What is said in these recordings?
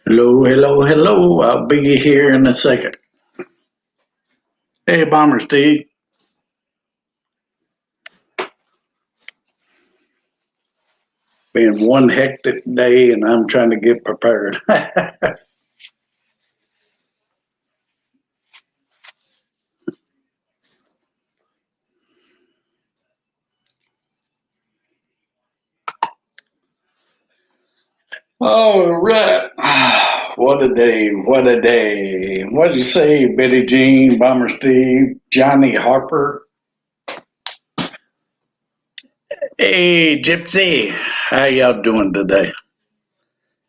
Hello, hello, hello. I'll be here in a second. Hey, Bomber Steve. Been one hectic day and I'm trying to get prepared. All right. What a day. What a day. What'd you say, Betty Jean, Bomber Steve, Johnny Harper? Hey, Gypsy. How y'all doing today?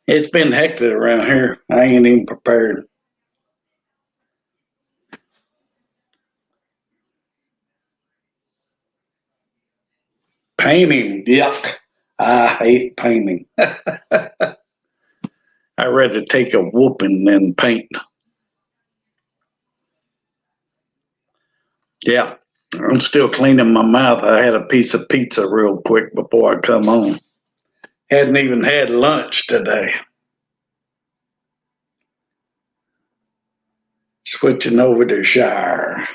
It's been hectic around here. I ain't even prepared. Painting. Yuck. I hate painting. I'd rather take a whooping than paint. Yeah, I'm still cleaning my mouth. I had a piece of pizza real quick before I come home. Hadn't even had lunch today. Switching over to Shire.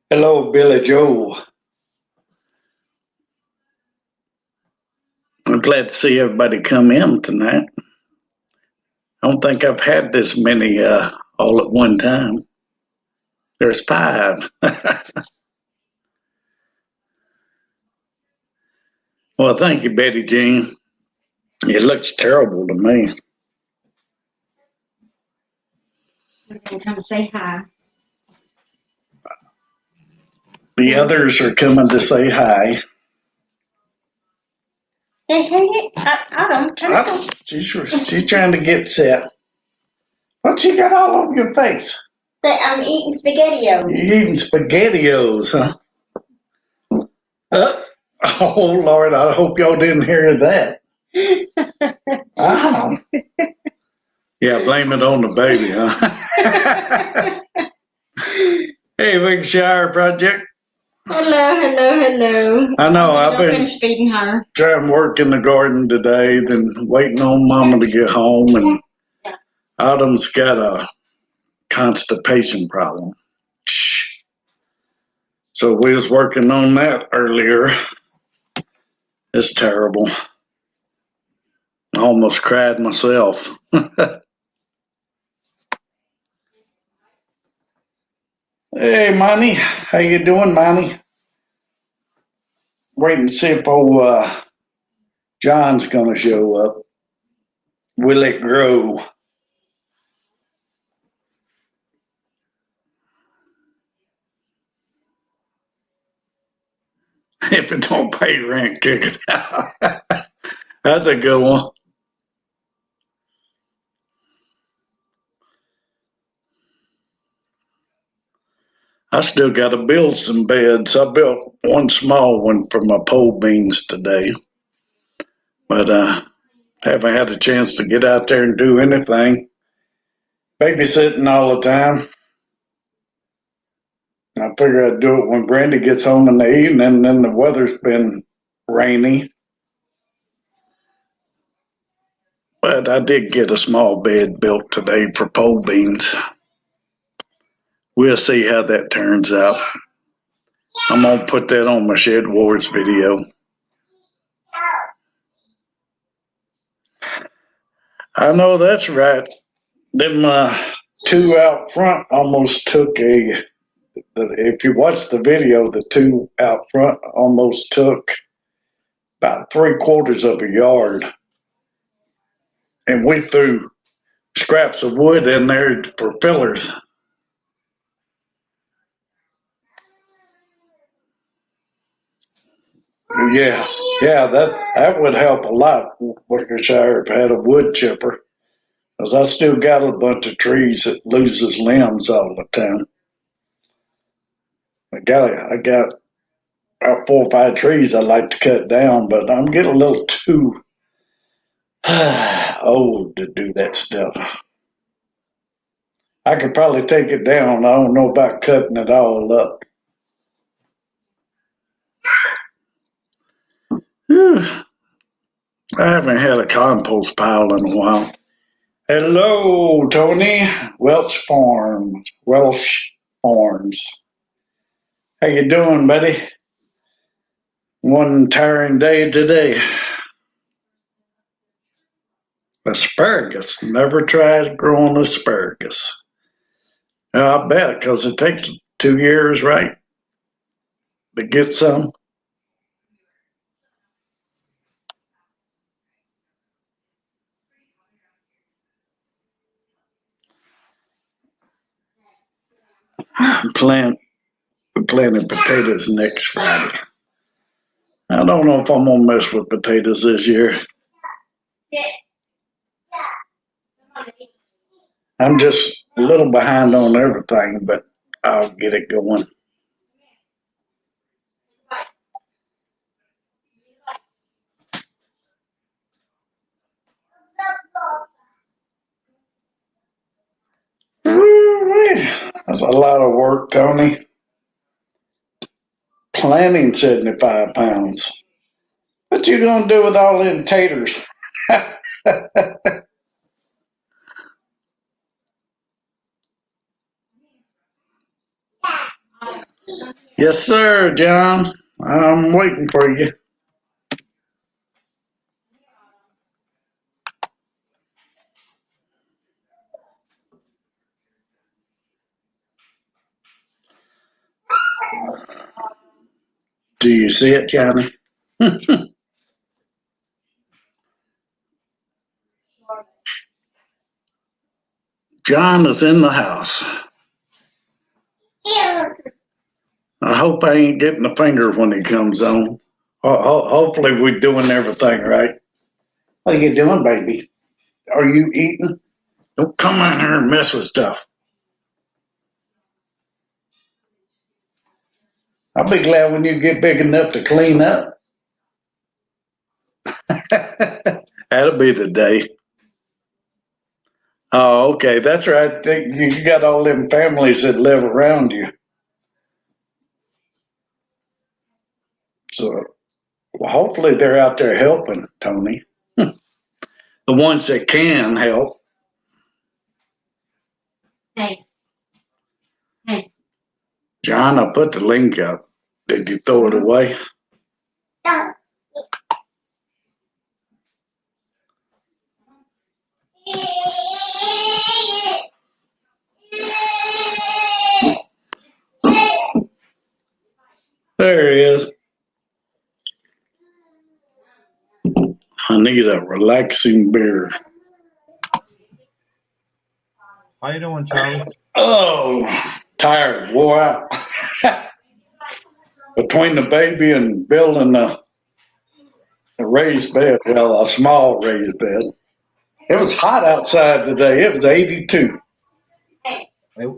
Hello, Billy Joe. I'm glad to see everybody come in tonight. I don't think I've had this many all at one time. There's five. Well, thank you, Betty Jean. It looks terrible to me. We're going to come say hi. The others are coming to say hi. Hey, Autumn, turn it on. She's trying to get set. What you got all over your face? I'm eating SpaghettiOs. You're eating SpaghettiOs, huh? Oh, Lord, I hope y'all didn't hear that. Wow. Yeah, blame it on the baby, huh? Hey, Big Shire Project. Hello. I know, I've been finish feeding her. trying to work in the garden today, then waiting on Mama to get home, and Autumn's got a constipation problem. So we was working on that earlier. It's terrible. I almost cried myself. Hey, Monty. How you doing, Monty? Waiting to see if old John's going to show up. Will it grow? If it don't pay rent, kick it out. That's a good one. I still got to build some beds. I built one small one for my pole beans today, but haven't had a chance to get out there and do anything. Babysitting all the time. I figure I'd do it when Brandy gets home in the evening, and the weather's been rainy. But I did get a small bed built today for pole beans. We'll see how that turns out. I'm going to put that on my Shedwars video. I know that's right. Them two out front almost took if you watch the video, the two out front almost took about 3/4 of a yard. And we threw scraps of wood in there for fillers. Yeah, that would help a lot. Worcestershire if I had a wood chipper, because I still got a bunch of trees that loses limbs all the time. I got about 4 or 5 trees I like to cut down, but I'm getting a little too old to do that stuff. I could probably take it down. I don't know about cutting it all up. I haven't had a compost pile in a while. Hello, Tony. Welsh Farms. How you doing, buddy? One tiring day today. Asparagus. Never tried growing asparagus. I bet, because it takes 2 years, right, to get some. Plant We're planting potatoes next Friday. I don't know if I'm gonna mess with potatoes this year. I'm just a little behind on everything, but I'll get it going. Woo-wee. That's a lot of work, Tony. Planting 75 pounds. What you gonna do with all them taters? Yes, sir, John. I'm waiting for you. Do you see it, Johnny? John is in the house. I hope I ain't getting a finger when he comes on. Hopefully we're doing everything right. What are you doing, baby? Are you eating? Don't come in here and mess with stuff. I'll be glad when you get big enough to clean up. That'll be the day. Oh, okay. That's right. You got all them families that live around you. So hopefully they're out there helping, Tony. The ones that can help. Hey. Hey. John, I put the link up. Did you throw it away? No. There he is. I need a relaxing beer. How you doing, Charlie? Oh, tired, wore out. Between the baby and building a raised bed, well, a small raised bed. It was hot outside today. It was 82.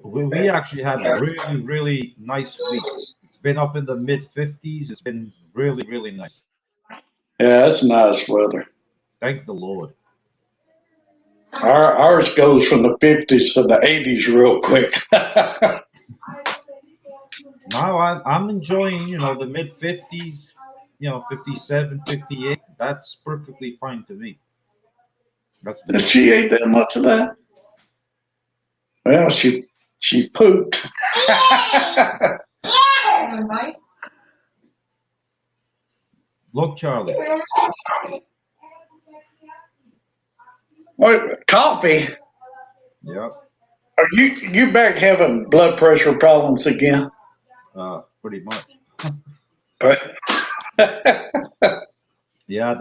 We actually had really, really nice weeks. It's been up in the mid 50s. It's been really, really nice. Yeah, that's nice weather. Thank the Lord. Ours goes from the 50s to the 80s real quick. Now I'm enjoying, the mid 50s, 57, 58. That's perfectly fine to me. That's beautiful. She ate that much of that? Well, she pooped. Look, Charlie. Wait, coffee? Yep. Are you back having blood pressure problems again? Pretty much. But Yeah,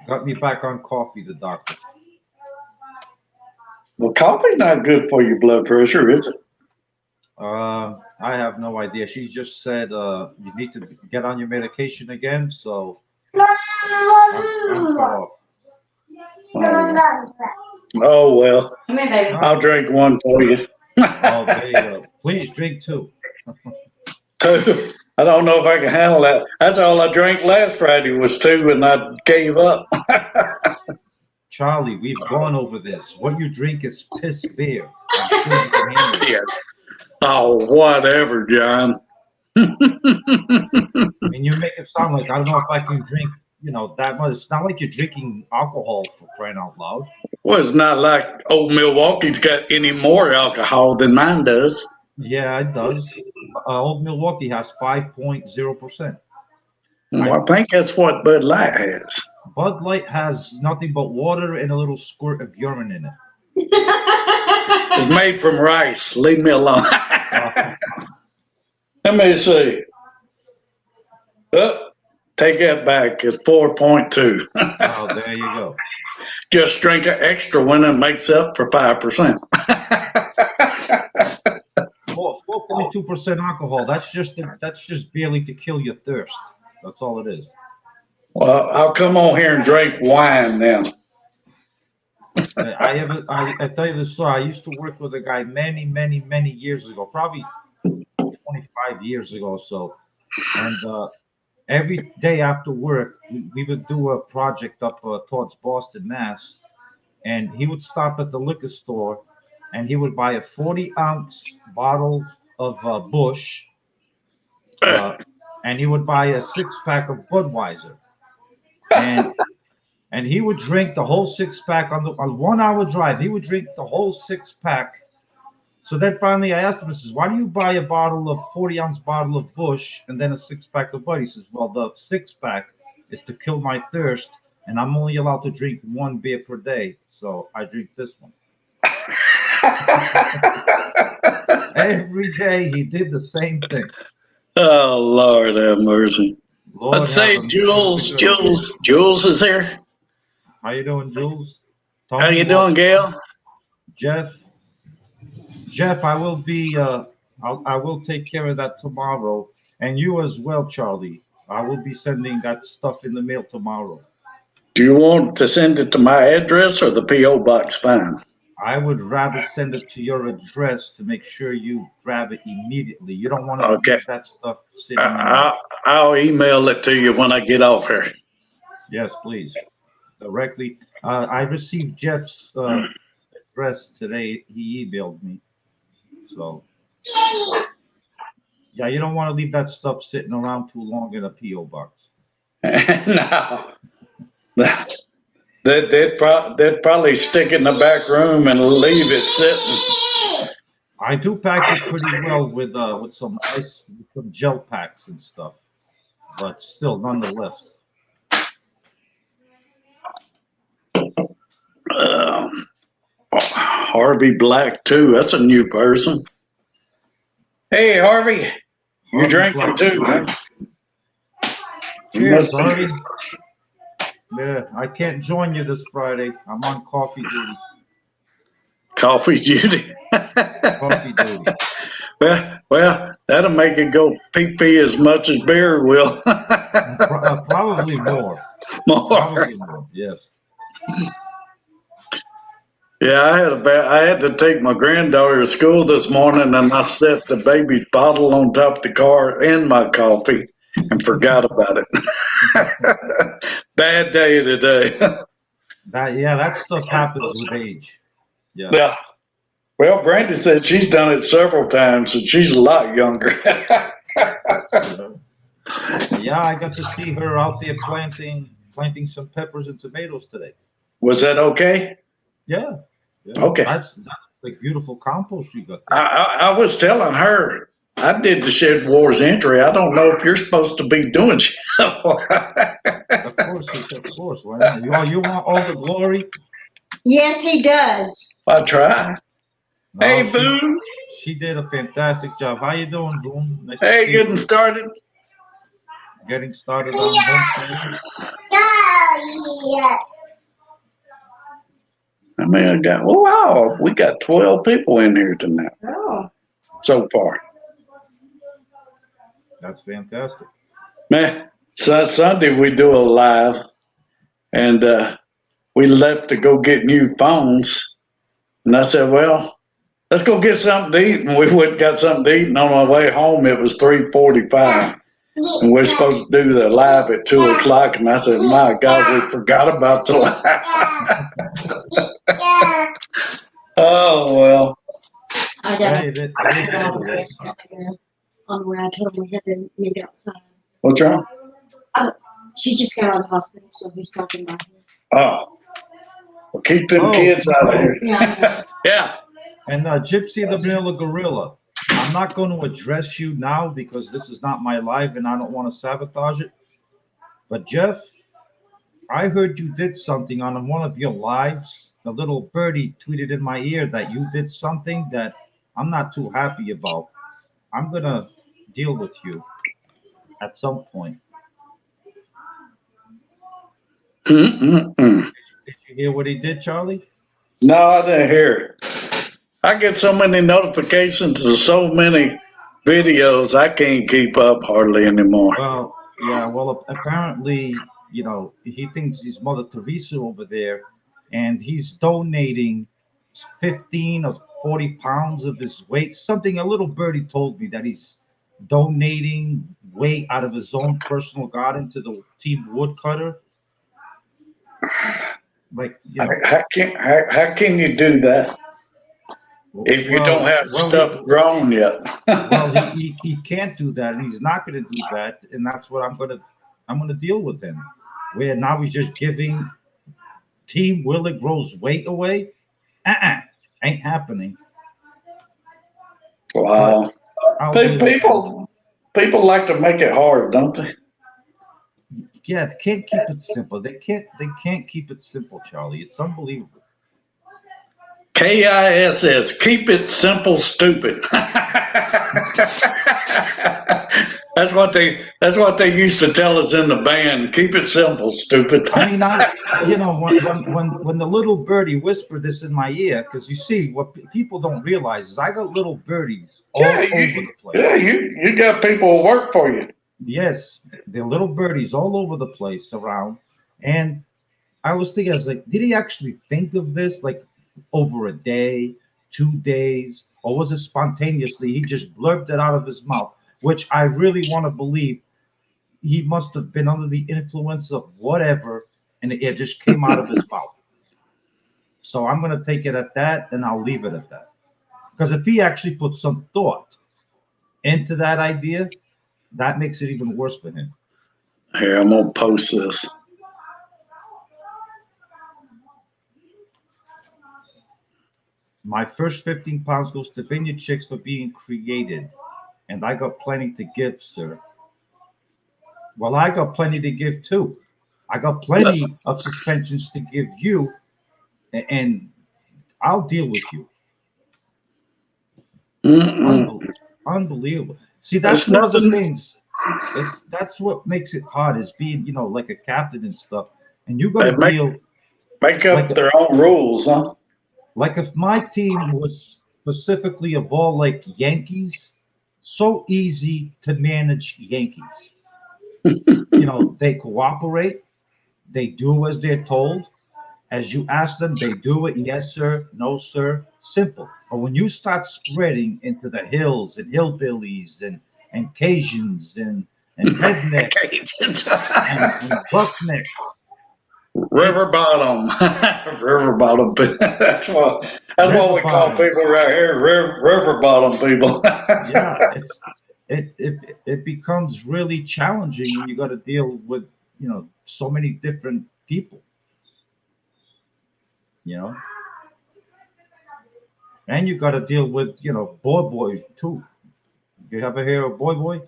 got me back on coffee, the doctor. well, coffee's not good for your blood pressure, is it? I have no idea. She just said you need to get on your medication again, so I'm cut off. Oh well, Come here, baby. I'll drink one for you. Oh, there you go. Please drink two. Two. I don't know if I can handle that. That's all I drank last Friday was two, and I gave up. Charlie, we've gone over this. What you drink is piss beer. I'm sure you can handle it. Yes. Oh, whatever, John. I mean, you make it sound like I don't know if I can drink, that much. It's not like you're drinking alcohol for crying out loud. Well, it's not like old Milwaukee's got any more alcohol than mine does. Yeah, it does. Old Milwaukee has 5.0%. Well, I think that's what Bud Light has. Bud Light has nothing but water and a little squirt of urine in it. It's made from rice. Leave me alone. Uh, Let me see. Oh, take that back. It's 4.2. oh, there you go. Just drink an extra one and makes up for 5%. 4.2% alcohol. That's just barely to kill your thirst. That's all it is. Well, I'll come on here and drink wine then. I tell you this story. I used to work with a guy many, many, many years ago, probably 25 years ago or so. And every day after work, we would do a project up towards Boston, Mass. And he would stop at the liquor store and he would buy a 40-ounce bottle of Bush, uh, and he would buy a six-pack of Budweiser. And and he would drink the whole six pack on the on 1 hour drive. He would drink the whole six pack. So then finally I asked him, I says, why do you buy a bottle of 40-ounce bottle of Bush and then a six pack of Bud? He says, well, the six pack is to kill my thirst, and I'm only allowed to drink one beer per day, so I drink this one. Every day he did the same thing. Oh, Lord have mercy. Lord Let's say have him. Jules is here. How you doing, Jules? How you doing, Gail? Jeff, I will be. I will take care of that tomorrow, and you as well, Charlie. I will be sending that stuff in the mail tomorrow. Do you want to send it to my address or the P.O. box fine? I would rather send it to your address to make sure you grab it immediately. You don't want to Okay. leave that stuff sitting in there. I'll email it to you when I get off here. Yes, please. Directly. I received Jeff's address today. He emailed me. So, yeah, you don't want to leave that stuff sitting around too long in a P.O. box. No. They'd probably stick it in the back room and leave it sitting. I do pack it pretty well with some ice, with some gel packs and stuff, but still, nonetheless. Harvey Black too. That's a new person. Hey, Harvey, you Harvey drinking Black. too? Huh? Cheers, Harvey. Yeah, I can't join you this Friday. I'm on coffee duty. Coffee duty. Coffee duty. Well, that'll make it go pee as much as beer will. Probably more. More. Probably more. Yes. Yeah, I had to take my granddaughter to school this morning, and I set the baby's bottle on top of the car and my coffee, and forgot about it. Bad day today. That stuff happens with age. Yeah. Yeah. Well, Brandy said she's done it several times, and she's a lot younger. Yeah, I got to see her out there planting some peppers and tomatoes today. Was that okay? Yeah. Okay. That's like beautiful compost you got there. I was telling her I did the Shedwars entry. I don't know if you're supposed to be doing Shedwars. Of course. Why not? You want all the glory? Yes, he does. I try. No, Hey, Boone. She did a fantastic job. How you doing, Boone? Nice to Hey, see getting you. started. Getting started on homesteading. I mean, wow, we got 12 people in here tonight Oh. so far. That's fantastic. Man, so Sunday we do a live, and we left to go get new phones. And I said, well, let's go get something to eat. And we went and got something to eat. And on our way home, it was 3:45. And we're supposed to do the live at 2 o'clock. And I said, my God, we forgot about the live. Oh, well. I got Hey, it is. on where I told him we had to meet outside. What's wrong? She just got out of the hospital, so he's talking about her. Oh, well, keep them Oh, kids out of here. Yeah. Yeah. and Gypsy the Vanilla Gorilla. I'm not going to address you now because this is not my live and I don't want to sabotage it. But Jeff, I heard you did something on one of your lives. A little birdie tweeted in my ear that you did something that I'm not too happy about. I'm going to deal with you at some point. Mm-mm-mm. Did you hear what he did, Charlie? No, I didn't hear. I get so many notifications of so many videos, I can't keep up hardly anymore. Well, yeah, well, apparently, he thinks he's Mother Teresa over there, and he's donating 15 or 40 pounds of his weight. Something a little birdie told me that he's donating weight out of his own personal garden to the team woodcutter. Like, How can you do that if you don't have well, he, stuff grown yet? well, he can't do that, and he's not going to do that, and that's what I'm gonna deal with him. Where now he's just giving Team Willie grows weight away. Uh-uh, ain't happening. But Wow. I'll deal with him. People like to make it hard, don't they? Yeah, they can't keep it simple. They can't keep it simple, Charlie. It's unbelievable. KISS, keep it simple, stupid. That's what they used to tell us in the band. Keep it simple, stupid. I mean, when the little birdie whispered this in my ear, because you see, what people don't realize is I got little birdies Yeah, all over the yeah, place. you got people who work for you. Yes, they're little birdies all over the place around. And I was thinking, I was like, did he actually think of this like over a day, 2 days, or was it spontaneously? He just blurbed it out of his mouth, which I really want to believe he must have been under the influence of whatever, and it just came out of his mouth. So I'm going to take it at that, and I'll leave it at that. Because if he actually put some thought into that idea, that makes it even worse for him. Here, I'm gonna post this. My first 15 pounds goes to Vineyard Chicks for being created, and I got plenty to give, sir. Well, I got plenty to give too. I got plenty of suspensions to give you, and I'll deal with you. Mm-mm. Unbel- Unbelievable. See, It's that's one of the nothing. things. That's what makes it hard is being, like a captain and stuff. And you got They to deal make like up their own rules, huh? like if my team was specifically of all like Yankees, so easy to manage Yankees. They cooperate, they do as they're told. As you ask them, they do it. Yes, sir. No, sir. Simple. But when you start spreading into the hills and hillbillies and Cajuns and rednecks and roughnecks, it River bottom, river bottom. That's what river we call bottoms. people right here. River bottom people. Yeah, it becomes really challenging when you got to deal with so many different people. You know, and you got to deal with boy too. You ever hear of boy?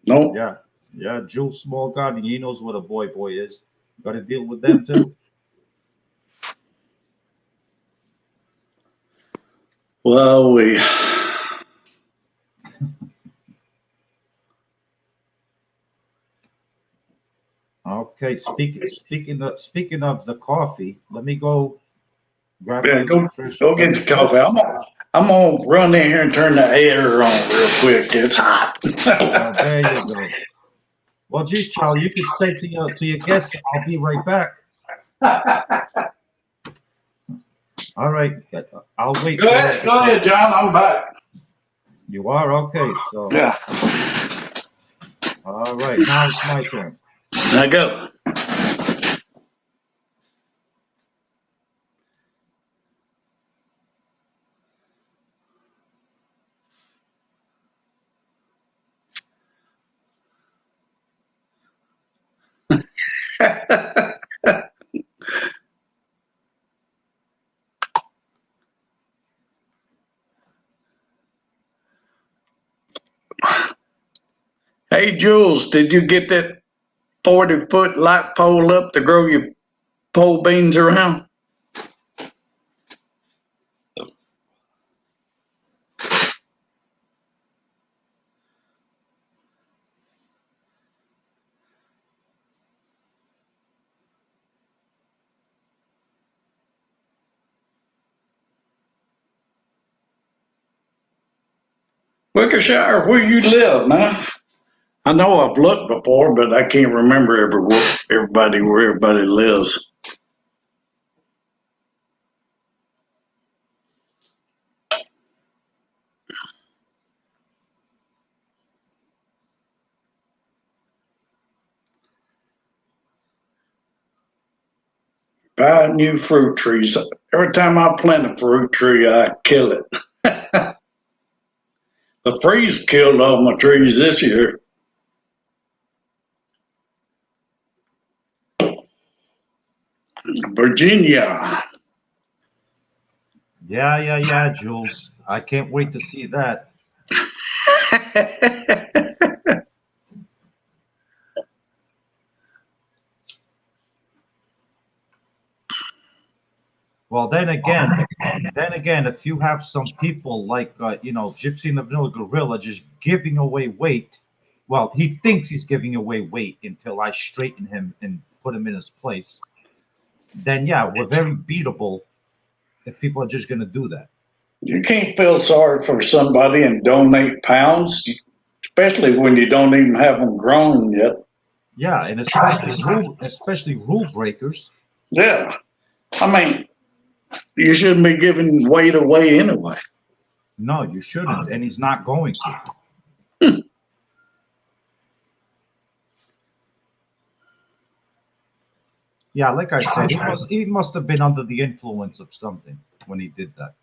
Nope. Yeah, yeah, Jules Small Garden. He knows what a boy is. Got to deal with them too. Well, we. Okay, speaking of the coffee, let me go grab Yeah, my go fresh go get French some coffee. press. I'm gonna run in here and turn the air on real quick. It's hot. There you go. Well, geez, Charlie, you could say to your guests, "I'll be right back." All right, I'll wait for them to Go come. ahead, John. I'm back. You are okay. So, Yeah, all right, now it's my turn. now go. Hey, Jules, did you get that 40-foot light pole up to grow your pole beans around? Wickershire, where you live now? I know I've looked before, but I can't remember everybody where everybody lives. Buy new fruit trees. Every time I plant a fruit tree, I kill it. The freeze killed all my trees this year. Virginia. Yeah, Jules. I can't wait to see that. Well, then again, if you have some people like Gypsy and the Vanilla Gorilla just giving away weight, well, he thinks he's giving away weight until I straighten him and put him in his place. Then yeah, we're very beatable if people are just gonna do that. You can't feel sorry for somebody and donate pounds, especially when you don't even have them grown yet. Yeah, and especially rule breakers. Yeah. I mean, you shouldn't be giving weight away anyway. No, you shouldn't, and he's not going to. Yeah, like I said, he must have been under the influence of something when he did that.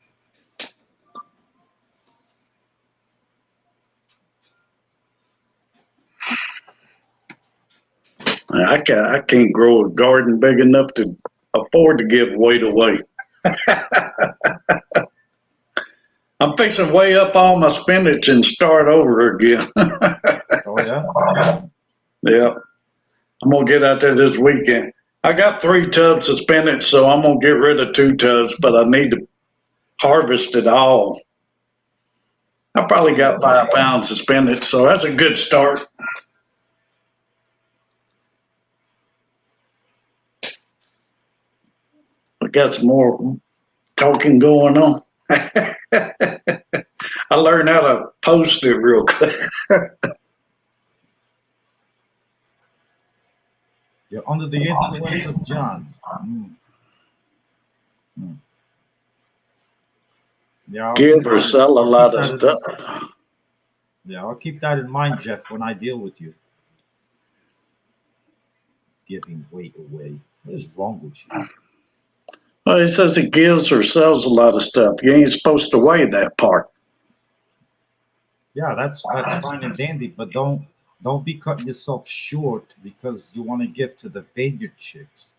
I can't grow a garden big enough to afford to give weight away. I'm fixing to weigh up all my spinach and start over again. Oh yeah. Yeah, I'm gonna get out there this weekend. I got 3 tubs of spinach, so I'm gonna get rid of 2 tubs, but I need to harvest it all. I probably got 5 pounds of spinach, so that's a good start. I got some more talking going on. I learned how to post it real quick. You're under the influence of John. Mm, mm. Yeah, Give or sell a lot of stuff. I'll keep that in mind, Jeff, when I deal with you. Giving weight away. What is wrong with you? Well, he says he gives or sells a lot of stuff. You ain't supposed to weigh that part. Yeah, that's fine and dandy, but don't be cutting yourself short because you want to give to the vineyard chicks.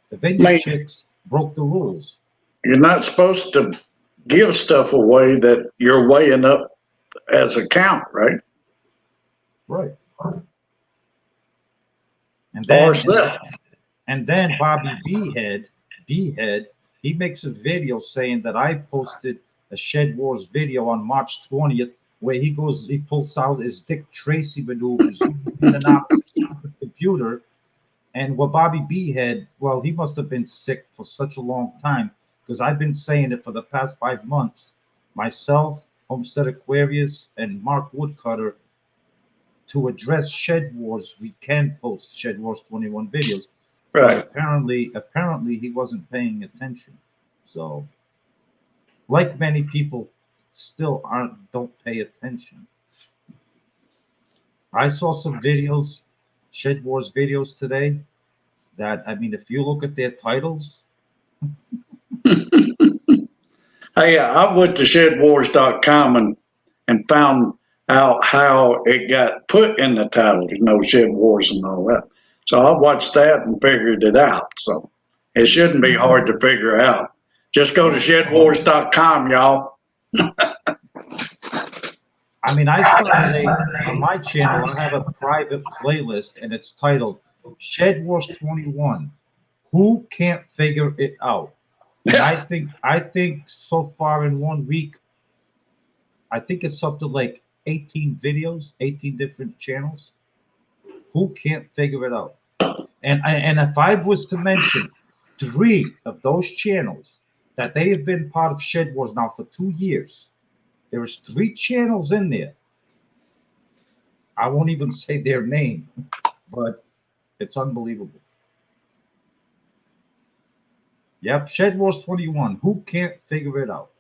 The vineyard Man, chicks broke the rules. you're not supposed to give stuff away that you're weighing up as a count, right? Right. And Or then and sell. And then Bobby Behead, he makes a video saying that I posted a Shedwars video on March 20th where he pulls out his Dick Tracy maneuvers in and out of the computer. And what Bobby Behead, well, he must have been sick for such a long time because I've been saying it for the past 5 months. Myself, Homestead Aquarius, and Mark Woodcutter to address Shed Wars, we can post Shed Wars 21 videos, but Right. apparently he wasn't paying attention. So, like many people, still aren't don't pay attention. I saw some videos, Shed Wars videos today. That I mean, if you look at their titles, Hey, I went to shedwars.com and found out how it got put in the title, Shed Wars and all that. So I watched that and figured it out. So it shouldn't be hard to figure out. Just go to shedwars.com, y'all. I mean, I started on my channel. I have a private playlist, and it's titled "Shedwars 21." Who can't figure it out? And I think so far in 1 week, I think it's up to like 18 videos, 18 different channels. Who can't figure it out? And if I was to mention three of those channels that they have been part of Shed Wars now for 2 years, there's three channels in there. I won't even say their name, but it's unbelievable. Yep, Shed Wars 21. Who can't figure it out?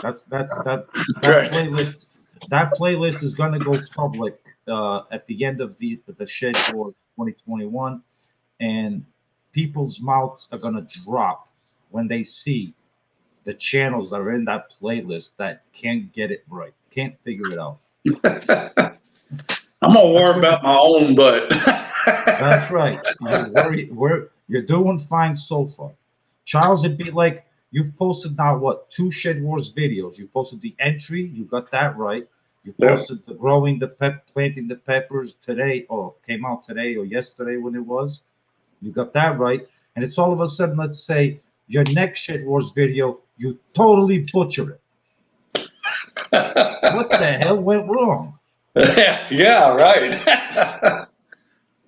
That Right. playlist. That playlist is gonna go public at the end of the Shed Wars 2021, and people's mouths are gonna drop when they see the channels that are in that playlist that can't get it right, can't figure it out. I'm gonna That's worry what. about my own butt. That's right. You're doing fine so far. Charles, it'd be like you've posted now what, two Shed Wars videos. You posted the entry, you got that right. You Yeah. posted the growing the planting the peppers today, or came out today or yesterday when it was. You got that right. And it's all of a sudden, let's say your next Shed Wars video, you totally butcher it. What the hell went wrong? Yeah, right.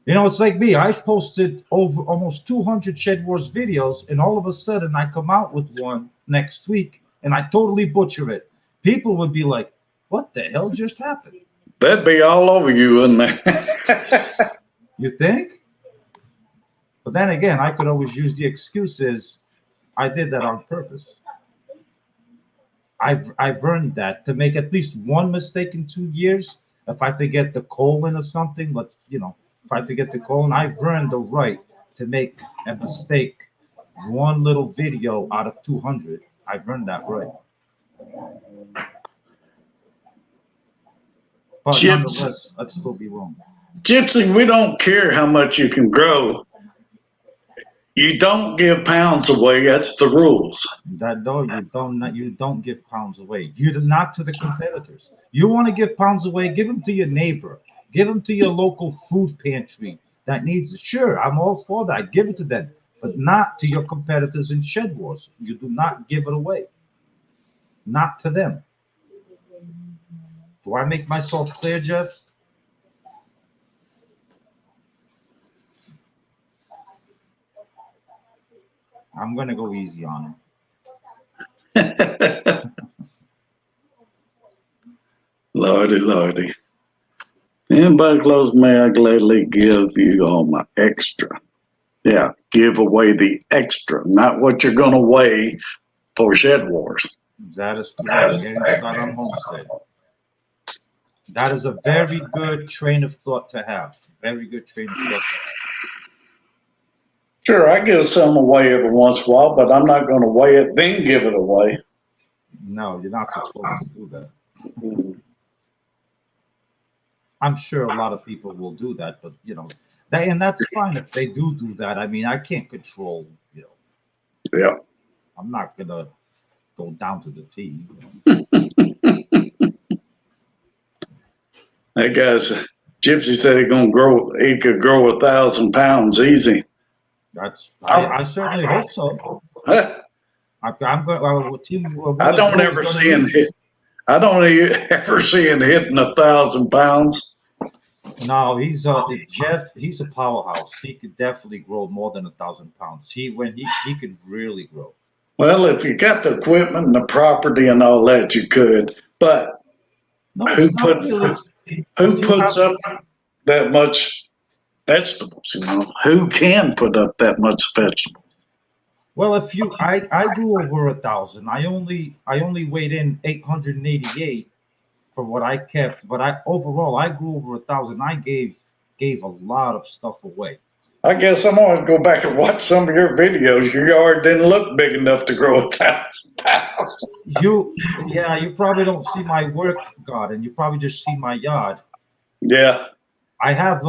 You know, it's like me. I've posted over almost 200 Shed Wars videos, and all of a sudden I come out with one next week and I totally butcher it. People would be like, what the hell just happened? That'd be all over you, wouldn't it? You think? But then again, I could always use the excuses I did that on purpose. I've earned that to make at least one mistake in 2 years. If I forget the colon or something, but if I forget the colon, I've earned the right to make a mistake. One little video out of 200. I've earned that right. But Gyps, nonetheless, I'd still be wrong. Gypsy, we don't care how much you can grow. You don't give pounds away. That's the rules. That no, you don't give pounds away. You do not to the competitors. You want to give pounds away, give them to your neighbor, give them to your local food pantry that needs it. Sure, I'm all for that. Give it to them, but not to your competitors in Shed Wars. You do not give it away. Not to them. Do I make myself clear, Jeff? I'm gonna go easy on him. Lordy, lordy. Anybody close to me, I gladly give you all my extra. Yeah, give away the extra, not what you're going to weigh for Shed Wars. That is correct. Getting started on homestead. That is a very good train of thought to have. Very good train of thought. Sure, I give some away every once in a while, but I'm not going to weigh it, then give it away. No, you're not supposed to do that. Mhm. I'm sure a lot of people will do that, but and that's fine if they do that. I mean, I can't control. Yeah. I'm not gonna go down to the T. That guy's Gypsy said he could grow 1,000 pounds easy. I certainly hope so. I'm going. I don't ever see him hit. I don't ever see him hitting 1,000 pounds. No, Jeff. He's a powerhouse. He could definitely grow more than 1,000 pounds. He could really grow. Well, if you got the equipment and the property and all that, you could. But No, who it's not put really. who You puts have up that much vegetables? Who can put up that much vegetables? Well, if you, I grew over 1,000. I only weighed in 888 for what I kept, but I grew over 1,000. I gave a lot of stuff away. I guess I'm gonna go back and watch some of your videos. Your yard didn't look big enough to grow 1,000 pounds. Yeah, you probably don't see my work garden. You probably just see my yard. Yeah. I have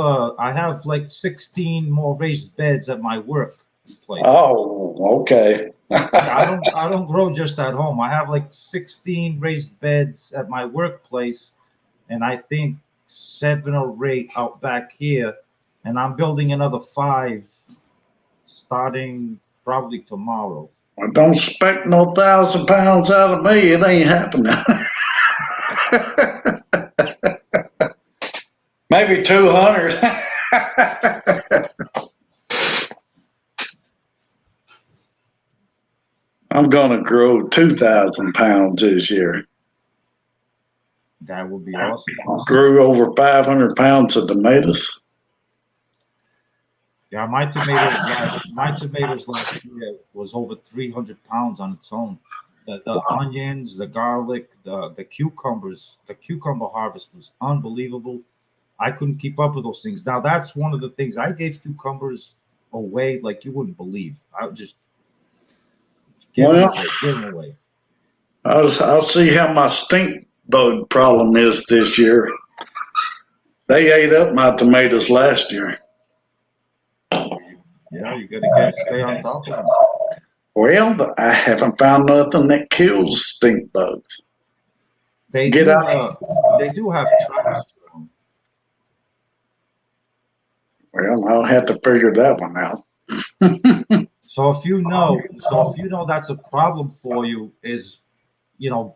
like 16 more raised beds at my work place. Oh, okay. I don't grow just at home. I have like 16 raised beds at my workplace, and I think 7 or 8 out back here, and I'm building another 5 starting probably tomorrow. I don't expect no 1,000 pounds out of me. It ain't happening. Maybe 200. I'm gonna grow 2,000 pounds this year. That would be awesome. Grew over 500 pounds of tomatoes. Yeah, my tomatoes last year was over 300 pounds on its own. The onions, the garlic, the cucumbers, the cucumber harvest was unbelievable. I couldn't keep up with those things. Now that's one of the things I gave cucumbers away like you wouldn't believe. I would just Well, give them away. I'll see how my stink bug problem is this year. They ate up my tomatoes last year. Yeah, you gotta get stay on top of them. Well, I haven't found nothing that kills stink bugs. They Get do. out. They do have traps for 'em. Well, I'll have to figure that one out. So if you know that's a problem for you, is get on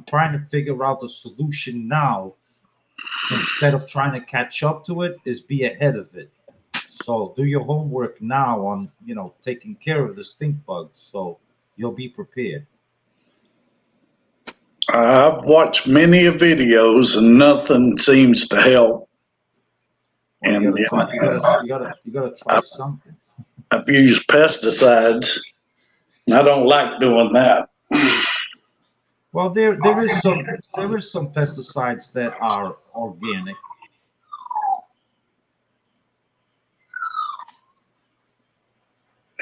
trying to figure out the solution now instead of trying to catch up to it. Is be ahead of it. So do your homework now on taking care of the stink bugs, so you'll be prepared. I've watched many videos and nothing seems to help. Well, And you gotta try I- something. I've used pesticides. I don't like doing that. Well, there is some pesticides that are organic.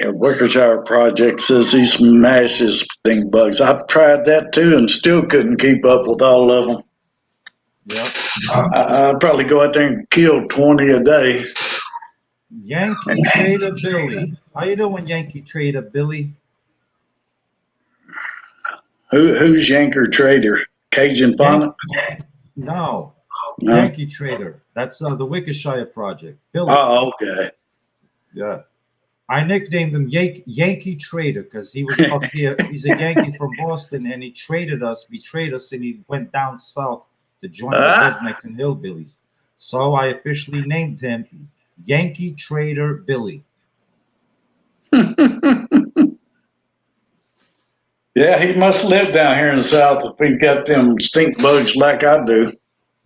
And Wickershire Project says he smashes stink bugs. I've tried that too and still couldn't keep up with all of them. Yep. I'd probably go out there and kill 20 a day. Yankee Trader Billy. How you doing, Yankee Trader Billy? Who's Yanker Trader? Cajun Yan- Bonnet? no, No. Yankee Trader. That's the Wickershire Project. Billy. Oh, okay. Yeah. I nicknamed him Yankee Trader because he was up here. He's a Yankee from Boston, and he betrayed us, and he went down south to join the Ah. rednecks and hillbillies. So I officially named him Yankee Trader Billy. Yeah, he must live down here in the South if he got them stink bugs like I do.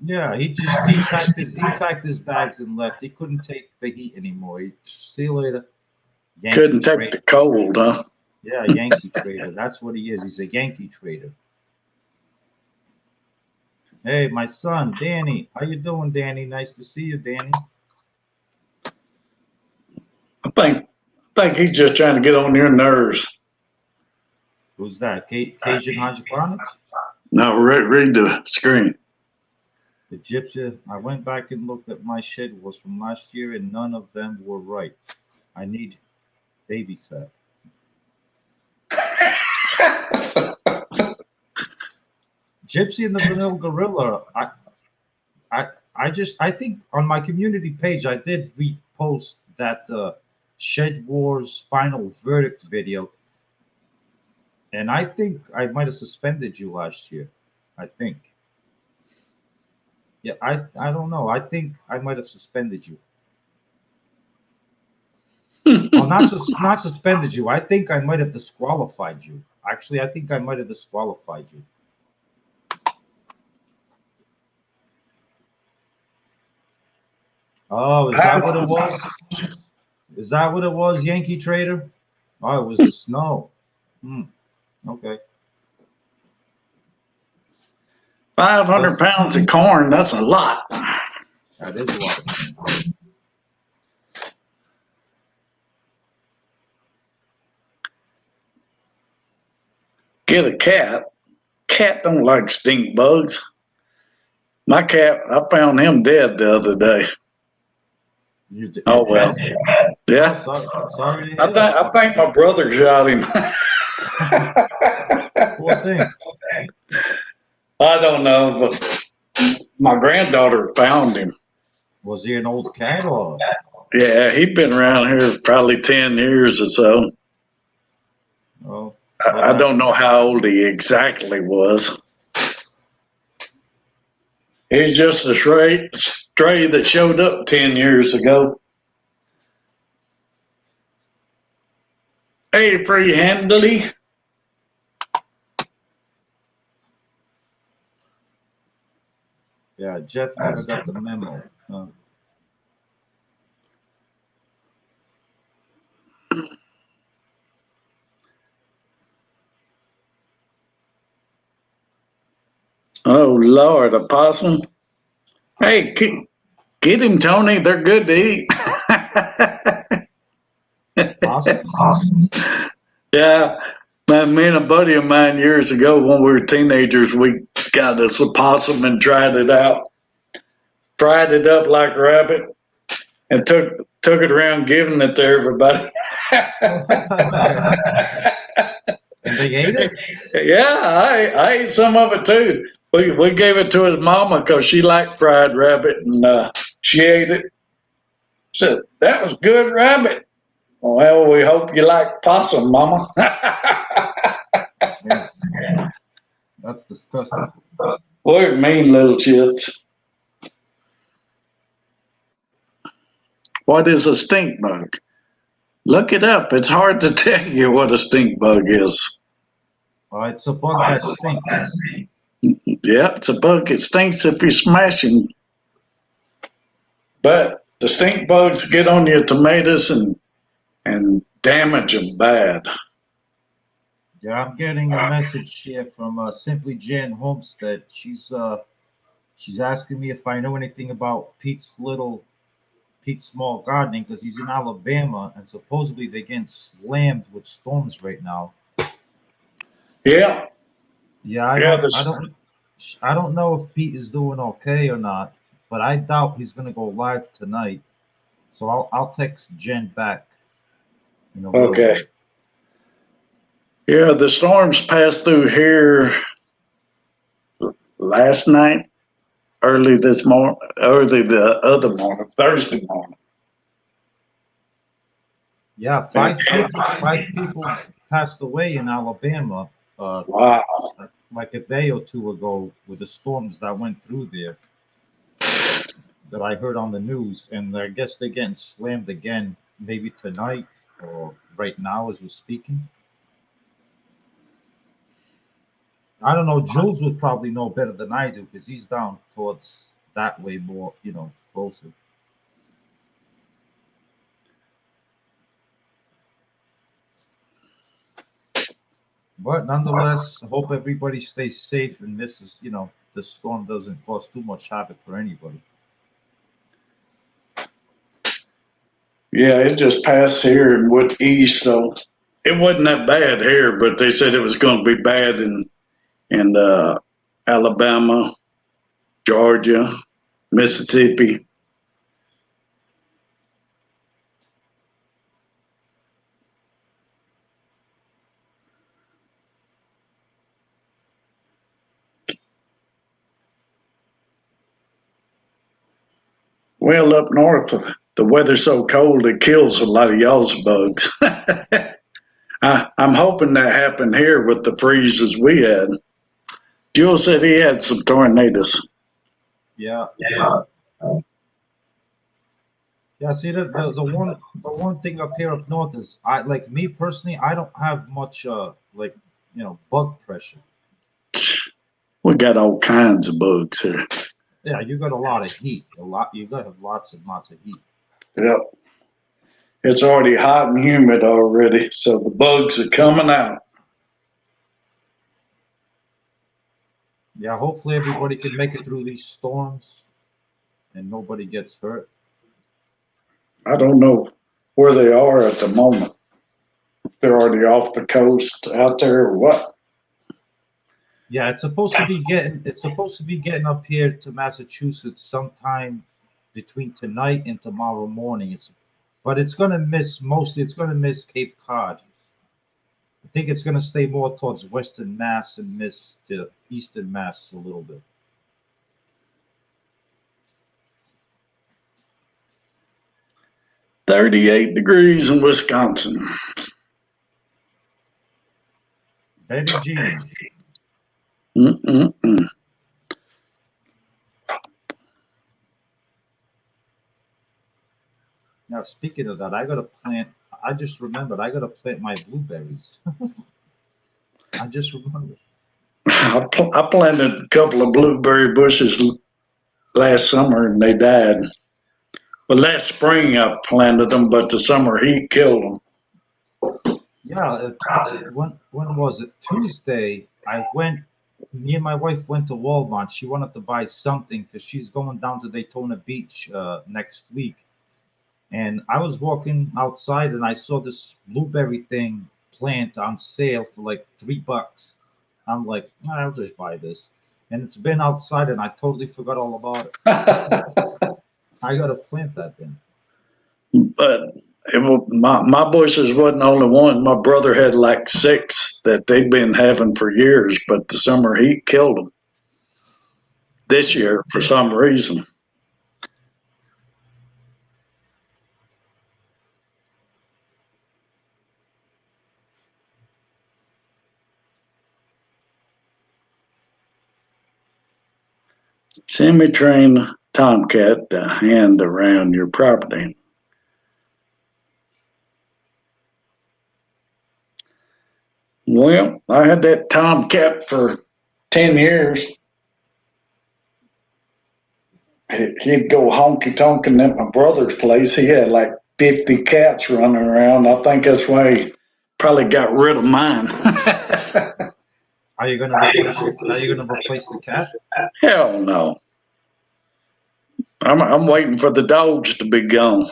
Yeah, he packed his bags and left. He couldn't take the heat anymore. See you later, Yankee Couldn't take Trader. the cold, huh? Yeah, Yankee Trader. That's what he is. He's a Yankee Trader. Hey, my son, Danny. How you doing, Danny? Nice to see you, Danny. I think he's just trying to get on your nerves. Who's that? Cajun Hydroponics? Now read the screen. The gypsy. I went back and looked at my Shedwars from last year, and none of them were right. I need babysat. Gypsy and the Vanilla Gorilla. I think on my community page I did repost that Shed Wars final verdict video, and I think I might have suspended you last year. I think. Yeah, I don't know. I think I might have suspended you. Well, not suspended you. I think I might have disqualified you. Actually, I think I might have disqualified you. Oh, is that what it was? Is that what it was, Yankee Trader? Oh, it was the snow. Hmm. Okay. 500 pounds of corn, that's a lot. That is a lot. Get a cat. Cat don't like stink bugs. My cat, I found him dead the other day. You did. Oh well. Yeah, Sorry to I hear think I that. think my brother shot him. Poor thing. I don't know, but my granddaughter found him. Was he an old cat or? Yeah, he'd been around here probably 10 years or so. Oh, well I that. don't know how old he exactly was. He's just a stray that showed up 10 years ago. Hey, free handily. Yeah, Jeff never got the memo. Oh, Lord, a possum. Hey, get him, Tony. They're good to eat. Possums? Yeah, man, me and a buddy of mine years ago when we were teenagers, we got us a possum and tried it out, fried it up like rabbit, and took it around giving it to everybody. And they ate it? Yeah, I ate some of it too. We gave it to his mama because she liked fried rabbit, and she ate it. Said that was good rabbit. Well, we hope you like possum, mama. Yeah, that's disgusting. We're mean little chits. What is a stink bug? Look it up. It's hard to tell you what a stink bug is. It's a bug that stinks. Yeah, it's a bug. It stinks if you smash him. But the stink bugs get on your tomatoes and damage them bad. Yeah, I'm getting a message here from Simply Jan Homestead. She's asking me if I know anything about Pete's Small Gardening because he's in Alabama and supposedly they're getting slammed with storms right now. Yeah, Yeah, yeah. I don't know if Pete is doing okay or not, but I doubt he's gonna go live tonight. So I'll text Jen back in a little Okay. bit. Yeah, the storms passed through here last night, early the other morning, Thursday morning. Yeah, five people passed away in Alabama, Wow. like a day or two ago with the storms that went through there that I heard on the news, and I guess they're getting slammed again, maybe tonight or right now as we're speaking. I don't know. Jules would probably know better than I do because he's down towards that way more, closer. But nonetheless, I hope everybody stays safe and the storm doesn't cause too much havoc for anybody. Yeah, it just passed here and went east, so it wasn't that bad here. But they said it was going to be bad in Alabama, Georgia, Mississippi. Well, up north, the weather's so cold it kills a lot of y'all's bugs. I'm hoping that happened here with the freezes we had. Jules said he had some tornadoes. Yeah, yeah. See, the one thing up here up north is I like me personally. I don't have much like bug pressure. We got all kinds of bugs here. Yeah, you got a lot of heat. You got to have lots and lots of heat. Yep. It's already hot and humid already, so the bugs are coming out. Yeah, hopefully everybody can make it through these storms and nobody gets hurt. I don't know where they are at the moment. They're already off the coast out there or what? Yeah, it's supposed to be getting up here to Massachusetts sometime between tonight and tomorrow morning. but it's gonna miss mostly. It's gonna miss Cape Cod. I think it's gonna stay more towards Western Mass and miss to Eastern Mass a little bit. 38 degrees in Wisconsin. Betty Jean. Mm-mm-mm. Now speaking of that, I gotta plant. I just remembered I gotta plant my blueberries. I just remembered. I planted a couple of blueberry bushes last summer and they died. Well, last spring I planted them, but the summer heat killed them. Yeah, when was it? Tuesday. I went. Me and my wife went to Walmart. She wanted to buy something because she's going down to Daytona Beach next week. And I was walking outside and I saw this blueberry thing plant on sale for like $3. I'm like, "Ah, I'll just buy this." And it's been outside and I totally forgot all about it. I gotta plant that thing. But my bushes wasn't the only one. My brother had like six that they've been having for years, but the summer heat killed them this year for some reason. Semi-trained tomcat to hand around your property. Well, I had that tomcat for 10 years. He'd go honky tonking at my brother's place. He had like 50 cats running around. I think that's why he probably got rid of mine. Are you gonna replace it? Are you gonna replace the cat? Hell no. I'm waiting for the dogs to be gone.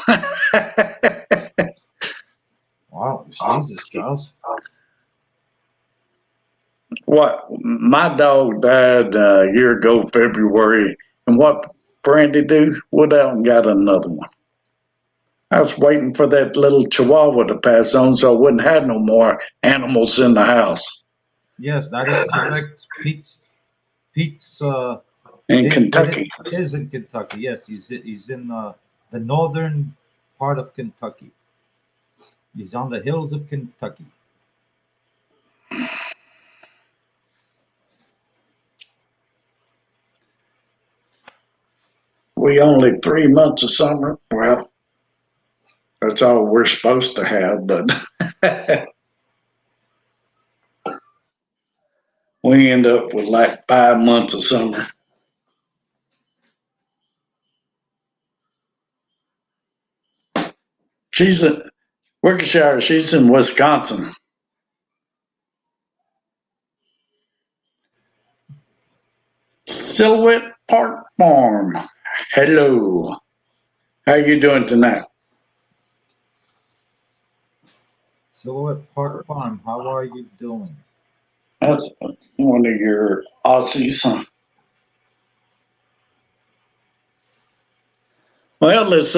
Wow, Jesus, Charles. What? My dog died a year ago, February. And what Brandy do? Went out and got another one. I was waiting for that little chihuahua to pass on so I wouldn't have no more animals in the house Yes, that is correct. Pete's in it Kentucky. is in Kentucky. Yes, he's in the northern part of Kentucky. He's on the hills of Kentucky. We only 3 months of summer. Well, that's all we're supposed to have, but we end up with like 5 months of summer. She's in Worcestershire. She's in Wisconsin. Silhouette Park Farm. Hello. How you doing tonight? Silhouette Park Farm, how are you doing? That's one of your Aussies, huh? Well, it's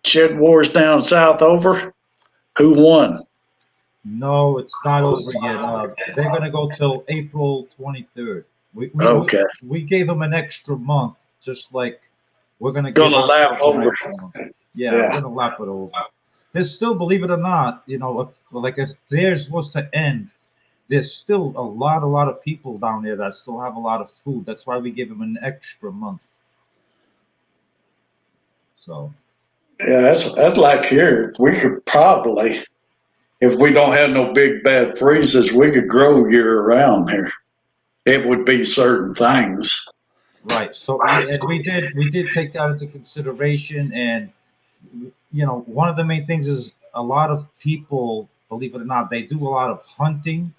Shedwars down south over. Who won? No, it's not over yet. They're gonna go till April 23rd. We we we, Okay. we gave them an extra month, just like we're gonna give Gonna lap ourselves an over. extra month. Yeah, we're Yeah. gonna lap it over. There's still, believe it or not, like as theirs was to end, there's still a lot of people down there that still have a lot of food. That's why we give them an extra month. So Yeah, that's like here. We could probably, if we don't have no big bad freezes, we could grow year round here. It would be certain things. right. So and we did take that into consideration, and one of the main things is a lot of people, believe it or not, they do a lot of hunting,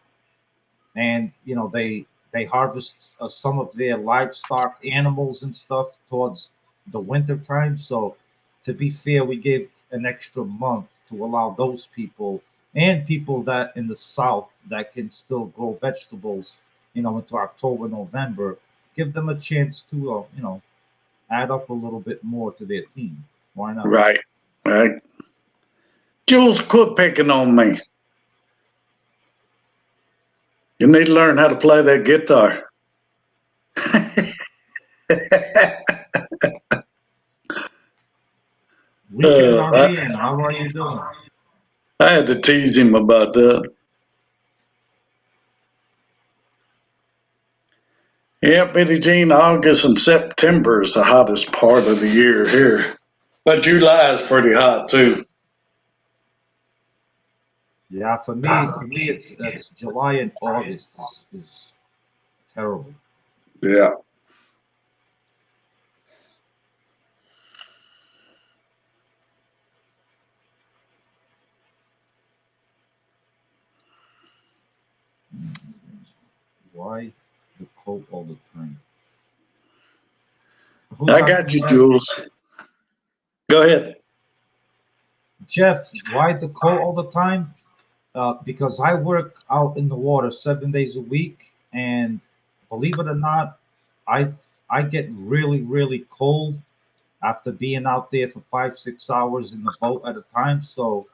and they harvest some of their livestock animals and stuff towards the winter time. So to be fair, we gave an extra month to allow those people and people that in the south that can still grow vegetables, into October, November, give them a chance to add up a little bit more to their team. Why not? Right. Right. Jules, quit picking on me. You need to learn how to play that guitar. Weekend I, RBN, how are you doing? I had to tease him about that. Yeah, Billie Jean, August and September is the hottest part of the year here. But July is pretty hot too. Yeah, for me, it's July and August is terrible. Yeah. Why the cold all the time? Who's I asking got me you, that? Jules. Go ahead. Jeff, why the cold all the time? Because I work out in the water 7 days a week, and believe it or not, I I get really cold after being out there for 5 6 hours in the boat at a time. So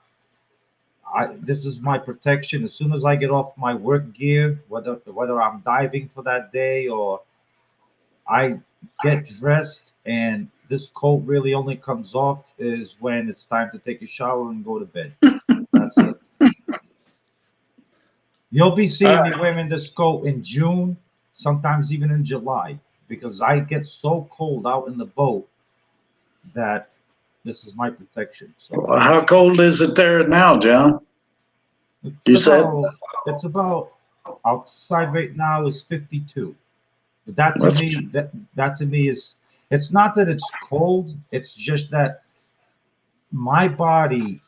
this is my protection. As soon as I get off my work gear, whether I'm diving for that day or I get dressed, and this coat really only comes off is when it's time to take a shower and go to bed. That's it. You'll be seeing me wearing this coat in June, sometimes even in July, because I get so cold out in the boat that this is my protection. So How cold is it there now, John? it's You said about outside right now is 52. But that's that to me is, it's not that it's cold, it's just that my body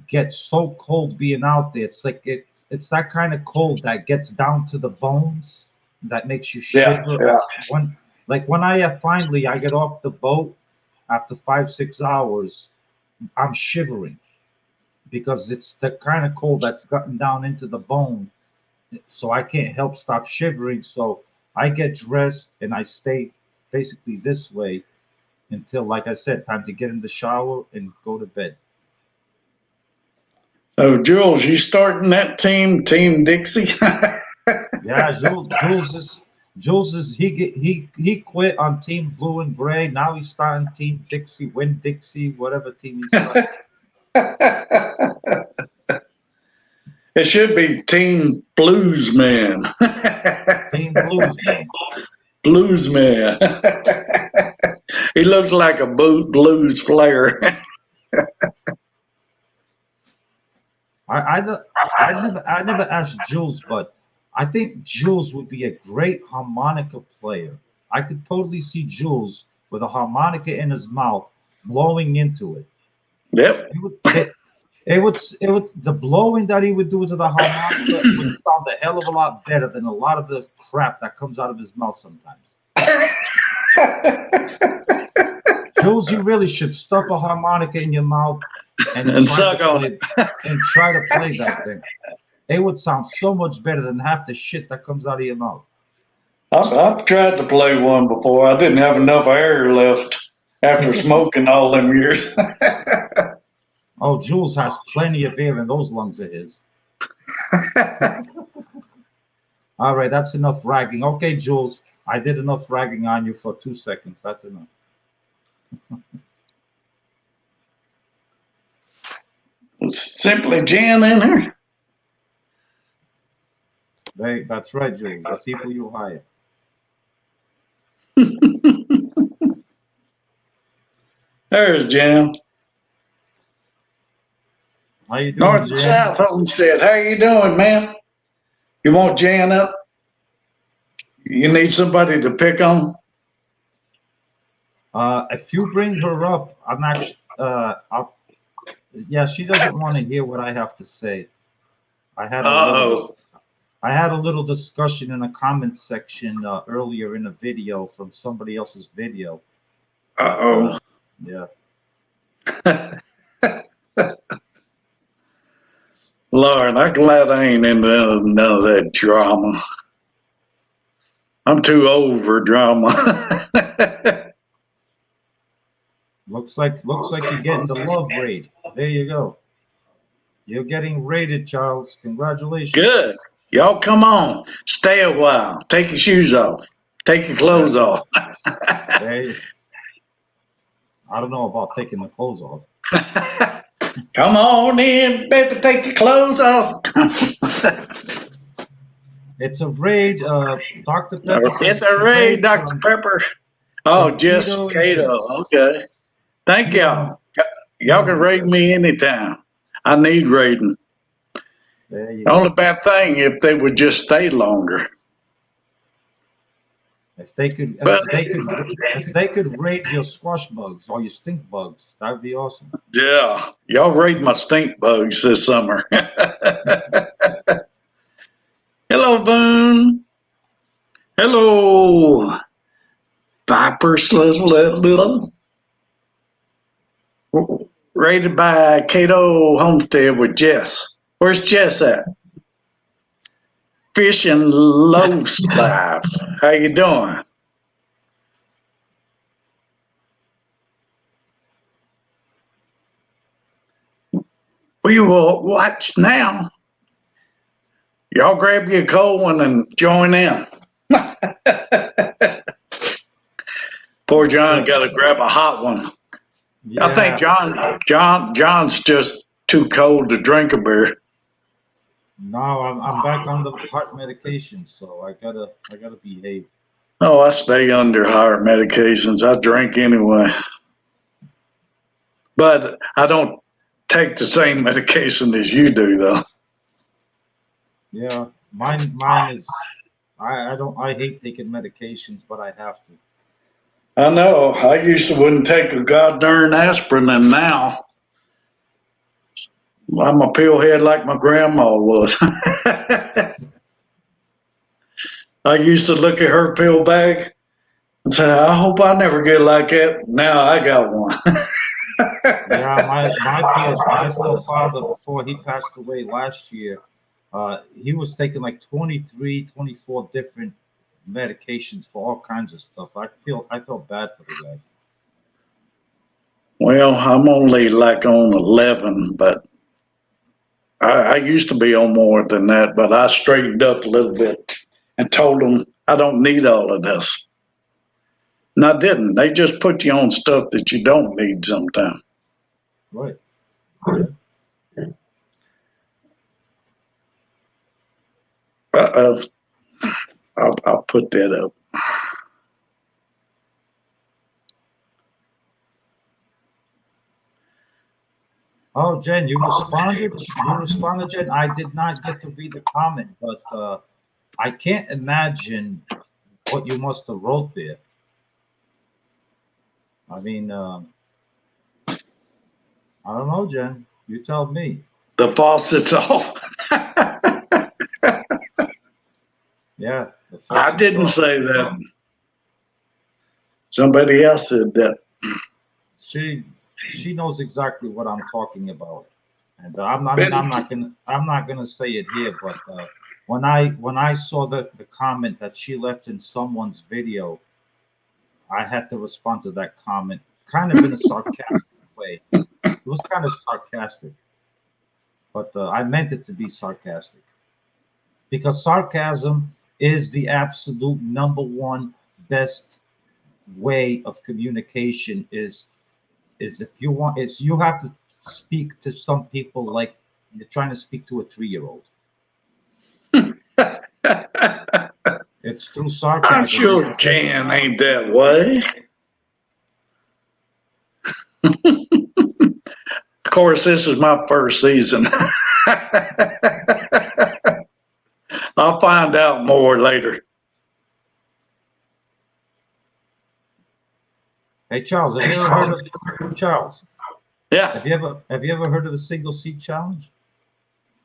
gets so cold being out there. It's like it's that kind of cold that gets down to the bones, that makes you yeah, shiver. yeah. When when I finally I get off the boat after 5 6 hours, I'm shivering because it's the kind of cold that's gotten down into the bone. So I can't help stop shivering. So I get dressed and I stay basically this way until, like I said, time to get in the shower and go to bed. Oh, Jules, you starting that team, Team Dixie? Yeah, Jules is he quit on Team Blue and Gray. Now he's starting Team Dixie, Win Dixie, whatever team he's starting. It should be Team Bluesman. Team Blues, man. Bluesman. He looks like a blues player. I I, don't- I never asked Jules, but I think Jules would be a great harmonica player. I could totally see Jules with a harmonica in his mouth blowing into it. Yep. It would it, it would the blowing that he would do to the harmonica would sound a hell of a lot better than a lot of the crap that comes out of his mouth sometimes. Jules, you really should stuff a harmonica in your mouth and And suck on it. try to play that thing. It would sound so much better than half the shit that comes out of your mouth. I've tried to play one before. I didn't have enough air left after smoking all them years. Oh, Jules has plenty of air in those lungs of his. All right, that's enough ragging. Okay, Jules, I did enough ragging on you for 2 seconds. That's enough. It's simply Jan in here. That's right, Jules. The people you hire. There's Jan. How you doing, North and Jan? South Homestead. How you doing, man? You want Jan up? You need somebody to pick on? If you bring her up, I'm actually. Yeah, she doesn't want to hear what I have to say. I had a little dis- Uh-oh. I had a little discussion in a comment section earlier in a video from somebody else's video. Uh-oh. Yeah. Lord, I'm glad I ain't in none of that drama. I'm too old for drama. Looks like you're getting the love raid. There you go. You're getting rated, Charles. Congratulations. Good. Y'all come on. Stay a while. Take your shoes off. Take your clothes off. Hey, I don't know about taking the clothes off. Come on in, baby. Take your clothes off. It's a raid. Dr. Pepper says It's a raid, Dr. from, Pepper. Oh, from just Keto and Cato. Jess. Okay. Thank y'all. Y'all can raid me anytime. I need raiding. There you The go. only bad thing if they would just stay longer. If they could, But if they could raid your squash bugs or your stink bugs, that'd be awesome. yeah, y'all raid my stink bugs this summer. Hello, Boone. Hello, Viper Little. Rated by Cato Homestead with Jess. Where's Jess at? Fish and Loaves Live. How you doing? We will watch now. Y'all grab your cold one and join in. Poor John got to grab a hot one. Yeah. I think John's just too cold to drink a beer. No, I'm back on the heart medication, so I gotta behave. Oh, I stay under heart medications. I drink anyway. But I don't take the same medication as you do, though. Yeah, mine is. I hate taking medications, but I have to. I know. I used to wouldn't take a goddamn aspirin, and now I'm a pillhead like my grandma was. I used to look at her pill bag and say, I hope I never get like that. Now I got one. Yeah, my poor father, before he passed away last year, he was taking like 23, 24 different medications for all kinds of stuff. I felt bad for the guy. Well, I'm only like on 11, but I used to be on more than that, but I straightened up a little bit and told them I don't need all of this. And I didn't. They just put you on stuff that you don't need sometimes. Right. Yeah. Uh-oh. I'll put that up. Oh, Jen, you responded. You responded, Jen. I did not get to read the comment, but I can't imagine what you must have wrote there. I mean, I don't know, Jen. You tell me. The faucet's off. Yeah, the I faucet's didn't off. say that. Somebody else said that. She knows exactly what I'm talking about, and I'm not gonna say it here, but when I saw the comment that she left in someone's video, I had to respond to that comment, kind of in a sarcastic way. It was kind of sarcastic, but I meant it to be sarcastic because sarcasm is the absolute number one best way of communication is if you want is you have to speak to some people like you're trying to speak to a 3-year-old. It's through sarcasm. I'm sure Jan ain't that way. Of course, this is my first season. I'll find out more later. Hey Charles, have you ever heard of Charles? Yeah. Have you ever heard of the single seat challenge?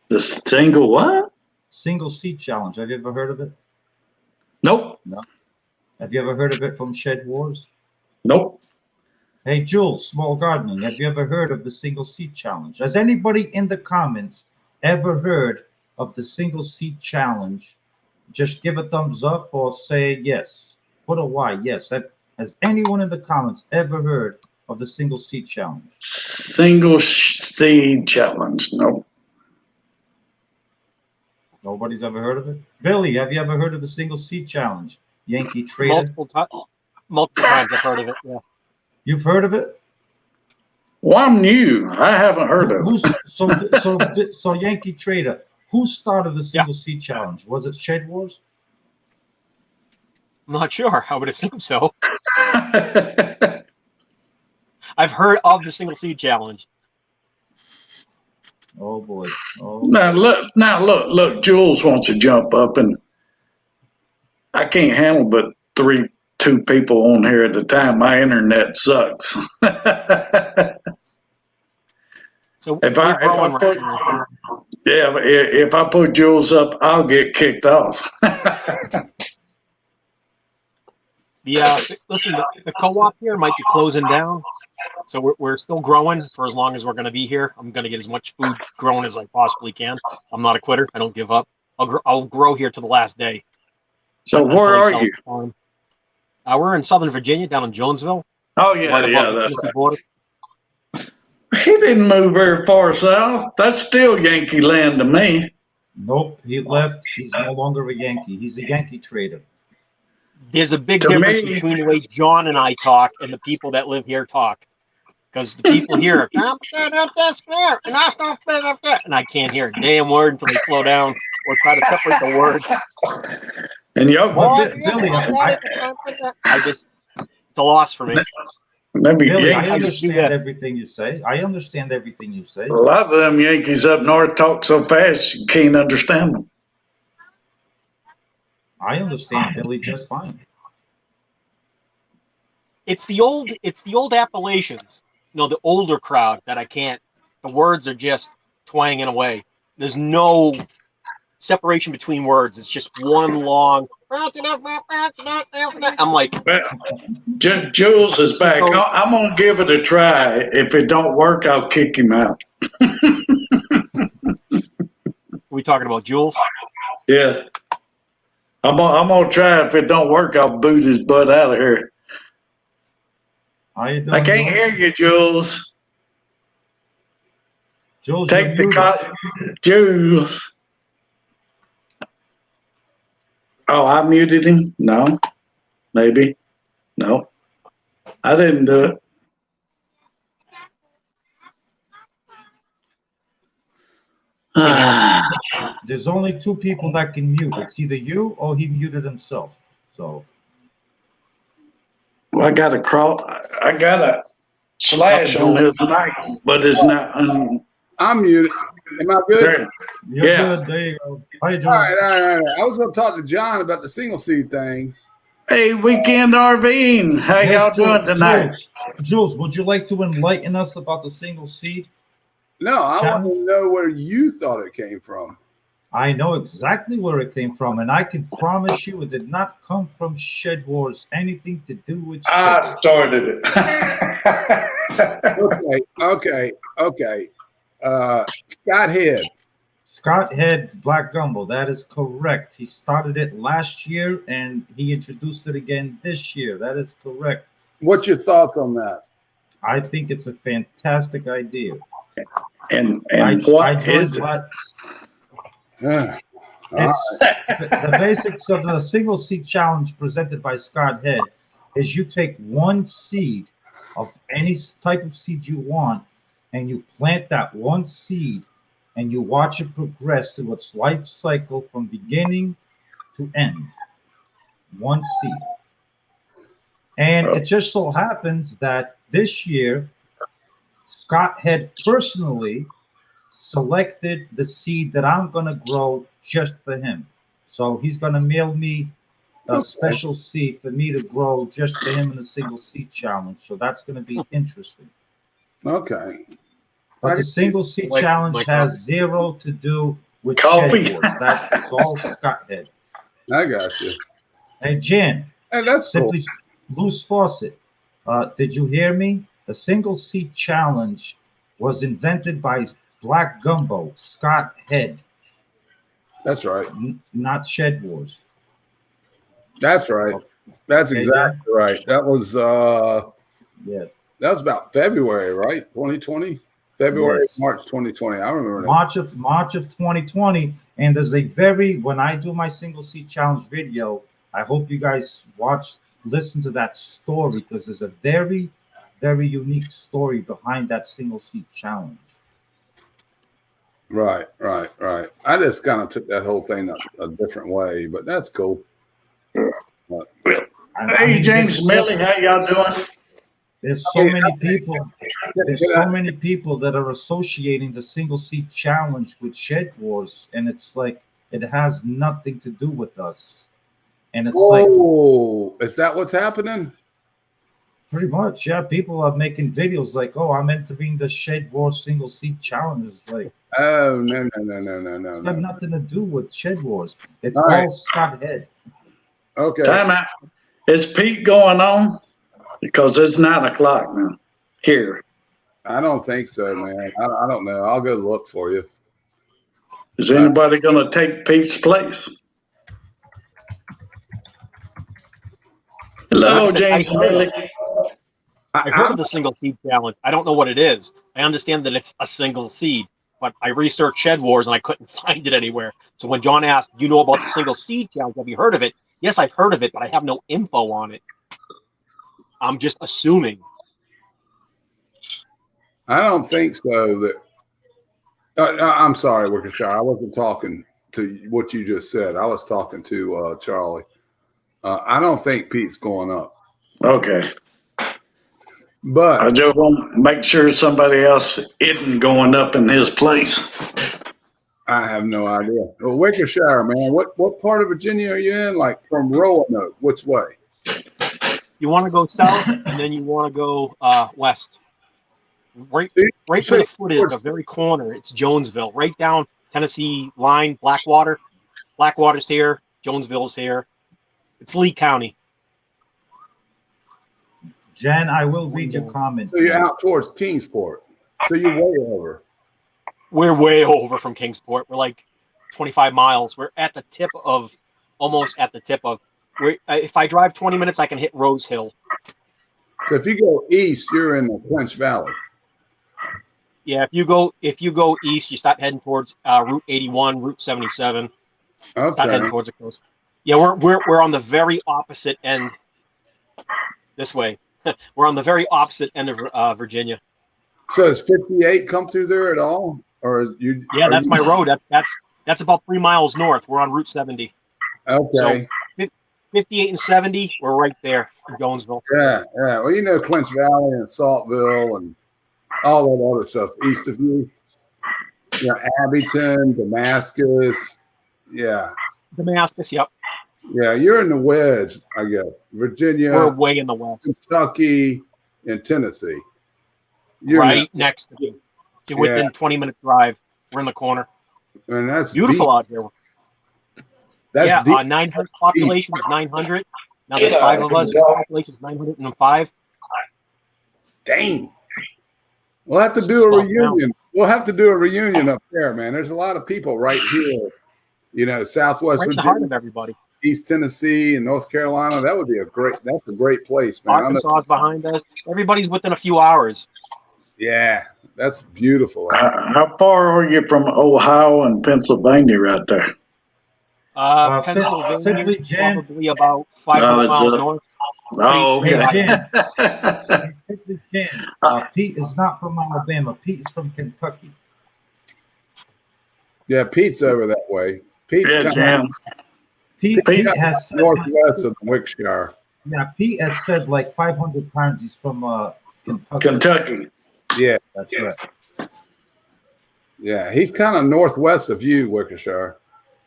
The single what? Single seat challenge. Have you ever heard of it? Nope. No. Have you ever heard of it from Shedwars? Nope. Hey Jules, Small Gardening, have you ever heard of the single seat challenge? Has anybody in the comments ever heard of the single seat challenge? Just give a thumbs up or say yes. Put a Y, yes. Has anyone in the comments ever heard of the single seat challenge? Single seed challenge. Nope. Nobody's ever heard of it. Billy, have you ever heard of the single seat challenge? Yankee Trader. Multiple times I've heard of it. Yeah. You've heard of it? Well, I'm new. I haven't heard of Who's it. so Yankee Trader? Who started the Yeah. single seat challenge? Was it Shedwars? I'm not sure. I would assume so. I've heard of the single seat challenge. Oh boy. Oh. Now look. Jules wants to jump up, and I can't handle but two people on here at a time. My internet sucks. So If we're I growing right put now. yeah, if I put Jules up, I'll get kicked off. Listen, the co-op here might be closing down, so we're still growing for as long as we're going to be here. I'm going to get as much food grown as I possibly can. I'm not a quitter. I don't give up. I'll grow here to the last day. So until where they are sell you? the farm. We're in Southern Virginia, down in Jonesville. Oh yeah, Right above the that's Tennessee right. border. He didn't move very far south. That's still Yankee land to me. Nope, he left. He's no longer a Yankee. He's a Yankee Trader. There's a big To difference me- between the way John and I talk and the people that live here talk. Because the people here are, and that's not fair, and I can't hear a damn word until they slow down or try to separate the words. And y'all, Well, Billy, It's a loss for me. maybe Billy, I Yankees. understand everything you say. I understand everything you say. A lot of them Yankees up north talk so fast you can't understand them. I understand Billy just fine. It's the old Appalachians, the older crowd that I can't. The words are just twanging away. There's no separation between words. It's just one long. I'm like, Jules is back. I'm gonna give it a try. If it don't work, I'll kick him out. are we talking about Jules? Yeah, I'm gonna try. If it don't work, I'll boot his butt out of here. I can't hear you, Jules. Jules, Take the car, Jules. Oh, I muted him? No. Maybe. No. I didn't do it. There's only two people that can mute. It's either you or he muted himself. So. Well, I got a slash on his mic, but it's not. I'm muted. Am I good? You're good. There you go. How you doing? All right. I was going to talk to John about the single seed thing. Hey, weekend RVing. How y'all doing tonight? Jules, would you like to enlighten us about the single seed? No, I want to know where you thought it came from. I know exactly where it came from, and I can promise you it did not come from Shedwars. Anything to do with I started it. Okay. Scott Head. Scott Head, Black Gumbo. That is correct. He started it last year, and he introduced it again this year. That is correct. What's your thoughts on that? I think it's a fantastic idea. And what is it? The basics of the single seed challenge presented by Scott Head is you take one seed of any type of seed you want, and you plant that one seed, and you watch it progress through its life cycle from beginning to end. One seed. And it just so happens that this year, Scott Head personally selected the seed that I'm going to grow just for him. So he's going to mail me a special seed for me to grow just for him in the single seed challenge. So that's going to be interesting. Okay. But the single seed challenge has zero to do with Shedwars. That's all Scott Head. I got you. Hey, Jan. Hey, that's simply loose faucet. Did you hear me? The single seed challenge was invented by Black Gumbo, Scott Head. That's right. Not Shedwars. That's right. That's exactly right. That was yeah. That was about February, right? 2020. February, Yes. March 2020. I remember that. March of 2020, and there's a when I do my single seat challenge video, I hope you guys listen to that story because there's a very, very unique story behind that single seat challenge. Right. I just kind of took that whole thing a different way, but that's cool. But, Hey, James Millie, how y'all doing? There's so many people. There's so many people that are associating the single seat challenge with Shedwars, and it's like it has nothing to do with us. And it's like whoa, is that what's happening? pretty much, yeah. People are making videos like, "Oh, I'm entering the Shedwars single seat challenge." It's like, Oh, no. it's got nothing to do with Shedwars. It's All all right. Scott Head. Okay. Time out. Is Pete going on? Because it's 9 o'clock now here. I don't think so, man. I don't know. I'll go look for you. Is anybody going to take Pete's place? Hello, James Millie. I heard of the single seed challenge. I don't know what it is. I understand that it's a single seed, but I researched Shedwars and I couldn't find it anywhere. So when John asked, "You know about the single seed challenge? Have you heard of it?" Yes, I've heard of it, but I have no info on it. I'm just assuming. I don't think so. That I'm sorry, Wickershire. I wasn't talking to what you just said. I was talking to Charlie. I don't think Pete's going up. Okay. But I just want to make sure somebody else isn't going up in his place. I have no idea. Well, Wickershire, man, what part of Virginia are you in? Like from Roanoke, which way? You want to go south, and then you want to go west. Right where the foot is, the very corner. It's Jonesville, right down Tennessee line. Blackwater. Blackwater's here. Jonesville's here. It's Lee County. Jen, I will read your comment. So you're out towards Kingsport. So you're way over. We're way over from Kingsport. We're like 25 miles. We're at the tip of, almost at the tip of. If I drive 20 minutes, I can hit Rose Hill. So if you go east, you're in the Clinch Valley. Yeah, if you go east, you start heading towards Route 81, Route 77. Okay. Start heading towards the coast. Yeah, we're on the very opposite end. This way, we're on the very opposite end of Virginia. So does 58 come through there at all, or you? Yeah, that's my road. That's about 3 miles north. We're on Route 70. Okay. So 58 and 70, we're right there in Jonesville. Yeah. Well, you know Clinch Valley and Saltville and all that other stuff east of you. You know, Abington, Damascus. Yeah. Damascus, yep. Yeah, you're in the wedge, I guess. Virginia. We're way in the west. Kentucky and Tennessee. You're right next to you. You're within 20-minute drive. We're in the corner. And that's beautiful deep. out here. That's 900 population is 900. Now there's 5 of us. Population is 905. Dang. We'll have to do a reunion. We'll have to do a reunion up there, man. There's a lot of people right here. You know, Southwest Virginia, the heart of everybody. East Tennessee and North Carolina. That's a great place, man. Arkansas is behind us. Everybody's within a few hours. Yeah, that's beautiful. How far are you from Ohio and Pennsylvania right there? Pennsylvania is probably about 500 miles north. Oh, okay. Pete is not from Alabama. Pete is from Kentucky. Yeah, Pete's over that way. Pete's Pete has northwest of Wickshire. Yeah, Pete has said like 500 times he's from Kentucky. Yeah, that's right. Yeah, he's kind of northwest of you, Wickshire.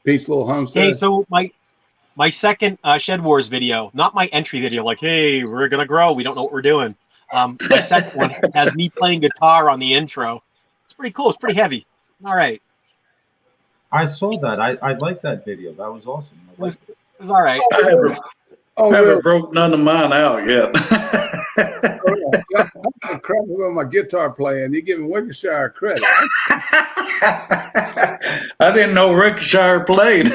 Pete's little homestead. Hey, so my second Shedwars video, not my entry video, like, hey, we're gonna grow. We don't know what we're doing. My second one has me playing guitar on the intro. It's pretty cool. It's pretty heavy. All right. I saw that. I liked that video. That was awesome. It was all right. I haven't broke none of mine out yet. I'm crap about my guitar playing. You're giving Wickshire credit. I didn't know Rickshire played.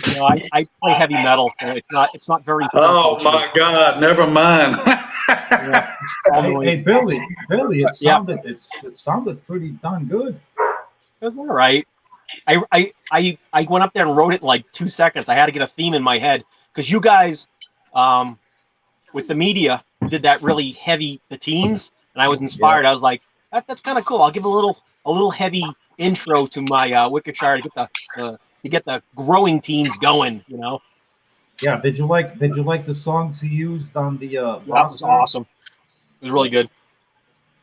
You know, I play heavy metal, so it's not very. Oh my God! Never mind. Yeah, all Hey, noise. Billy, Yeah, it sounded pretty darn good. it was all right. I went up there and wrote it in like 2 seconds. I had to get a theme in my head because you guys, um, with the media, did that really heavy the teams, and I was Yeah, inspired. I was like, that's kind of cool. I'll give a little heavy intro to my Wickershire to get the growing teams going. You know, yeah. Did you like the songs he used on the that was roster? awesome. It was really good.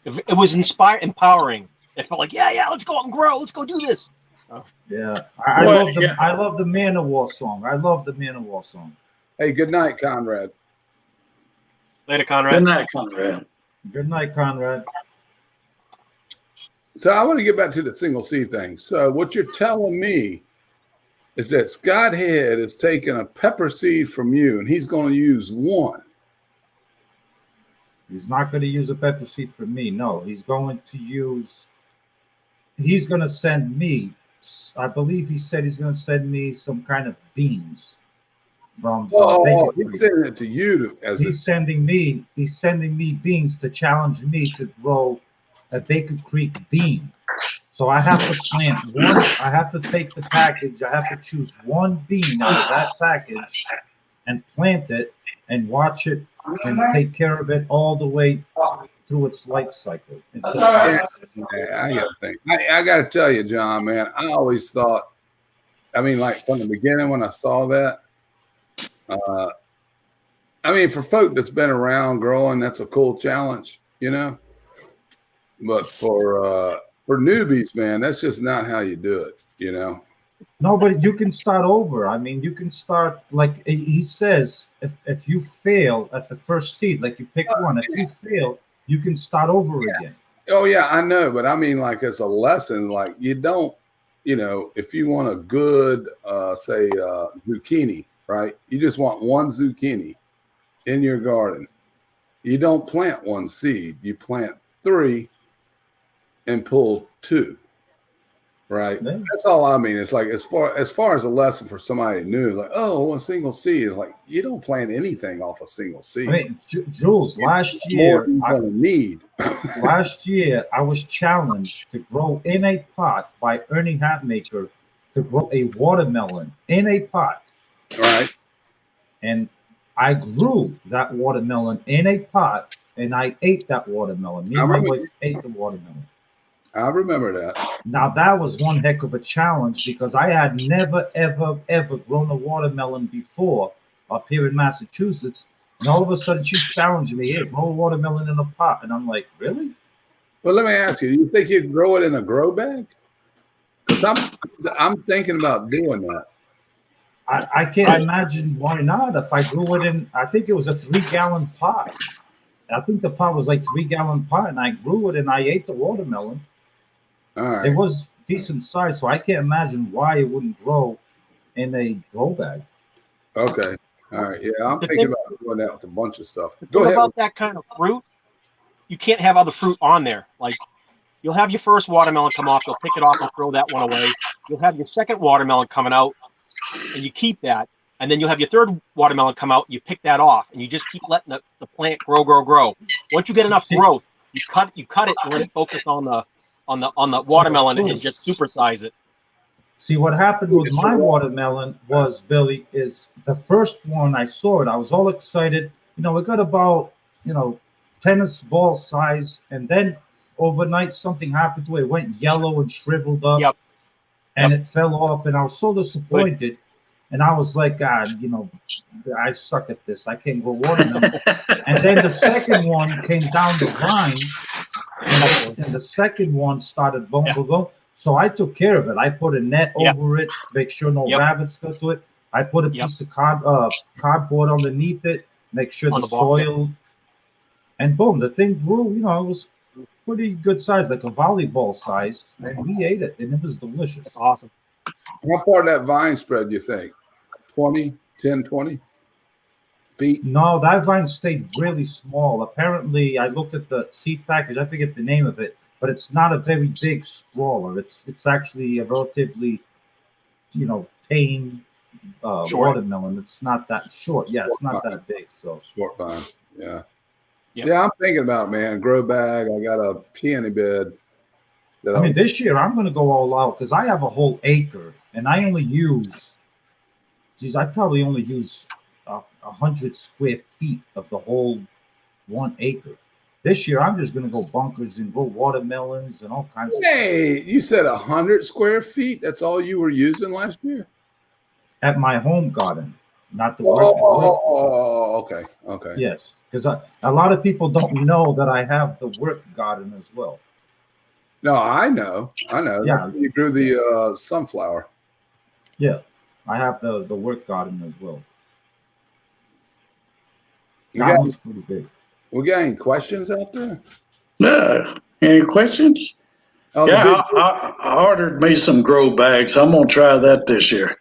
It was empowering. It felt like, yeah, let's go out and grow. Let's go do this. Oh, Yeah, Well, yeah. I love the Man of War song. I love the Man of War song. Hey, good night, Conrad. later, Good Conrad. night, Conrad. Good night, Conrad. So I want to get back to the single C thing. So what you're telling me is that Scott Head is taking a pepper seed from you, and he's going to use one. He's not going to use a pepper seed for me. No, he's going to use. He's going to send me. I believe he said he's going to send me some kind of beans from Baker He's Creek. sending it to you as He's sending me beans to challenge me to grow a Baker Creek bean. So I have to plant one. I have to take the package. I have to choose one bean out of that package and plant it and watch it and take care of it all the way through its life cycle. Yeah, I got to think. I got to tell you, John, man, I always thought, I mean, like from the beginning when I saw that, I mean, for folk that's been around growing, that's a cool challenge, you know. But for newbies, man, that's just not how you do it, you know. No, but you can start over. I mean, you can start like he says. If you fail at the first seed, like you pick one, if you fail, you can start over again. Oh yeah, I know, but I mean, like as a lesson, like you don't, you know, if you want a good, say, zucchini, right? You just want one zucchini in your garden. You don't plant one seed. You plant 3 and pull 2. Right. Yeah. That's all I mean. It's like as far as a lesson for somebody new, like, oh, a single seed is like you don't plant anything off a single seed. I mean, Jules, last More year, than you're gonna need. last year I was challenged to grow in a pot by Ernie Hatmaker to grow a watermelon in a pot, Right. and I grew that watermelon in a pot, and I ate that watermelon. Me and my wife ate the watermelon. I remember that. Now that was one heck of a challenge because I had never, ever grown a watermelon before up here in Massachusetts. And all of a sudden she's challenging me, hey, grow a watermelon in a pot. And I'm like, really? Well, let me ask you, do you think you can grow it in a grow bag? Because I'm thinking about doing that. I can't imagine why not. If I grew it in, I think it was a 3-gallon pot. I think the pot was like 3-gallon pot, and I grew it and I ate the watermelon. All right. It was decent size, so I can't imagine why it wouldn't grow in a grow bag. Okay. All right. Yeah, I'm thinking about doing that with a bunch of stuff. Go ahead. About that kind of fruit, you can't have other fruit on there. Like you'll have your first watermelon come off, you'll pick it off and throw that one away. You'll have your second watermelon coming out, and you keep that. And then you'll have your third watermelon come out, you pick that off, and you just keep letting the plant grow. Once you get enough growth, you cut it and let it focus on the watermelon and just supersize it. See, what happened with my watermelon was, Billy, is the first one I saw it, I was all excited. You know, it got about, tennis ball size, and then overnight something happened to it. It went yellow and shriveled up, and it fell off, and I was so disappointed. And I was like, God, I suck at this. I can't grow watermelon. And then the second one came down the vine, and the second one started boom. So I took care of it. I put a net over it, make sure no rabbits got to it. I put a piece of cardboard underneath it, make sure the soil, and boom, the thing grew. It was pretty good size, like a volleyball size, and we ate it, and it was delicious. That's awesome. How far that vine spread, you think? 20 feet? No, that vine stayed really small. Apparently, I looked at the seed package. I forget the name of it, but it's not a very big sprawler. It's actually a relatively, tame Short. watermelon. It's not that short. Yeah, it's not that big. So Short vine. Yeah. Yep. Yeah, I'm thinking about it, man. Grow bag. I got a peony bed. I mean, this year I'm going to go all out because I have a whole acre, and I only use. Geez, I probably only use 100 square feet of the whole 1 acre. This year I'm just going to go bunkers and grow watermelons and all kinds of stuff. Hey, you said 100 square feet? That's all you were using last year? At my home garden, not the work. Oh, okay. Okay. Yes, because a lot of people don't know that I have the work garden as well. No, I know. Yeah. That's when you grew the sunflower. Yeah, I have the work garden as well. That one's pretty big. We got any questions out there? Yeah. Any questions? Oh, Yeah, I ordered me some grow bags. I'm gonna try that this year.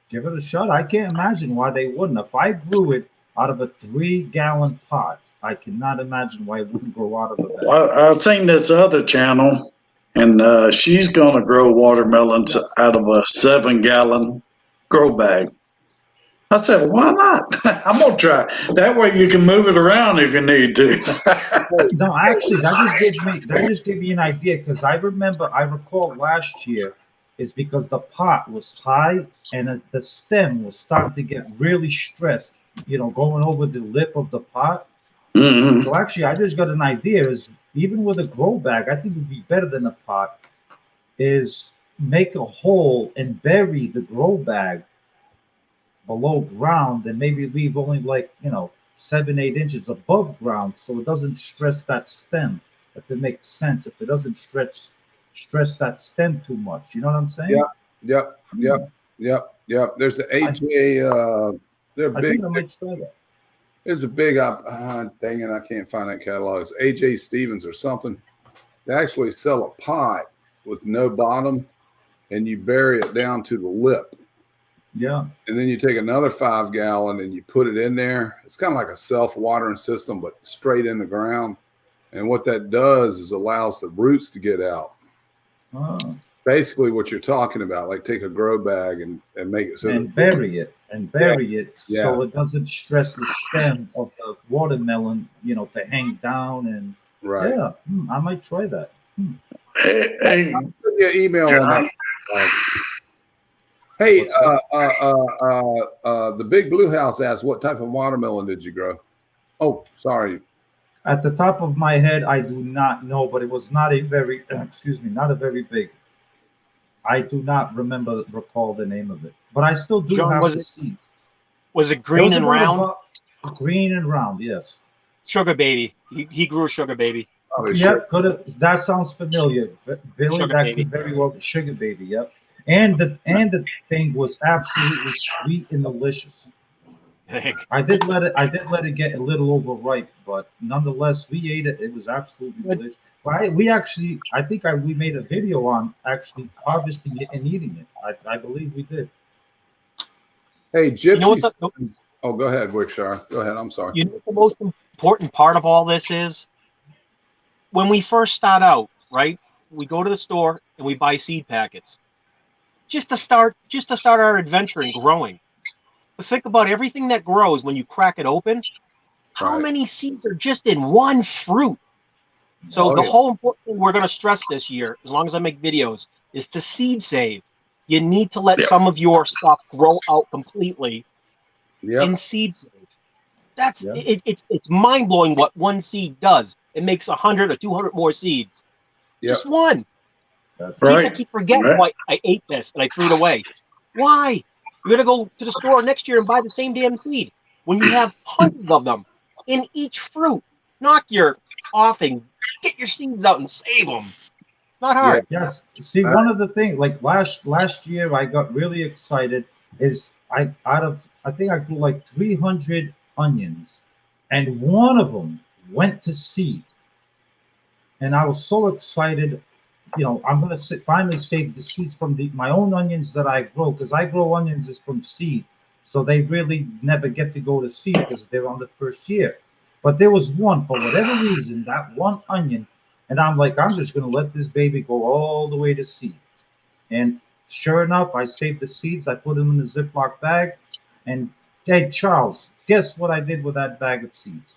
Give it a shot. I can't imagine why they wouldn't. If I grew it out of a 3-gallon pot, I cannot imagine why it wouldn't grow out of a bag. Well, I've seen this other channel, and she's gonna grow watermelons out of a 7-gallon grow bag. I said, why not? I'm gonna try. That way you can move it around if you need to. No, actually, that just gave me an idea because I recall last year is because the pot was high and the stem was starting to get really stressed, going over the lip of the pot. Mhm. So actually, I just got an idea is even with a grow bag, I think it would be better than a pot, is make a hole and bury the grow bag below ground and maybe leave only 7, 8 inches above ground so it doesn't stress that stem. If it makes sense, if it doesn't stress that stem too much, you know what I'm saying? Yep. There's an AJ. They're I big. think I might try that. There's a big dang it, I can't find that catalog. It's AJ Stevens or something. They actually sell a pot with no bottom, and you bury it down to the lip. Yeah. And then you take another 5-gallon and you put it in there. It's kind of like a self-watering system, but straight in the ground. And what that does is allows the roots to get out. Oh. Basically what you're talking about, like take a grow bag and make it so and bury it Yeah. so it doesn't stress the stem of the watermelon, to hang down and right. Yeah, I might try that. Hey, I'll send you an email on that. Hey, the Big Blue House asked, what type of watermelon did you grow? Oh, sorry. At the top of my head, I do not know, but it was not a very, not a very big. I do not recall the name of it, but I still do John, have the seeds. Was it green and round? Green and round, yes. Sugar baby. He grew a sugar baby. Yep, that sounds familiar, Billy. Sugar that baby. could very well be sugar baby. Yep, and the thing was absolutely sweet and delicious. I did let it get a little overripe, but nonetheless, we ate it. It was absolutely delicious. We made a video on actually harvesting it and eating it. I believe we did. Hey, Gypsy. Oh, go ahead, Wickshire. Go ahead. I'm sorry. You know what the most important part of all this is? When we first start out, right? We go to the store and we buy seed packets. Just to start our adventure in growing. But think about everything that grows when you crack it open. How many seeds are just in one fruit? So the whole important thing we're going to stress this year, as long as I make videos, is to seed save. You need to let some of your stuff grow out completely in seed save. It's mind blowing what one seed does. It makes 100 or 200 more seeds. Just one. People keep forgetting why I ate this and I threw it away. Why? You're going to go to the store next year and buy the same damn seed when you have hundreds of them in each fruit. Knock your off and get your seeds out and save them. Not hard. Yes. See, one of the things, like last year, I got really excited. Is I think I grew like 300 onions, and one of them went to seed, and I was so excited. I'm gonna finally save the seeds from my own onions that I grow, because I grow onions is from seed, so they really never get to go to seed because they're on the first year. But there was one, for whatever reason, that one onion, and I'm like, I'm just gonna let this baby go all the way to seed. And Sure enough, I saved the seeds. I put them in a Ziploc bag, and hey, Charles, guess what I did with that bag of seeds?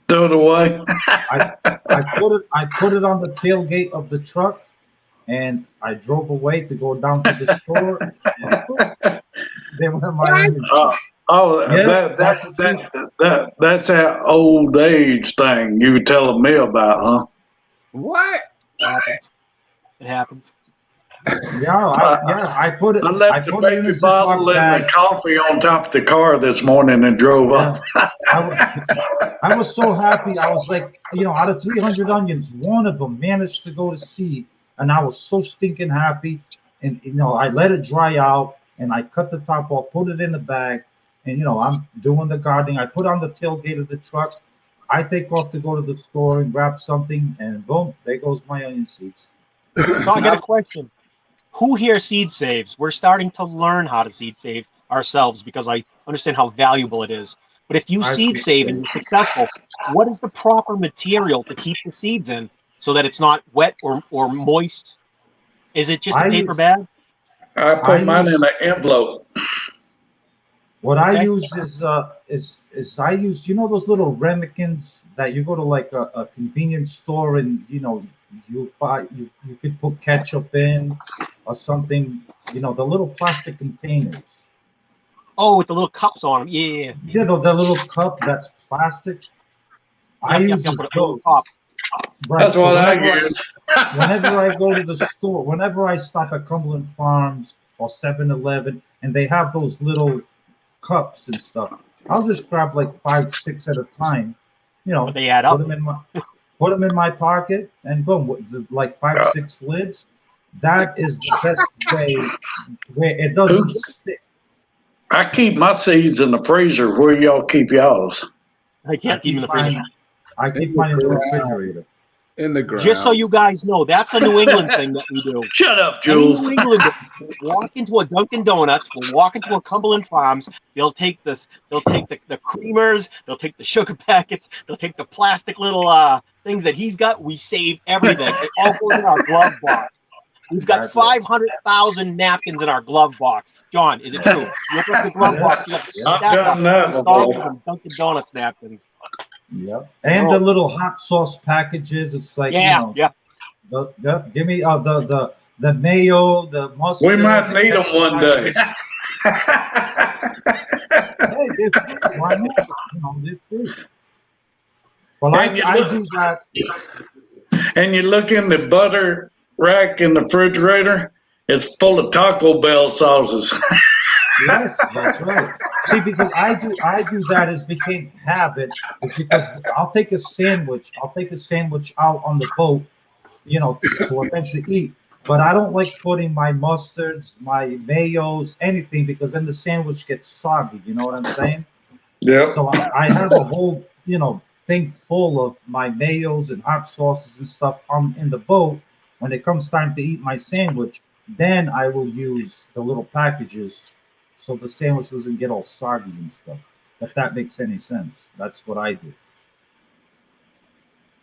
Throw it away. I I put it on the tailgate of the truck, and I drove away to go down to the store. And boom, they were my onion Oh, seeds. oh, Yeah, that that's that the truth. that's that old age thing you were telling me about, huh? What? It happens. It happens. I put it. I I left the put it in a baby bottle Ziploc and the bag. coffee on top of the car this morning and drove Yeah, up. I was I was so happy. I was like, out of 300 onions, one of them managed to go to seed, and I was so stinking happy. And I let it dry out, and I cut the top off, put it in the bag, and I'm doing the gardening. I put on the tailgate of the truck. I take off to go to the store and grab something, and boom, there goes my onion seeds. So I got a question. Who here seed saves? We're starting to learn how to seed save ourselves because I understand how valuable it is. But if you I seed save and you're successful, what is the proper material to keep the seeds in so that it's not wet or moist? Is it just a I paper use bag? I I put mine in use an envelope. What I Okay. use is I use those little ramekins that you go to like a convenience store and you buy you could put ketchup in or something, the little plastic containers. Oh, with the little cups on them. Yeah. The little cup that's plastic. I Yep, yep, use yep. With a little those. top. Right. That's So what I use. whenever I go to the store, whenever I stop at Cumberland Farms or 7-Eleven, and they have those little cups and stuff. I'll just grab like 5, 6 at a time, But they add put up. them in my pocket, and boom, like five, Uh, 6 lids. That is the best way where it Who? doesn't stick. I keep my seeds in the freezer. Where y'all keep y'all's? I I can't keep them in keep the freezer. mine. I In keep the mine in the ground. refrigerator. In the Just so ground. you guys know, that's a New England thing that we do. Shut up, Any Jules. New Englander will walk into a Dunkin' Donuts, will walk into a Cumberland Farms, they'll take the creamers, they'll take the sugar packets, they'll take the plastic little things that he's got. We save everything. It all goes in our glove box. We've got That's it. 500,000 napkins in our glove box. John, is it true? You open up your glove box, you got a Yeah. I've stack done of that McDonald's before. and Dunkin' Donuts napkins. Yep. And the Oh, little hot sauce packages. It's like yeah, yeah. give me the mayo, the We mustard, might the need them ketchup one day. packages. Hey, they're free. Why not? They're free. Well, and you I look, do that. and you look in the butter rack in the refrigerator. It's full of Taco Bell sauces. Yes, that's right. See, because I do that as became habit is because I'll take a sandwich out on the boat, to eventually eat. But I don't like putting my mustards, my mayos, anything because then the sandwich gets soggy. You know what I'm saying? Yep. So I have a whole, thing full of my mayos and hot sauces and stuff in the boat. When it comes time to eat my sandwich, then I will use the little packages so the sandwich doesn't get all soggy and stuff. If that makes any sense. That's what I do.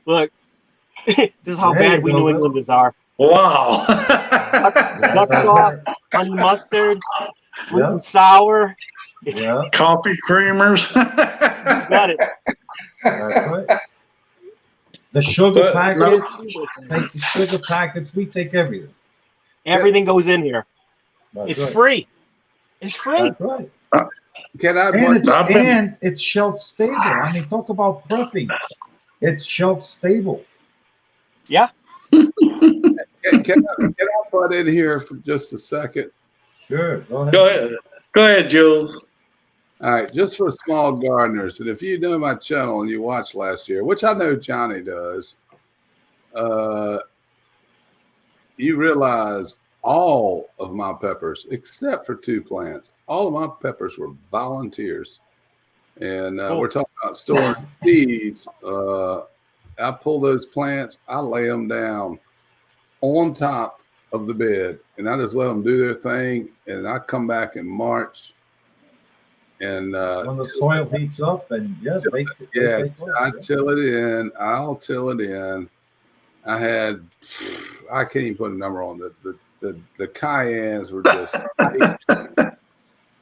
Look, this is how There you bad we New go. Englanders are. Wow. Duck sauce, honey mustard, sweet Yeah, and sour. yeah, Coffee creamers. You got it. that's right. The sugar But no, packets, take the sugar packets. We take everything. Everything goes in here. That's It's right. free. It's free. That's right. Can I? And it's I've been and it's shelf stable. I mean, talk about prepping. It's shelf stable. Yeah. Can I butt in here for just a second? Sure, go ahead. go ahead. Go ahead, Jules. All right, just for small gardeners, and if you know my channel and you watched last year, which I know Johnny does, you realize all of my peppers, except for 2 plants, all of my peppers were volunteers. And Cool. we're talking about storing seeds. I pull those plants, I lay them down on top of the bed, and I just let them do their thing. And I come back in March, and When the soil heats up, and yes, they take off, I yeah. till it in. I'll till it in. I can't even put a number on the the cayennes were just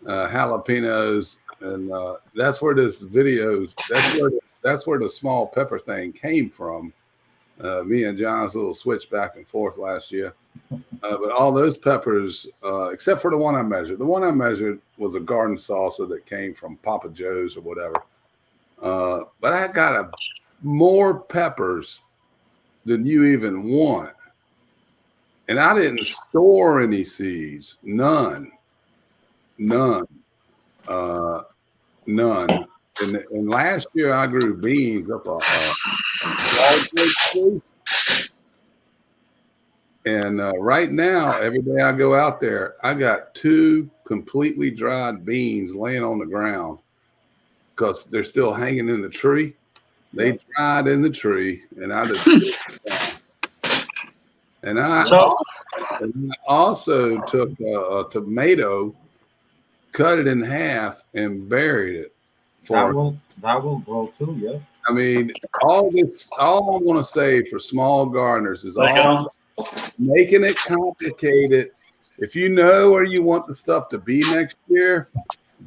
jalapenos, and that's where this videos. That's where the small pepper thing came from. Me and John's little switch back and forth last year. But all those peppers, except for the one I measured was a garden salsa that came from Papa Joe's or whatever. But I got more peppers than you even want. And I didn't store any seeds. None. And last year I grew beans up a tree. And right now, every day I go out there, I got 2 completely dried beans laying on the ground because they're still hanging in the tree. They dried in the tree, and I just put it down. And I also took a tomato, cut it in half, and buried it. That will grow too, yeah. I mean, all I want to say for small gardeners is making it complicated. If you know where you want the stuff to be next year,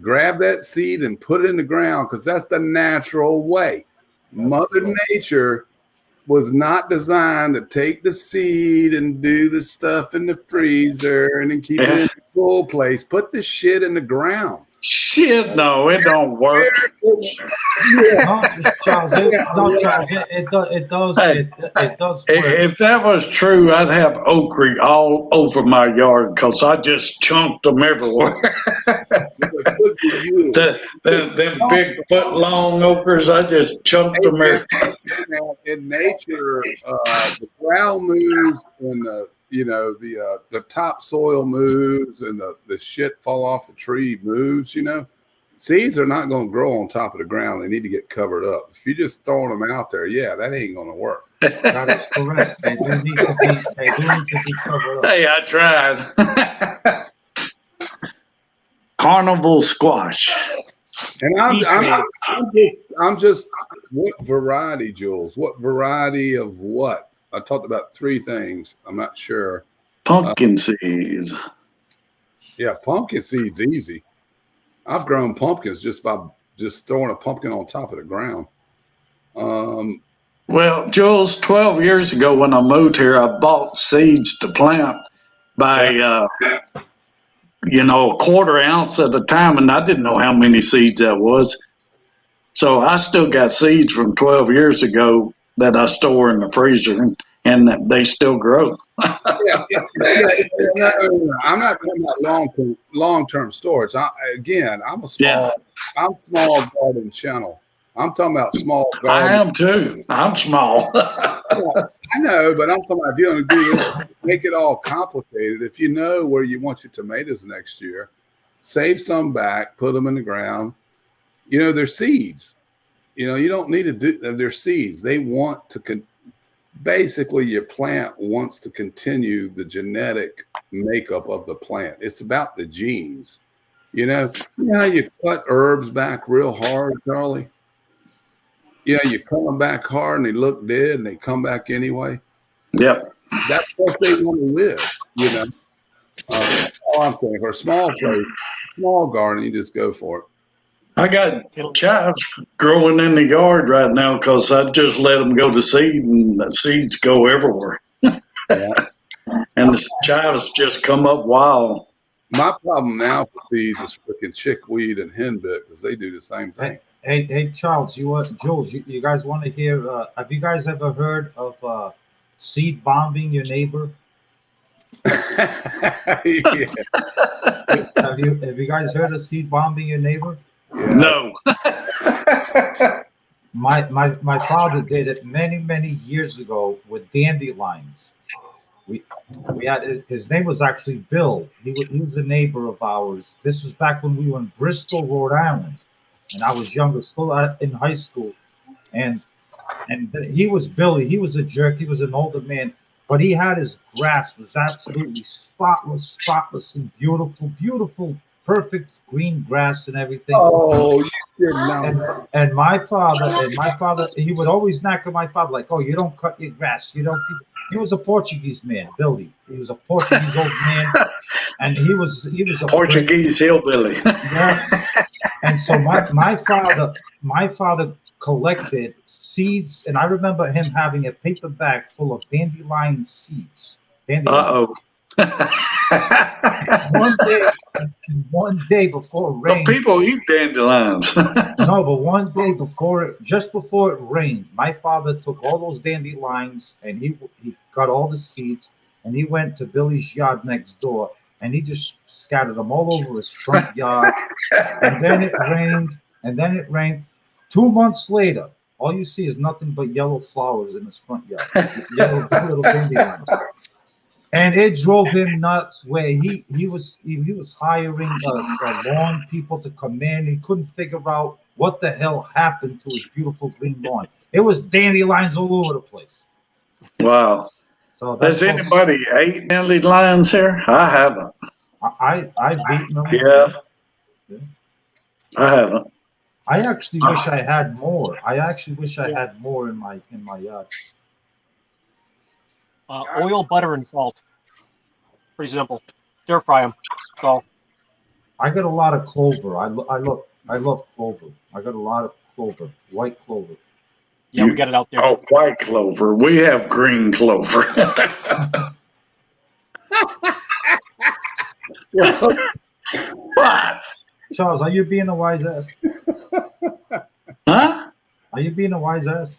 grab that seed and put it in the ground because that's the natural way. Mother Nature was not designed to take the seed and do the stuff in the freezer and then keep it in a cool place. Put the shit in the ground. Shit, no, it don't work. Charles, it does. Hey, it does work. If that was true, I'd have okra all over my yard because I just chunked them everywhere. Them big foot long okras, I just chunked them everywhere. In nature, the ground moves and the topsoil moves and the shit fall off the tree moves, Seeds are not going to grow on top of the ground. They need to get covered up. If you're just throwing them out there, that ain't going to work. That is correct. They do need to be covered up. Hey, I tried. Carnival squash. And I'm just what variety, Jules? What variety of what? I talked about 3 things. I'm not sure. Pumpkin seeds. Yeah, pumpkin seeds easy. I've grown pumpkins just by throwing a pumpkin on top of the ground. Well, Jules, 12 years ago when I moved here, I bought seeds to plant by a 1/4 ounce at a time, and I didn't know how many seeds that was. So I still got seeds from 12 years ago that I store in the freezer, and they still grow. I'm not talking about long-term storage. I'm a small garden channel. I'm talking about small garden. I am too. I'm small. I know, but I'm talking about if you're going to do it, make it all complicated. If you know where you want your tomatoes next year, save some back, put them in the ground. They're seeds. You don't need to do. They're seeds. They want to. Basically, your plant wants to continue the genetic makeup of the plant. It's about the genes. You know how you cut herbs back real hard, Charlie? You cut them back hard and they look dead and they come back anyway. Yep. That's what they want to live, all I'm saying. For a small place, small garden, you just go for it. I got chives growing in the yard right now because I just let them go to seed, and the seeds go everywhere. Yeah. And the chives just come up wild. My problem now for seeds is freaking chickweed and henbit because they do the same thing. Hey, Charles, Jules, you guys want to hear? Have you guys ever heard of seed bombing your neighbor? Yeah. Have you guys heard of seed bombing your neighbor? Yeah. No. My father did it many years ago with dandelions. We had his name was actually Bill. He was a neighbor of ours. This was back when we were in Bristol, Rhode Island, and I was younger, still in high school. And he was Billy. He was a jerk. He was an older man, but he had his grass was absolutely spotless, and beautiful, perfect green grass and everything. Oh, you did not. And my father, he would always knock on my father like, "Oh, you don't cut your grass. You don't." He was a Portuguese man, Billy. He was a Portuguese old man, and he was afraid. Portuguese hillbilly. Yeah. And so my father collected seeds, and I remember him having a paper bag full of dandelion seeds. Dandelion. Uh-oh. One day, one day before it But rained. people eat dandelions. No, but one day just before it rained, my father took all those dandelions and he got all the seeds and he went to Billy's yard next door and he just scattered them all over his front yard. And then it rained, and then it rained. 2 months later, all you see is nothing but yellow flowers in his front yard, yellow little dandelions. And it drove him nuts. Where he was hiring lawn people to come in. He couldn't figure out what the hell happened to his beautiful green lawn. It was dandelions all over the place. Wow. So that's Has anybody ate dandelions here? I haven't. I've eaten them. Yeah. I haven't. I actually wish I had more. I actually wish I had more in my yard. Oil, butter, and salt. Pretty simple. Stir fry them. That's all. I got a lot of clover. I love clover. I got a lot of clover, white clover. Yeah, we got it out there. Oh, white clover. We have green clover. What? Charles, are you being a wise ass? Huh? Are you being a wise ass?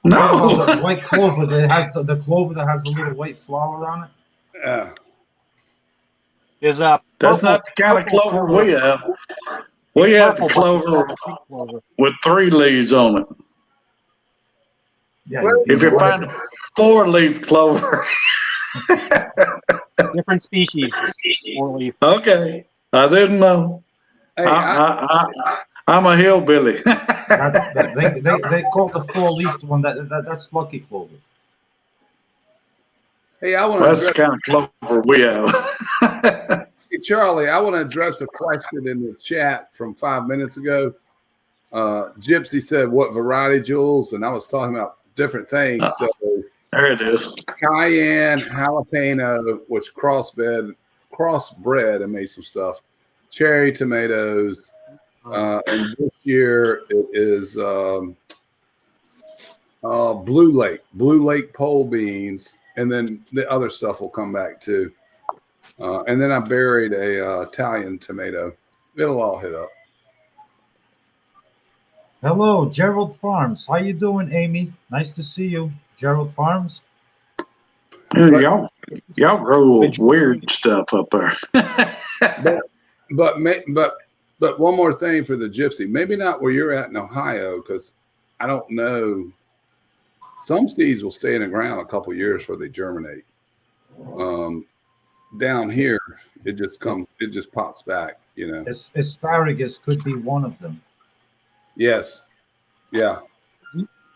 No. The white clover that has the clover that has the little white flower on it. Yeah. There's That's not the kind of clover we have. We have the clover with 3 leaves on it. Yeah. If you find 4-leaf clover. different species. 4-leaf. Okay. I didn't know. Hey, I'm a hillbilly. They call the 4-leaf one that's lucky clover. hey, I want to That's the address, kind of clover we have. hey, Charlie. I want to address a question in the chat from 5 minutes ago. Gypsy said, "What variety, Jules?" And I was talking about different things. So There it is. cayenne, jalapeno, which crossbred and made some stuff. Cherry tomatoes, and this year it is Blue Lake pole beans, and then the other stuff will come back too. And then I buried a Italian tomato. It'll all hit up. Hello, Gerald Farms. How you doing, Amy? Nice to see you, Gerald Farms. Y'all grow weird stuff up there. But one more thing for the gypsy. Maybe not where you're at in Ohio, because I don't know. Some seeds will stay in the ground a couple years before they germinate. Down here, it just pops back. You know. Asparagus could be one of them. Yes. Yeah.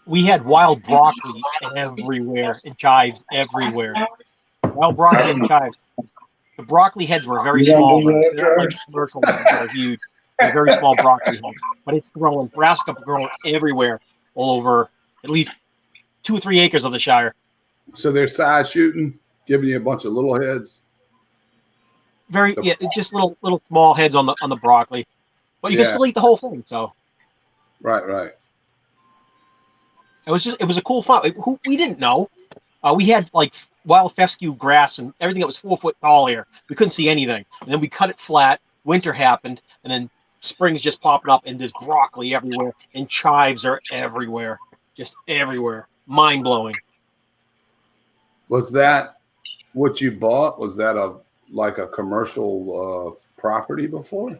We had wild broccoli everywhere and chives everywhere. Wild broccoli and chives. The broccoli heads were very small. They're like commercial ones that are huge. They're very small broccoli heads. But it's growing. Brassica growing everywhere, all over at least 2 or 3 acres of the Shire. So they're side shooting, giving you a bunch of little heads. It's just little small heads on the broccoli. But you can still eat the whole thing, so. Right. It was a cool farm. We didn't know. We had like wild fescue grass and everything that was 4 foot tall here. We couldn't see anything. And then we cut it flat. Winter happened, and then spring's just popping up, and there's broccoli everywhere, and chives are everywhere, just everywhere. Mind blowing. Was that what you bought? Was that like a commercial property before?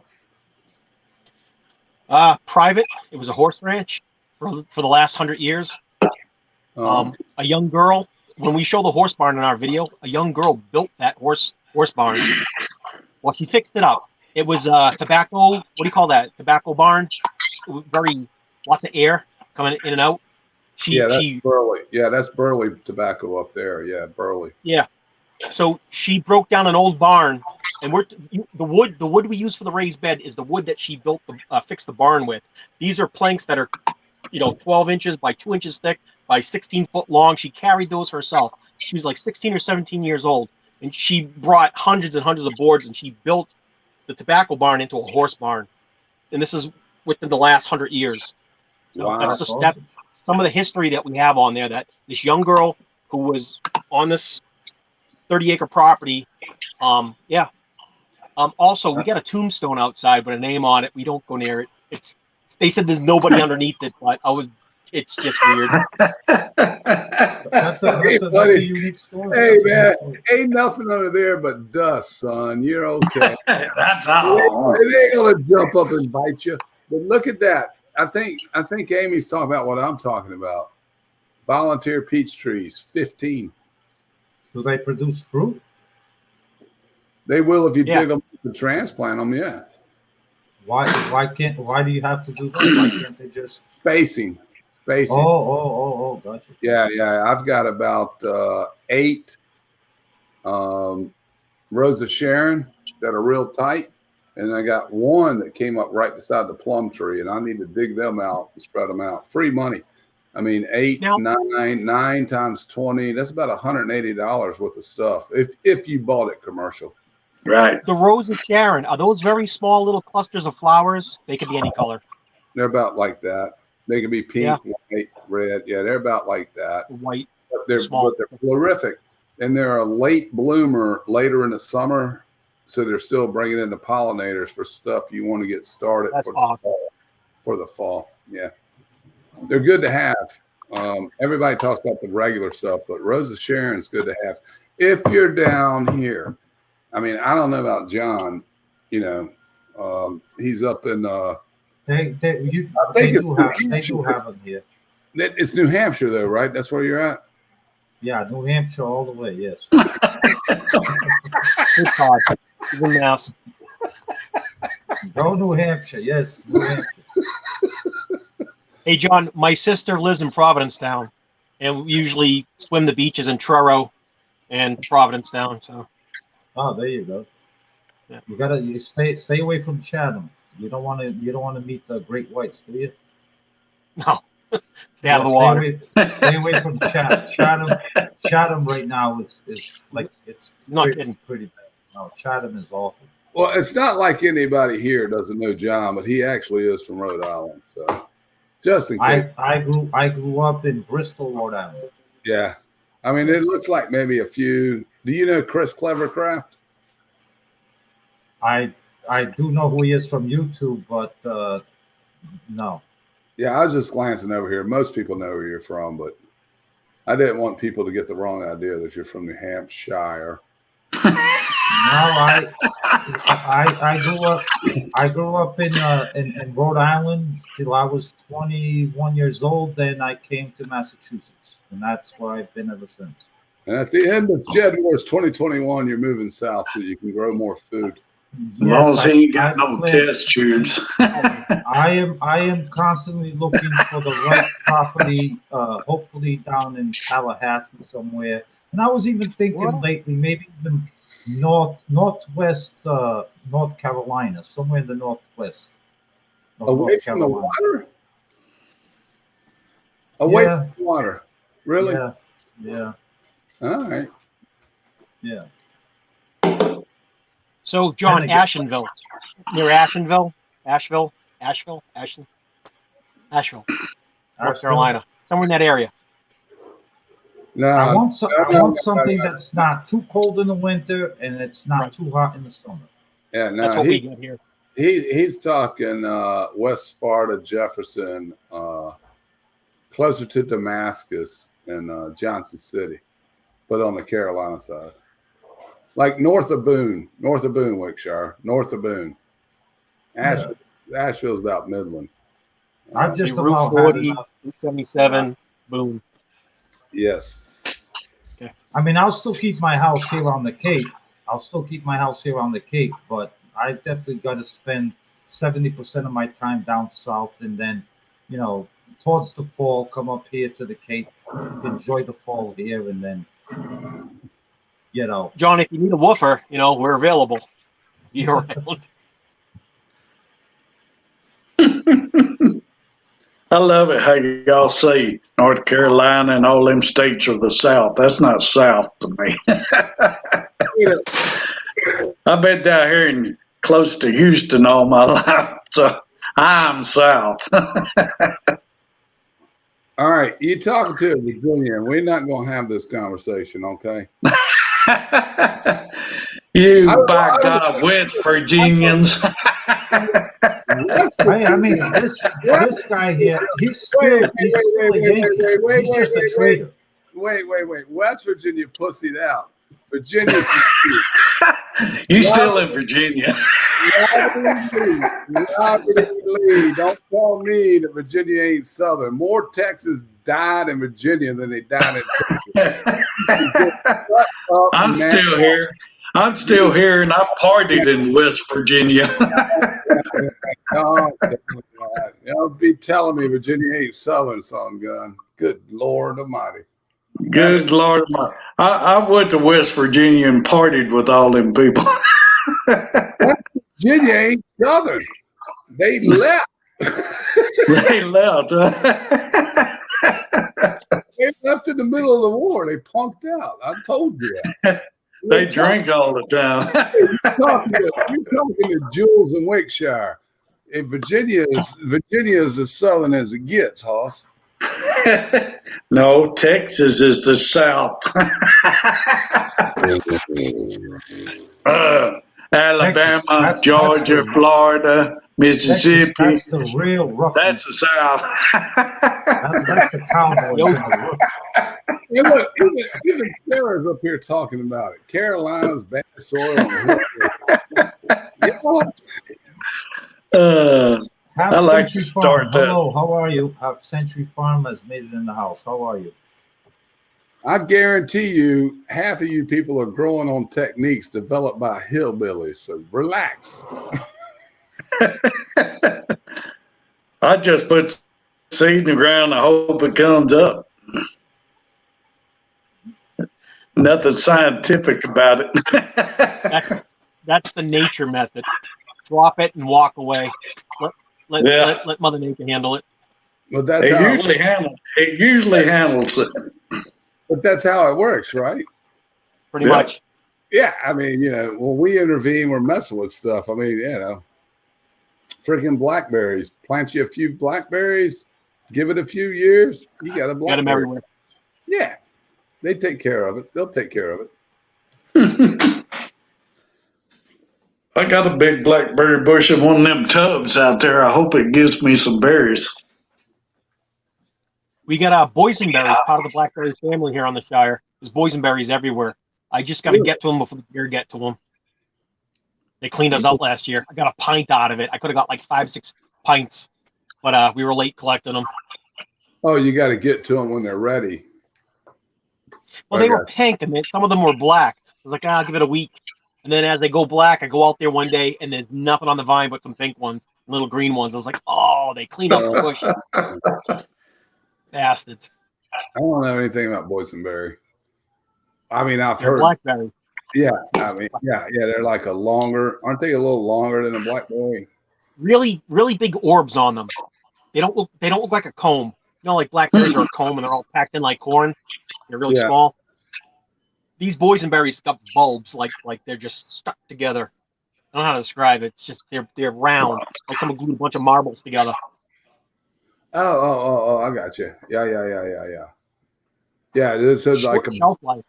Private. It was a horse ranch for the last 100 years. A young girl. When we show the horse barn in our video, a young girl built that horse barn. Well, she fixed it up. It was tobacco. What do you call that? Tobacco barn. It was lots of air coming in and out. That's Burley. Yeah, that's Burley tobacco up there. Yeah, Burley. Yeah. So she broke down an old barn, and the wood we use for the raised bed is the wood that she built fixed the barn with. These are planks that are, 12 inches by 2 inches thick. by 16 foot long. She carried those herself. She was like 16 or 17 years old, and she brought hundreds and hundreds of boards, and she built the tobacco barn into a horse barn. And this is within the last 100 years. So Wow. that's just that's some of the history that we have on there. That this young girl who was on this 30-acre property. Also, we got a tombstone outside with a name on it. We don't go near it. They said there's nobody underneath it, but it's just weird. That's a unique story. Hey, man, ain't nothing under there but dust, son. You're okay. That's all. It ain't gonna jump up and bite you. But look at that. I think Amy's talking about what I'm talking about. Volunteer peach trees, 15. Do they produce fruit? They will if you dig them and transplant them. Yeah. Why do you have to do that? Why can't they just Spacing. Oh, gotcha. Yeah. I've got about 8 Rosa Sharon that are real tight, and I got 1 that came up right beside the plum tree, and I need to dig them out and spread them out. Free money. I mean, 9 times 20. That's about $180 worth of stuff if you bought it commercial. Right. The Rose of Sharon, are those very small little clusters of flowers? They could be any color. They're about like that. They can be pink, white, red. Yeah, they're about like that. White. But they're prolific. And they're a late bloomer later in the summer. So they're still bringing in the pollinators for stuff you want to get started for the fall. Yeah. They're good to have. Everybody talks about the regular stuff, but Rose of Sharon is good to have. If you're down here, I mean, I don't know about John, he's up in, They do have them here. It's New Hampshire though, right? That's where you're at? Yeah, New Hampshire all the way, yes. Good God. He's a mouse. Go New Hampshire, yes. New Hampshire. Hey, John, my sister lives in Provincetown, and we usually swim the beaches in Truro and Provincetown. So. Oh, there you go. Yeah. You stay away from Chatham. You don't want to meet the great whites, do you? No. Stay out of the water. Stay away from Chatham. Chatham right now is like it's pretty bad. No, Chatham is awful. Well, it's not like anybody here doesn't know John, but he actually is from Rhode Island. So just in case. I grew up in Bristol, Rhode Island. Yeah. I mean, it looks like maybe a few. Do you know Chris Clevercraft? I do know who he is from YouTube, but no. Yeah, I was just glancing over here. Most people know where you're from, but I didn't want people to get the wrong idea that you're from New Hampshire. No, I grew up in Rhode Island till I was 21 years old. Then I came to Massachusetts, and that's where I've been ever since. And at the end of Shedwars 2021, you're moving south so you can grow more food. As long as he ain't got no test tubes. I am constantly looking for the right property, hopefully down in Tallahassee somewhere. And I was even thinking lately, maybe even northwest North Carolina, somewhere in the northwest. Away from the water? Away from the water. Really? Yeah. All right. Yeah. So, John, Ashenville, near Asheville, North Carolina, somewhere in that area. No, I want something that's not too cold in the winter and it's not too hot in the summer. Yeah, no, that's what we get here. He's talking West Sparta, Jefferson, closer to Damascus and Johnson City, but on the Carolina side. Like north of Boone, Wickshire, north of Boone. Asheville's about Midland. I've just Route 40, 77, Boone. Yes. Okay. I mean, I'll still keep my house here on the Cape. But I definitely got to spend 70% of my time down south, and then, towards the fall, come up here to the Cape, enjoy the fall here, and then. John, if you need a woofer, we're available year round. I love it how y'all say North Carolina and all them states are the South. That's not South to me. I've been down here in close to Houston all my life, so I'm South. All right, you talking to a Virginian. We're not going to have this conversation, okay? You, by God, West Virginians. I mean, this guy here, he's still a Yankee. He's just a traitor. Wait. West Virginia pussied out. Virginia. You still in Virginia. Don't tell me that Virginia ain't Southern. More Texans died in Virginia than they died in Texas. I'm still here. I'm still here, and I partied in West Virginia. Don't be telling me Virginia ain't Southern, son gun. Good Lord Almighty. Good Lord. I went to West Virginia and partied with all them people. Virginia ain't Southern. They left. They left. They left in the middle of the war. They punked out. I told you that. They drink all the time. You're talking to Jules and Wickshire. And Virginia is as southern as it gets, Hoss. No, Texas is the South. Alabama, That's Georgia, Florida, Mississippi. That's the real rough. That's the South. That's the cowboys. You look, even Sarah's up here talking about it. Carolina's bad soil. I like to start that. Hello, how are you? Century Farm has made it in the house. How are you? I guarantee you, half of you people are growing on techniques developed by hillbillies. So relax. I just put seed in the ground. I hope it comes up. Nothing scientific about it. That's the nature method. Drop it and walk away. Let Mother Nature handle it. Well, that's it usually handles it. But that's how it works, right? Pretty much. Yeah, I mean, when we intervene, we're messing with stuff. I mean, freaking blackberries. Plant you a few blackberries, give it a few years, you got a blackberry. Got them everywhere. Yeah, they take care of it. They'll take care of it. I got a big blackberry bush in one of them tubs out there. I hope it gives me some berries. We got boysenberries, part of the blackberry family here on the Shire. There's boysenberries everywhere. I just got to get to them before the deer get to them. They cleaned us out last year. I got a pint out of it. I could have got like 5-6 pints, but we were late collecting them. Oh, you got to get to them when they're ready. Well, they were pink, and some of them were black. I was like, I'll give it a week. And then as they go black, I go out there one day, and there's nothing on the vine but some pink ones, little green ones. I was like, oh, they cleaned up the bush. Bastards. I don't know anything about boysenberry. I mean, I've heard blackberry. Yeah, I mean, yeah, they're like aren't they a little longer than a blackberry? Really, really big orbs on them. They don't look like a comb. Like blackberries are a comb and they're all packed in like corn. They're really small. These boysenberries got bulbs like they're just stuck together. I don't know how to describe it. It's just they're round, like someone glued a bunch of marbles together. Oh, I got you. Yeah. Yeah, this is like a shelf life.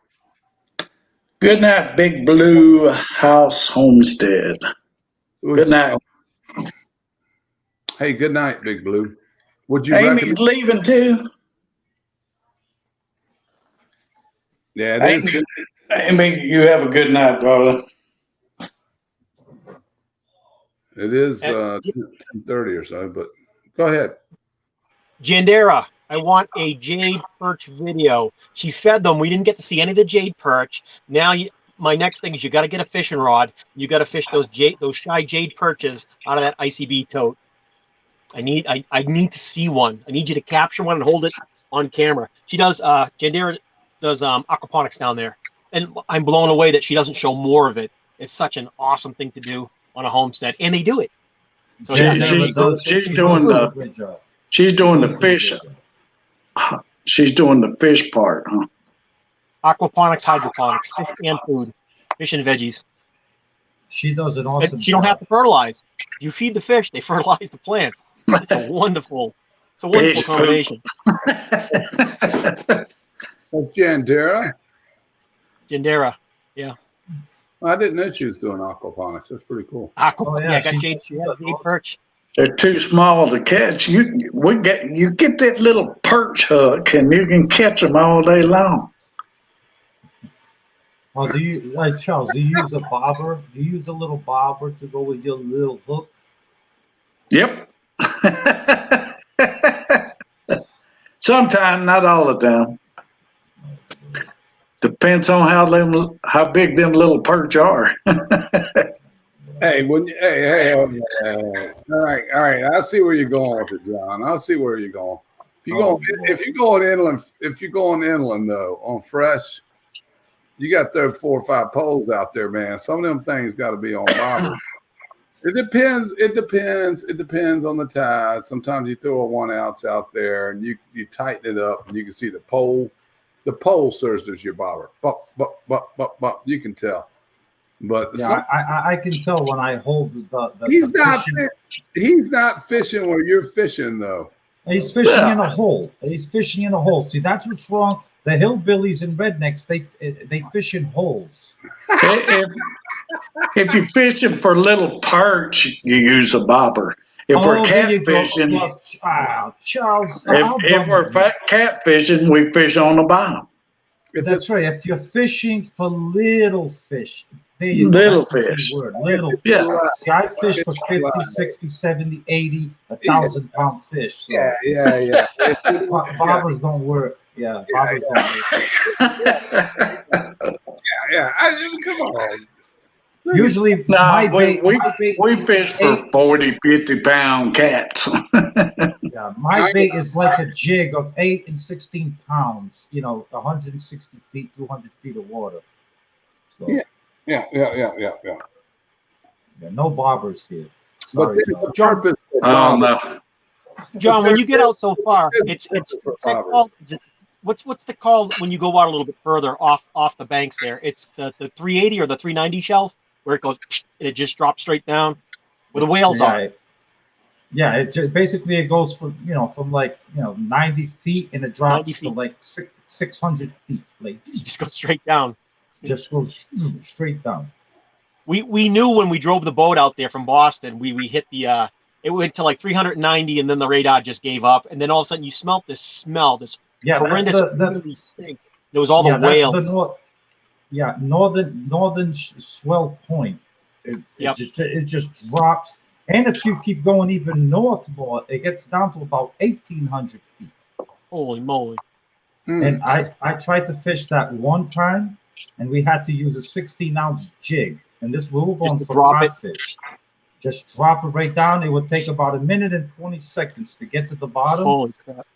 Good night, Big Blue House Homestead. Good night. Hey, good night, Big Blue. Would you Amy's leaving too? Yeah, it is. Amy, you have a good night, brother. It is 10:30 or so, but go ahead. Jandera, I want a jade perch video. She fed them. We didn't get to see any of the jade perch. Now, my next thing is you got to get a fishing rod. You got to fish those shy jade perches out of that ICB tote. I need to see one. I need you to capture one and hold it on camera. She does. Jandera does aquaponics down there, and I'm blown away that she doesn't show more of it. It's such an awesome thing to do on a homestead, and they do it. So she's doing the. She's doing the That's pretty fish. good. She's doing the fish part, huh? Aquaponics, hydroponics, fish and food, fish and veggies. She does an awesome And you don't have job. to fertilize. You feed the fish, they fertilize the plants. It's a wonderful Fish poop. combination. That's Jandera. Gendera, yeah. I didn't know she was doing aquaponics. That's pretty cool. Oh, yeah, yeah, got she- jade, she has jade perch. They're too small to catch. You get that little perch hook, and you can catch them all day long. Oh, do you like Charles? Do you use a bobber? Do you use a little bobber to go with your little hook? Yep. Sometimes, not all the time. Depends on how big them little perch are. Hey, all right. I see where you're going with it, John. I see where you're going. If you're going inland though, on fresh, you got 4 or 5 poles out there, man. Some of them things got to be on bobber. It depends on the tide. Sometimes you throw a 1 ounce out there and you tighten it up and you can see the pole. The pole serves as your bobber. Bop. You can tell. But Yeah, I can tell when I hold the he's fishing. not fishing where you're fishing though. He's fishing in a hole. He's fishing in a hole. See, that's what's wrong. The hillbillies and rednecks, they fish in holes. If you're fishing for little perch, you use a bobber. If we're there you go. catfishing, Look, Charles, if we're catfishing, we fish on the bottom. that's right. If you're fishing for little fish, there you go. Little That's the key fish. word, little fish. Yeah. See, I fish for 50, 60, 70, 80, 1,000-pound fish. So. Yeah. Bobbers don't work. Yeah, bobbers don't work. Yeah. Come on. Usually, No, my bait, we fish for 40, 50-pound cats. yeah, my bait is like a jig of 8 and 16 pounds. 160 feet, 200 feet of water. So, Yeah. no bobbers here. But Sorry, there's a John. purpose for Oh, bobber. no. John, when you get out so far, it's Bobber. called, what's the call when you go out a little bit further off the banks there? It's the 380 or the 390 shelf where it goes and it just drops straight down where the whales are. Yeah, basically it goes from 90 feet and it drops 90 to feet. like 600 feet. Like It just goes straight down. just goes straight down. We knew when we drove the boat out there from Boston, we hit the it went to like 390 and then the radar just gave up and then all of a sudden you smelt this horrendous really stink. There was all the whales. Northern Swell Point. It just drops, and if you keep going even north more, it gets down to about 1,800 feet. Holy moly! And I tried to fish that one time, and we had to use a 16-ounce jig, and we were going for codfish. Just drop it right down. It would take about 1 minute and 20 seconds to get to the bottom. Holy crap!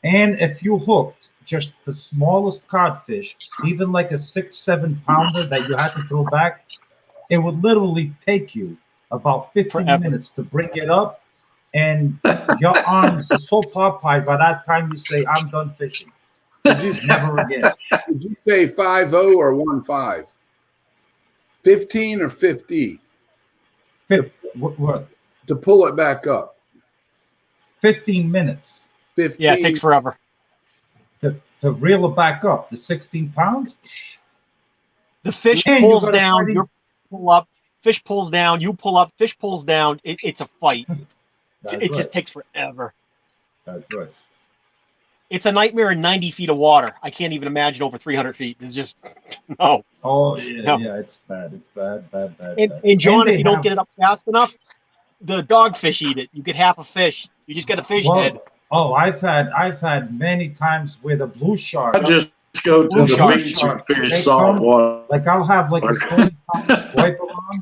And if you hooked just the smallest codfish, even like a 6-7 pounder that you had to throw back, it would literally take you about 15 minutes to bring it up, and your arms are so Popeye by that time you say, "I'm done fishing." Never again. Did you say 5-0 or 1-5? 15 or 50? What? To pull it back up. 15 minutes. 15. Yeah, it takes forever. To reel it back up, the 16 pounds. The fish pulls down, you pull up. Fish pulls down, you pull up. Fish pulls down. It's a fight. It just takes forever. That's right. It's a nightmare in 90 feet of water. I can't even imagine over 300 feet. It's just no. Oh yeah, no. Yeah. It's bad. It's bad. And John, if you don't get it up fast enough, the dogfish eat it. You get half a fish. You just get a fish head. Oh, I've had many times where the blue shark. I just go to the beach and fish salt water. Like I'll have like a 20-pound striper on,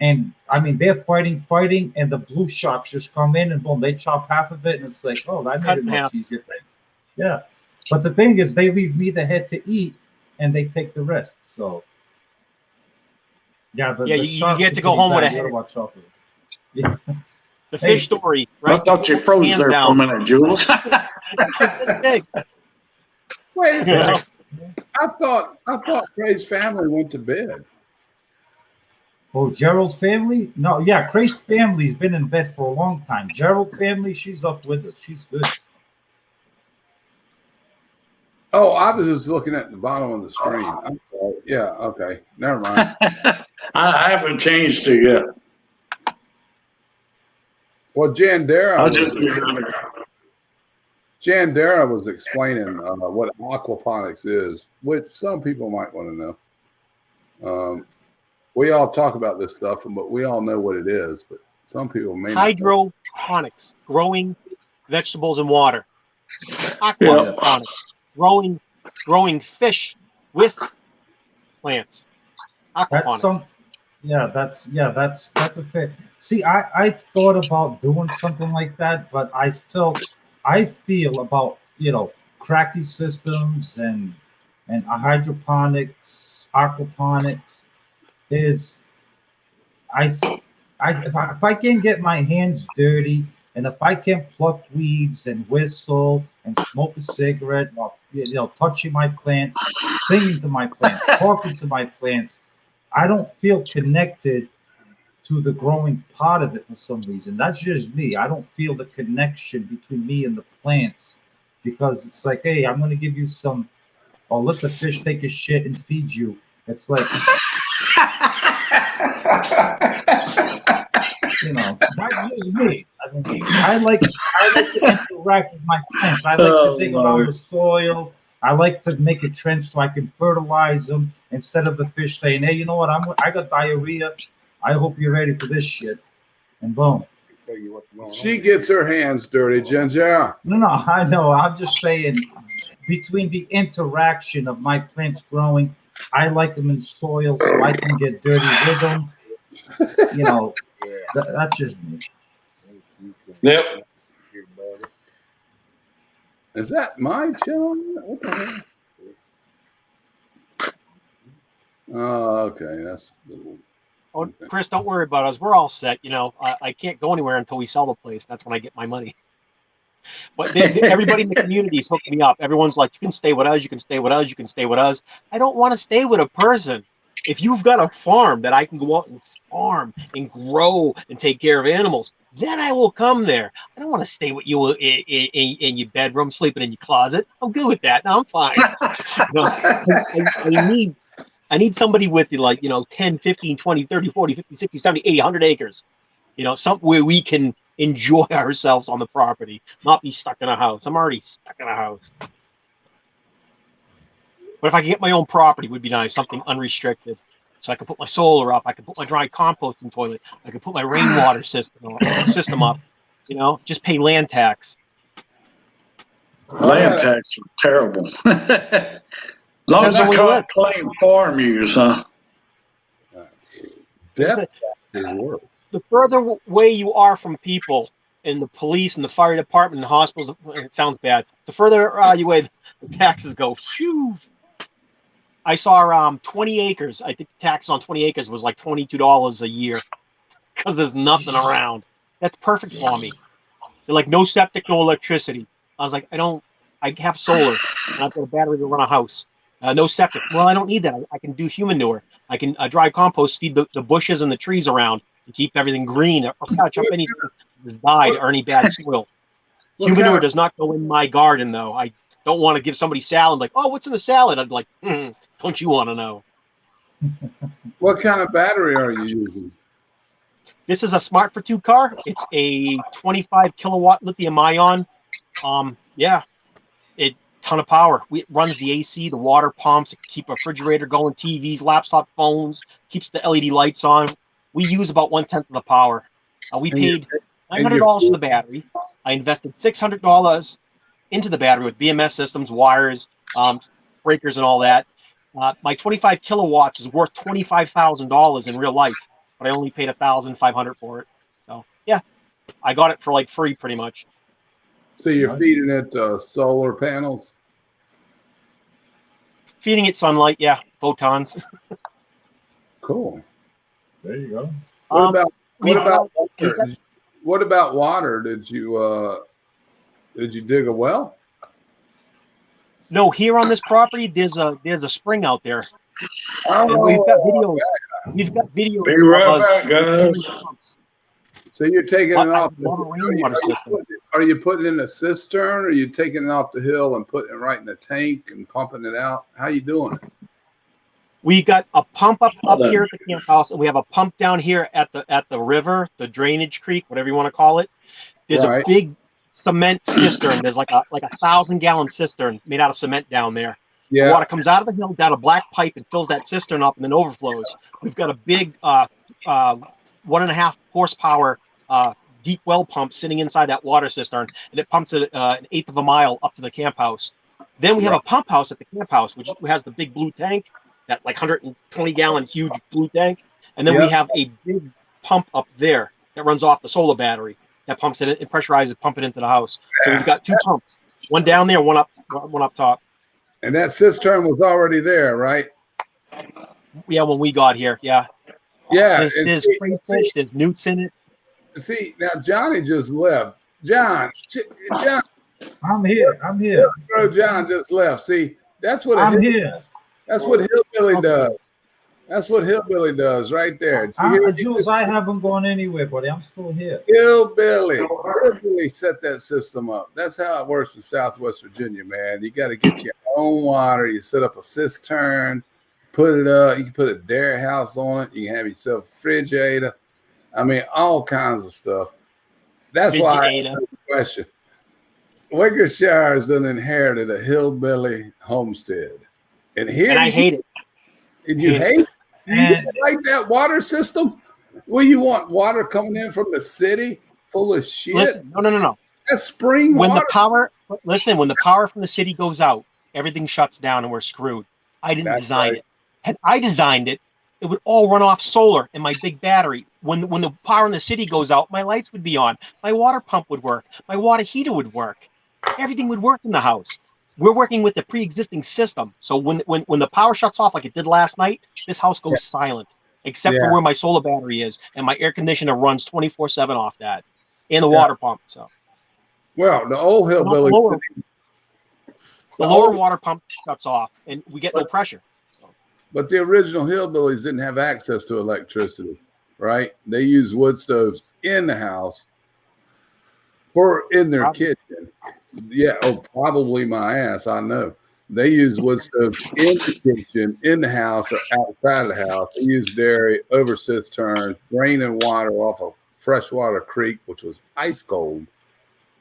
and I mean they're fighting, and the blue sharks just come in and boom, they chop half of it, and it's like, oh, that made it much easier thing. Yeah, but the thing is, they leave me the head to eat, and they take the rest. So yeah, you get to go home with a head. Watch out for it. Yeah. The Hey. fish story, I right? thought you froze Hands there for a down. minute, Jules. It's this big. Wait a You second. know? I thought Ray's family went to bed. Oh, Gerald's family? No, yeah, Craig's family's been in bed for a long time. Gerald family, she's up with us. She's good. Oh, I was just looking at the bottom of the screen. I'm sorry. Yeah, okay. Never mind. I haven't changed it yet. Well, I'll just be Jandera was explaining what aquaponics is, which some people might want to know. We all talk about this stuff, but we all know what it is, but some people may not know. Hydroponics, growing vegetables in water. Yeah. Aquaponics, growing fish with plants. That's Aquaponics. some. That's a fair. See, I thought about doing something like that, but I feel about cracky systems and hydroponics, aquaponics is I if I can get my hands dirty and if I can pluck weeds and whistle and smoke a cigarette while touching my plants, singing to my plants, talking to my plants, I don't feel connected to the growing part of it for some reason. That's just me. I don't feel the connection between me and the plants because it's like, hey, I'm gonna give you some, or let the fish take a shit and feed you. It's like, that's just me. I mean, I like to interact with my plants. I like to dig around the soil. I like to make a trench so I can fertilize them instead of the fish saying, "Hey, you know what? I got diarrhea. I hope you're ready for this shit." And boom. She gets her hands dirty, Jandera. No, I know. I'm just saying, between the interaction of my plants growing, I like them in soil so I can get dirty with them. That's just me. Yep. Is that my channel? What the hell? Oh, okay. That's Oh, Chris, don't worry about us. We're all set. I can't go anywhere until we sell the place. That's when I get my money. But everybody in the community is hooking me up. Everyone's like, you can stay with us. You can stay with us. You can stay with us. I don't want to stay with a person. If you've got a farm that I can go out and farm and grow and take care of animals, then I will come there. I don't want to stay with you in your bedroom, sleeping in your closet. I'm good with that. No, I'm fine. I need somebody with 10, 15, 20, 30, 40, 50, 60, 70, 80, 100 acres. Something where we can enjoy ourselves on the property, not be stuck in a house. I'm already stuck in a house. But if I could get my own property, it would be nice, something unrestricted. So I could put my solar up, I could put my dry composting toilet, I could put my rainwater system up, just pay land tax. Land tax is terrible. As long as you can't claim farm use, huh? death taxes work. The further away you are from people and the police and the fire department and the hospitals, it sounds bad. The further you away, the taxes go. Phew. I saw 20 acres. I think the tax on 20 acres was like $22 a year because there's nothing around. That's perfect for me. They're like, no septic, no electricity. I was like, I have solar and I've got a battery to run a house. No septic. Well, I don't need that. I can do human manure. I can dry compost, feed the bushes and the trees around and keep everything green or catch up anything that's died or any bad soil. Human manure does not go in my garden, though. I don't want to give somebody salad like, oh, what's in the salad? I'd be like, don't you want to know? What kind of battery are you using? This is a Smart for 2 car. It's a 25 kilowatt lithium ion. Ton of power. It runs the AC, the water pumps, it keep a refrigerator going, TVs, laptop phones, keeps the LED lights on. We use about 1/10 of the power. We paid $900 for the battery. I invested $600 into the battery with BMS systems, wires, breakers, and all that. My 25 kilowatts is worth $25,000 in real life, but I only paid $1,500 for it. So yeah, I got it for like free, pretty much. So you're feeding it solar panels? Feeding it sunlight, yeah, photons. Cool. There you go. What about water? What about water? Did you dig a well? No, here on this property, there's a spring out there, and Oh, we've got videos. We've got Be videos of right us back, guys. carrying pumps. so you're taking But it I off. love a rainwater system. Are you putting it in a cistern, or are you taking it off the hill and putting it right in the tank and pumping it out? How you doing it? We got a pump up Hold on. here at the camp house, and we have a pump down here at the river, the drainage creek, whatever you want to call it. There's Right. a big cement cistern. There's like a 1,000-gallon cistern made out of cement down there. The Yeah. water comes out of the hill down a black pipe and fills that cistern up and then overflows. We've got a big 1.5 horsepower deep well pump sitting inside that water cistern, and it pumps it an eighth of a mile up to the camp house. Then we have a pump house at the camp house, which has the big blue tank, that like 120-gallon huge blue tank, and then we have a big pump up there that runs off the solar battery that pumps it and pressurizes it, pump it into the house. So we've got two pumps, one down there, one up top. And that cistern was already there, right? Yeah, when we got here, yeah. Yeah. There's crayfish, there's newts in it. See, now Johnny just left. John, I'm here. I'm here. bro, John just left. See, that's what I'm here. that's what hillbilly does. That's what hillbilly does right there. Did you hear what he Jules, just I said? haven't gone anywhere, buddy. I'm still here. Hillbilly set that system up. That's how it works in Southwest Virginia, man. You got to get your own water. You set up a cistern, put it up. You can put a dairy house on it. You can have yourself a refrigerator. I mean, all kinds of stuff. That's why I asked the question. Wickershire's done inherited a hillbilly homestead. And here And I hate it. And you hate it? You And- don't like that water system? Well, you want water coming in from the city full of shit? Listen, no. That's spring When water. when the power from the city goes out, everything shuts down and we're screwed. I didn't That's design right. it. Had I designed it, it would all run off solar and my big battery. When the power in the city goes out, my lights would be on. My water pump would work. My water heater would work. Everything would work in the house. We're working with the pre-existing system. So when the power shuts off like it did last night, this house goes silent, except for where my solar battery is, and my air conditioner runs 24/7 off that, and the water pump. So Well, the old hillbilly. the lower water pump shuts off, and we get no pressure. So. But the original hillbillies didn't have access to electricity, right? They used wood stoves in the house or in their kitchen. Yeah, probably my ass. I know. They use wood stoves in the kitchen, in the house, or outside of the house. They use dairy over cisterns, draining water off a freshwater creek, which was ice cold.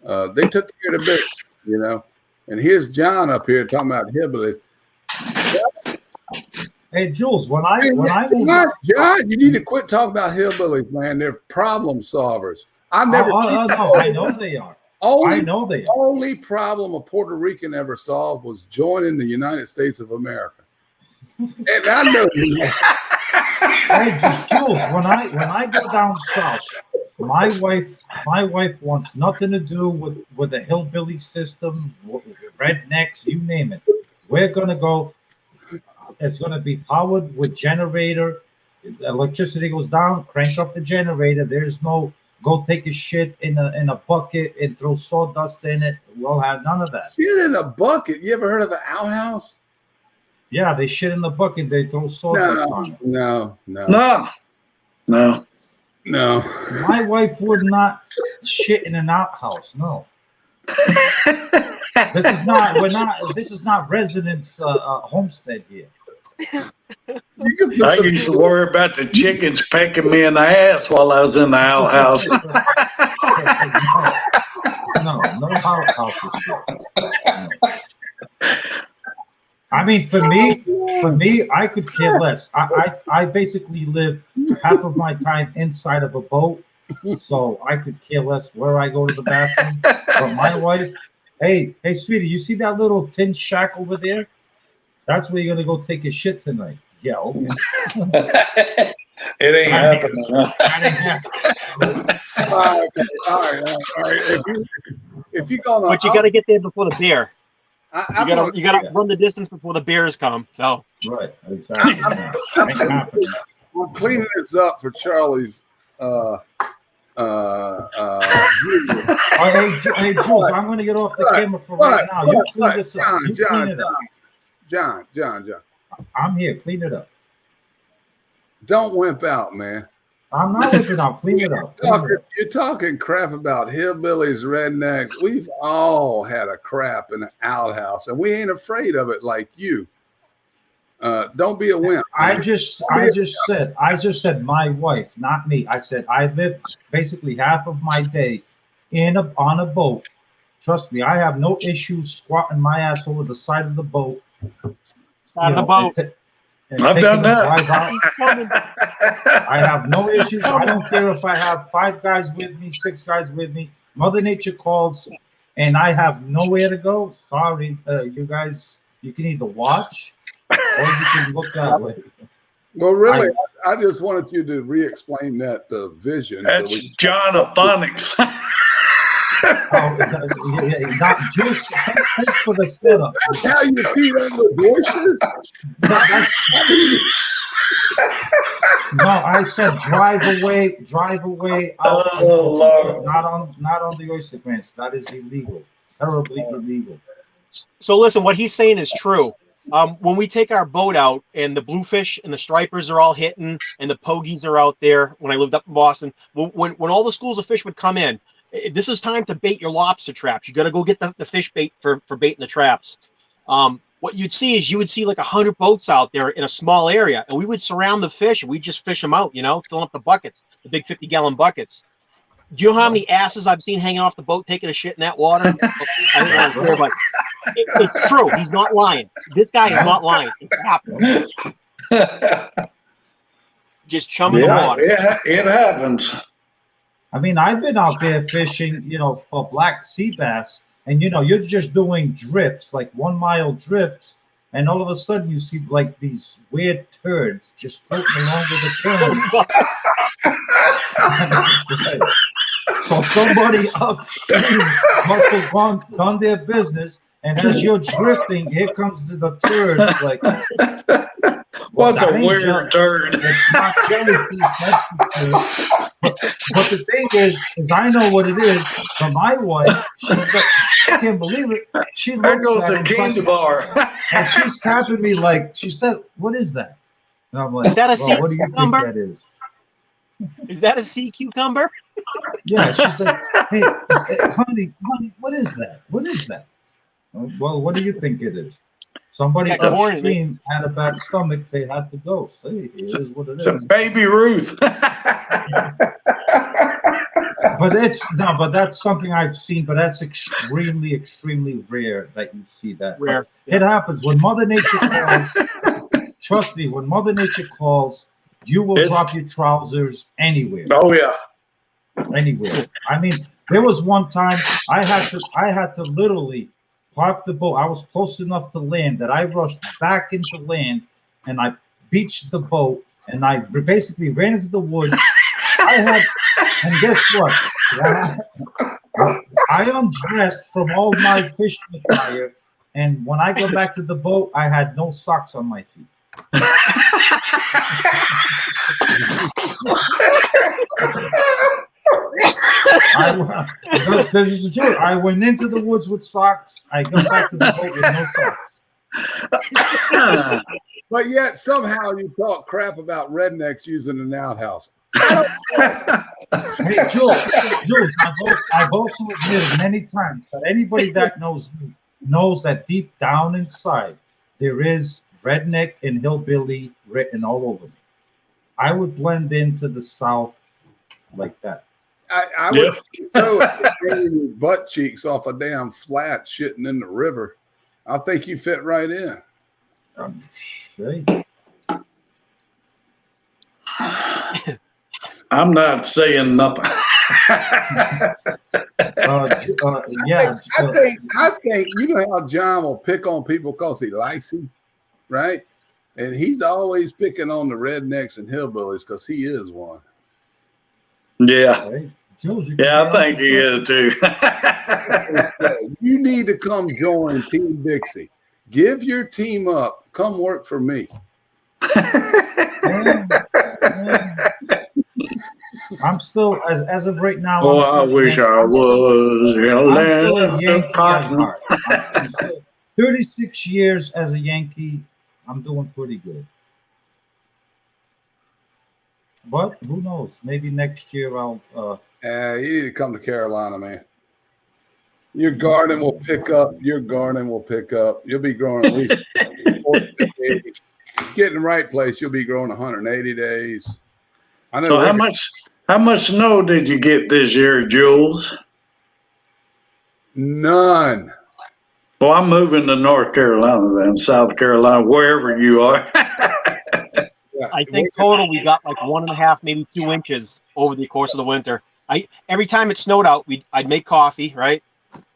They took care of the business, And here's John up here talking about hillbillies. Hey, Jules, when I John, you need to quit talking about hillbillies, man. They're problem solvers. I never. no, I know they are. I know they are. Only problem a Puerto Rican ever solved was joining the United States of America. And I know. Hey, Jules, when I go down south, my wife wants nothing to do with the hillbilly system, rednecks, you name it. We're gonna go. It's gonna be powered with generator. Electricity goes down, crank up the generator. There's no go take a shit in a bucket and throw sawdust in it. We'll have none of that. Shit in a bucket. You ever heard of an outhouse? Yeah, they shit in the bucket. They throw sawdust on it. No. My wife would not shit in an outhouse. No. This is not residence homestead here. I used to worry about the chickens pecking me in the ass while I was in the outhouse. No outhouses here. No. I mean, for me, I could care less. I basically live half of my time inside of a boat, so I could care less where I go to the bathroom. But my wife, hey, sweetie, you see that little tin shack over there? That's where you're gonna go take a shit tonight. Yeah, okay. It ain't happening. Huh? That ain't happening. All right. If you're gonna, But you got to get there before the bear. You gotta Yeah. run the distance before the bears come. So Right, exactly. Yeah. Ain't happening. I'm cleaning this up for Charlie's Hey, Jules, I'm going to get off the camera for right now. You clean this up. You clean it up. John. I'm here. Clean it up. Don't wimp out, man. I'm not whipping out. Clean it up. You're talking crap about hillbillies, rednecks. We've all had a crap in an outhouse, and we ain't afraid of it like you. Don't be a wimp. I just said my wife, not me. I said I live basically half of my day on a boat. Trust me, I have no issues squatting my ass over the side of the boat. Side of the boat. I've done that. I have no issues. I don't care if I have 5 guys with me, 6 guys with me. Mother Nature calls, and I have nowhere to go. Sorry, you guys. You can either watch or you can look that way. Well, really, I just wanted you to re-explain that vision. That's John of Phonics. Not just thanks for the setup. That's how you feed on the voices. No, I said drive away. Out, Lord. Not on the oyster grants. That is illegal, terribly illegal. So listen, what he's saying is true. When we take our boat out and the bluefish and the stripers are all hitting and the pogies are out there, when I lived up in Boston, when all the schools of fish would come in, this is time to bait your lobster traps. You got to go get the fish bait for baiting the traps. What you'd see is like 100 boats out there in a small area, and we would surround the fish and we'd just fish them out, filling up the buckets, the big 50-gallon buckets. Do you know how many asses I've seen hanging off the boat taking a shit in that water? I don't want to swear, but it's true. He's not lying. This guy is not lying. It's happening. Just chumming the water. It happens. I mean, I've been out there fishing, for black sea bass, and you're just doing drifts, like 1 mile drifts, and all of a sudden you see like these weird turds just floating along with the current. So somebody upstream must have done their business, and as you're drifting, here comes the turd. Like, what's a weird turd? It's not jellyfish, that's the turd. But the thing is I know what it is. For my wife, I can't believe it. She looks there goes at a candy bar, and she's tapping me like she said, "What is that?" And I'm like, "Is that a what do you think that is?" Is that a sea cucumber? Yeah, she said, "Hey, honey, what is that? What is that?" Well, what do you think it is? Somebody upstream had a bad stomach. They had to go. Say, it is what it is. It's a baby Ruth. But that's something I've seen. But that's extremely, extremely rare that you see that. Rare. It happens when Mother Nature calls. Trust me, when Mother Nature calls, you will drop your trousers anywhere. Oh yeah, anywhere. I mean, there was one time I had to literally park the boat. I was close enough to land that I rushed back into land and I beached the boat and I basically ran into the woods. And guess what? I undressed from all my fishing attire, and when I got back to the boat, I had no socks on my feet. This is the truth. I went into the woods with socks. I got back to the boat with no socks. But yet somehow you talk crap about rednecks using an outhouse. Hey, Jules, I've also admitted many times that anybody that knows me knows that deep down inside there is redneck and hillbilly written all over me. I would blend into the South like that. I would throw your butt cheeks off a damn flat shitting in the river. I think you fit right in. I'm not saying nothing. I think you know how John will pick on people because he likes him, right? And he's always picking on the rednecks and hillbillies because he is one. Yeah. Hey, Jules, I think he is too. You need to come join Team Dixie. Give your team up. Come work for me. I'm still, as of right now, Oh, I I'm still a wish Yankee. I was in a I'm still a land of Yankee at cotton. heart. I'm still 36 years as a Yankee. I'm doing pretty good. But who knows? Maybe next year I'll. You need to come to Carolina, man. Your garden will pick up. Your garden will pick up. You'll be growing at least 40 days. Get in the right place, you'll be growing 180 days. I know. So how much snow did you get this year, Jules? None. Well, I'm moving to North Carolina then, South Carolina, wherever you are. Yeah. I think total we got like 1.5, maybe 2 inches over the course of the winter. Every time it snowed out, I'd make coffee, right?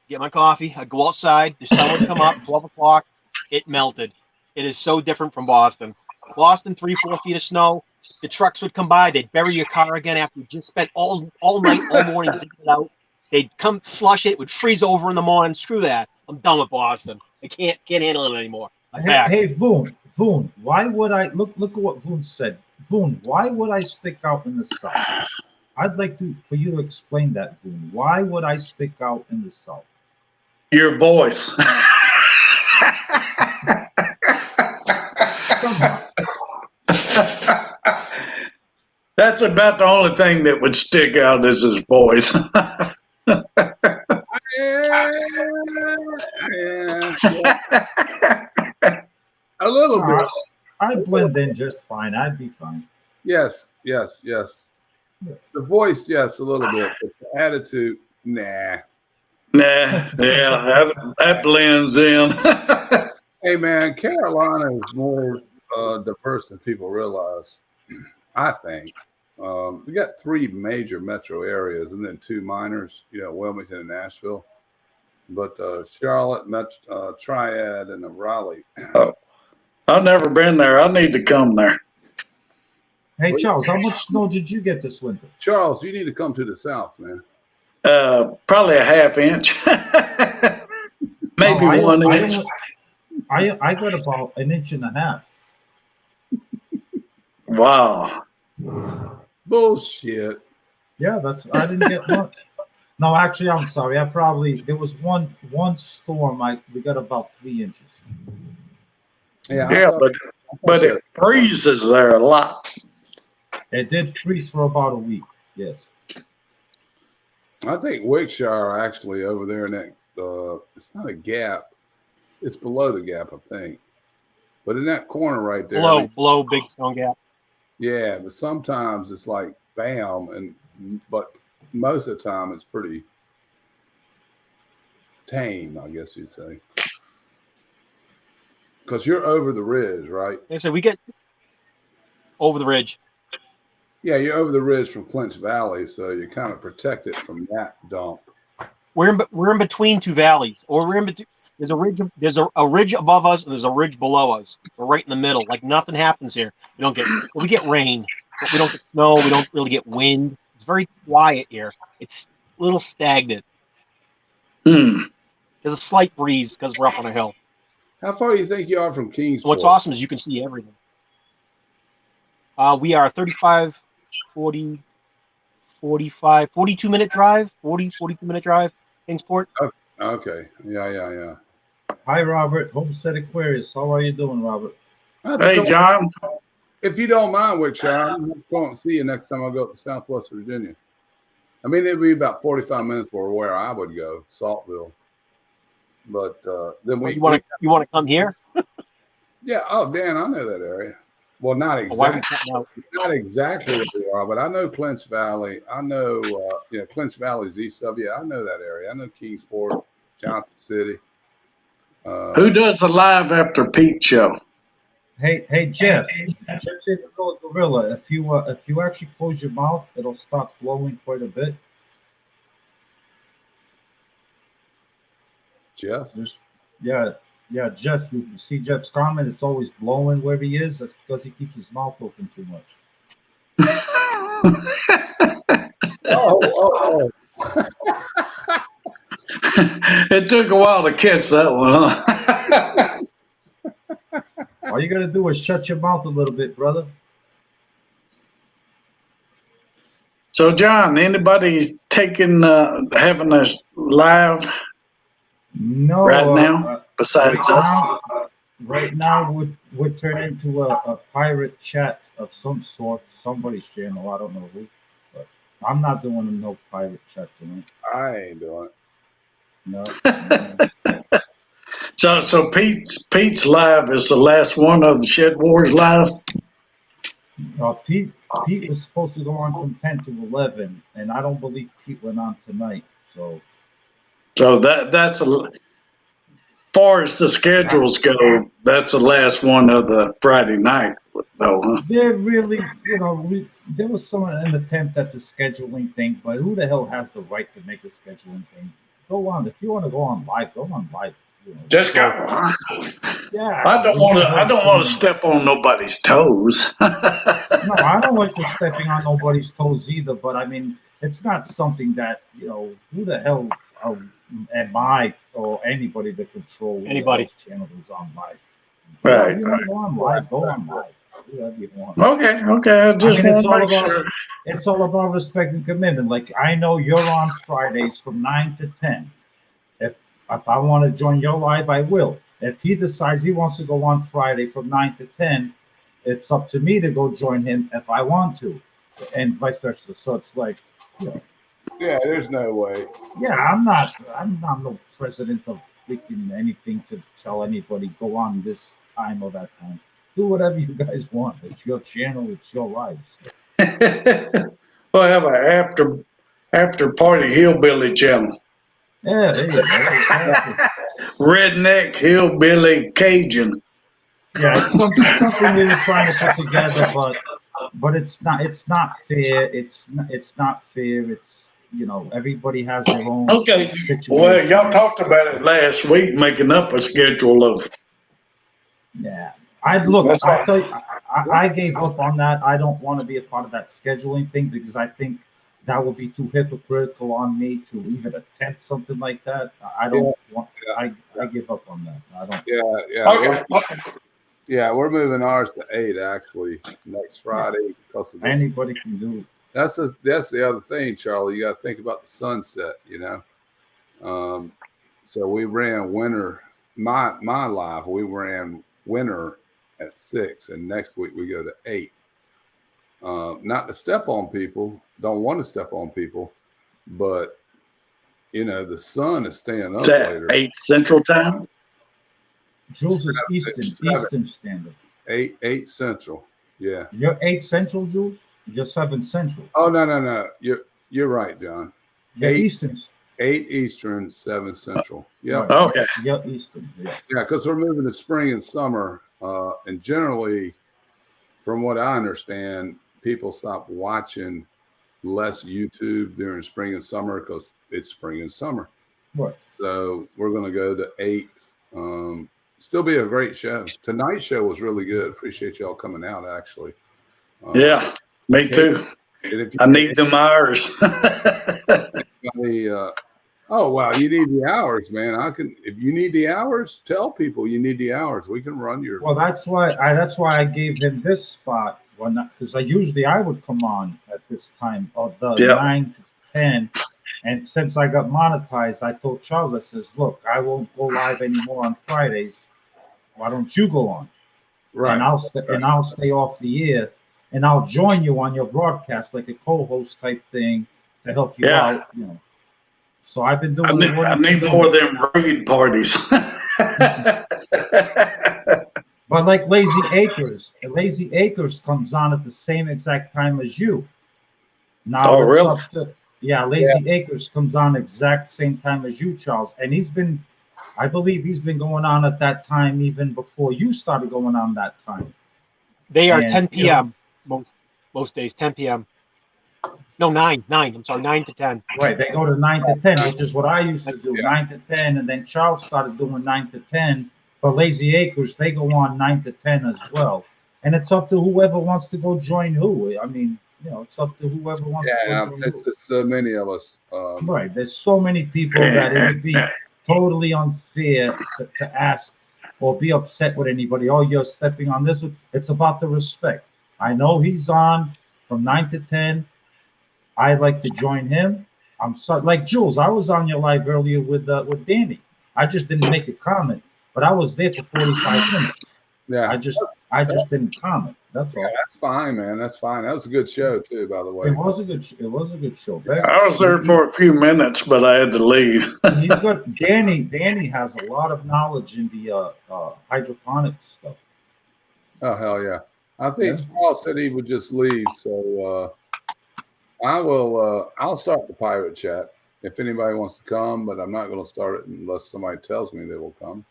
Get my coffee. I'd go outside. The sun would come up. 12 o'clock. It melted. It is so different from Boston. Boston, 3, 4 feet of snow. The trucks would come by. They'd bury your car again after you just spent all night, all morning digging it out. They'd come slush it. It would freeze over in the morning. Screw that. I'm done with Boston. I can't handle it anymore. I'm back. Hey, Voon, why would I look at what Voon said? Voon, why would I stick out in the South? I'd like for you to explain that, Voon. Why would I stick out in the South? Your voice. Come on. That's about the only thing that would stick out is his voice. A little bit. I'd blend in just fine. I'd be fine. Yes. The voice, yes, a little bit. But the attitude, nah. Nah, yeah, that blends in. Hey, man, Carolina is more diverse than people realize, I think. We got 3 major metro areas and then 2 minors, Wilmington and Nashville. But Charlotte, Triad, and Raleigh. Oh, I've never been there. I need to come there. Hey, Charles, how much snow did you get this winter? Charles, you need to come to the South, man. Probably a half inch. Maybe 1 inch. I got about 1.5 inches. Wow. Bullshit. Yeah, I didn't get much. No, actually, I'm sorry. There was one storm. We got about 3 inches. Yeah, but it freezes there a lot. It did freeze for about a week. Yes. I think Wickshire actually over there in that it's not a gap. It's below the gap, I think. But in that corner right there. Below Big Stone Gap. Yeah, but sometimes it's like bam, but most of the time it's pretty tame, I guess you'd say. Because you're over the ridge, right? Yeah, so we get over the ridge. Yeah, you're over the ridge from Clinch Valley, so you're kind of protected from that dump. We're in between 2 valleys, or we're in between. There's a ridge. There's a ridge above us, and there's a ridge below us. We're right in the middle. Like nothing happens here. We get rain, but we don't get snow. We don't really get wind. It's very quiet here. It's a little stagnant. There's a slight breeze because we're up on a hill. How far do you think you are from Kingsport? What's awesome is you can see everything. We are 35, 40, 45, 42-minute drive, 42-minute drive, Kingsport. Okay. Yeah. Hi, Robert. Homestead Aquarius. How are you doing, Robert? Hey, John. If you don't mind, Wickshire, I'm going to see you next time I go to Southwest Virginia. I mean, it'd be about 45 minutes for where I would go, Saltville. But then you want to come here? Yeah. Oh, Dan, I know that area. Well, not exactly where we are, but I know Clinch Valley. I know, Clinch Valley's east of you. I know that area. I know Kingsport, Johnson City. Who does the live after Pete show? Hey, Jeff. Jeff said to go Gorilla. If you actually close your mouth, it'll stop blowing quite a bit. Jeff? Yeah, Jeff. You see Jeff's comment? It's always blowing where he is. That's because he keeps his mouth open too much. Oh. It took a while to catch that one, huh? All you gotta do is shut your mouth a little bit, brother. So, John, anybody taking having us live No, right now besides right us? now, right now would turn into a pirate chat of some sort, somebody's channel. I don't know who, but I'm not doing no pirate chat tonight. I ain't doing it. No. So Pete's live is the last one of the Shedwars live. Pete was supposed to go on from 10 to 11, and I don't believe Pete went on tonight. So So that's far as the schedules go. That's the last one of the Friday night, though. Huh? they're really, there was an attempt at the scheduling thing, but who the hell has the right to make a scheduling thing? Go on. If you want to go on live, go on live. Just go. Yeah. I don't want to step on nobody's toes. No, I don't like to stepping on nobody's toes either. But I mean, it's not something that who the hell am I or anybody to control who Anybody. the hell's channel is on live? Right. You want to go on live, go on live. Do whatever you want. Okay. I just want to make sure. It's all about respect and commitment. Like I know you're on Fridays from 9 to 10. If I want to join your live, I will. If he decides he wants to go on Friday from 9 to 10, it's up to me to go join him if I want to, and vice versa. So it's like, Yeah, there's no way. yeah, I'm not no president of freaking anything to tell anybody go on this time or that time. Do whatever you guys want. It's your channel. It's your lives. We'll have an after party hillbilly channel. Yeah, there you go. Exactly. Redneck hillbilly Cajun. Yeah, it's something we were trying to put together, but it's not fair. It's not fair. It's everybody has their own Okay. situation. Well, y'all talked about it last week, making up a schedule of. Yeah, I'll tell you, I gave up on that. I don't want to be a part of that scheduling thing because I think that would be too hypocritical on me to even attempt something like that. I don't want. I give up on that. I don't. Yeah. Okay. Yeah, we're moving ours to 8 actually next Friday because of this. Anybody can do it. That's the other thing, Charlie. You got to think about the sunset, So we ran winter. My live, we ran winter at 6, and next week we go to 8. Not to step on people, don't want to step on people, but the sun is staying up later. 8 Central Time. Jules is Eastern Standard. 8 Central. Yeah. You're 8 Central, Jules? You're 7 Central. Oh no. You're right, John. You're Eastern. 8 Eastern, 7 Central. Yeah. Right. Okay. You're Eastern. Yeah. Yeah, because we're moving to spring and summer, and generally, from what I understand, people stop watching less YouTube during spring and summer because it's spring and summer. Right. So we're going to go to 8. Still be a great show. Tonight's show was really good. Appreciate y'all coming out, actually. Yeah, me too. I need them hours. Oh, wow. You need the hours, man. If you need the hours, tell people you need the hours. We can run your. Well, that's why I gave him this spot because I would come on at this time of the 9 to 10. And since I got monetized, I told Charles, I says, look, I won't go live anymore on Fridays. Why don't you go on? Right. And I'll stay off the air, and I'll join you on your broadcast like a co-host type thing to help you out. So I've been doing. I need more of them raid parties. But like Lazy Acres comes on at the same exact time as you. Now really? Lazy Acres comes on exact same time as you, Charles, and I believe he's been going on at that time even before you started going on that time. They are 10 p.m. most days, 10 p.m. No, 9. I'm sorry, 9 to 10. Right, they go to 9 to 10, which is what I used to do, 9 to 10, and then Charles started doing 9 to 10. But Lazy Acres, they go on 9 to 10 as well. And it's up to whoever wants to go join who. I mean, it's up to whoever wants to go join who. It's so many of us. Right, there's so many people that it would be totally unfair to ask or be upset with anybody. Oh, you're stepping on this. It's about the respect. I know he's on from 9 to 10. I'd like to join him. I'm so like Jules. I was on your live earlier with Danny. I just didn't make a comment, but I was there for 45 minutes. Yeah, I just didn't comment. That's all. that's fine, man. That's fine. That was a good show too, by the way. It was a good show. I was there for a few minutes, but I had to leave. He's got Danny has a lot of knowledge in the hydroponics stuff. Oh hell yeah! I think Yeah. Charles said he would just leave, so I will. I'll start the pirate chat if anybody wants to come, but I'm not going to start it unless somebody tells me they will come.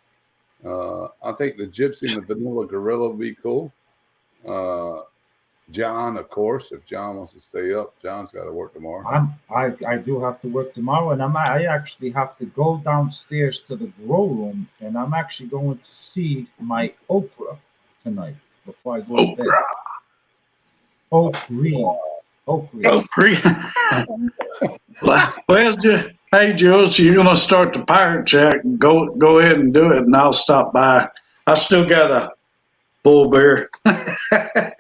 I think the Gypsy and the Vanilla Gorilla would be cool. John, of course, if John wants to stay up, John's got to work tomorrow. I do have to work tomorrow, and I actually have to go downstairs to the grow room, and I'm actually going to see my okra tonight before I go to bed. Okra. Oh, great. Well, hey, Jules, you're going to start the pirate chat. Go ahead and do it, and I'll stop by. I still got a bull bear. I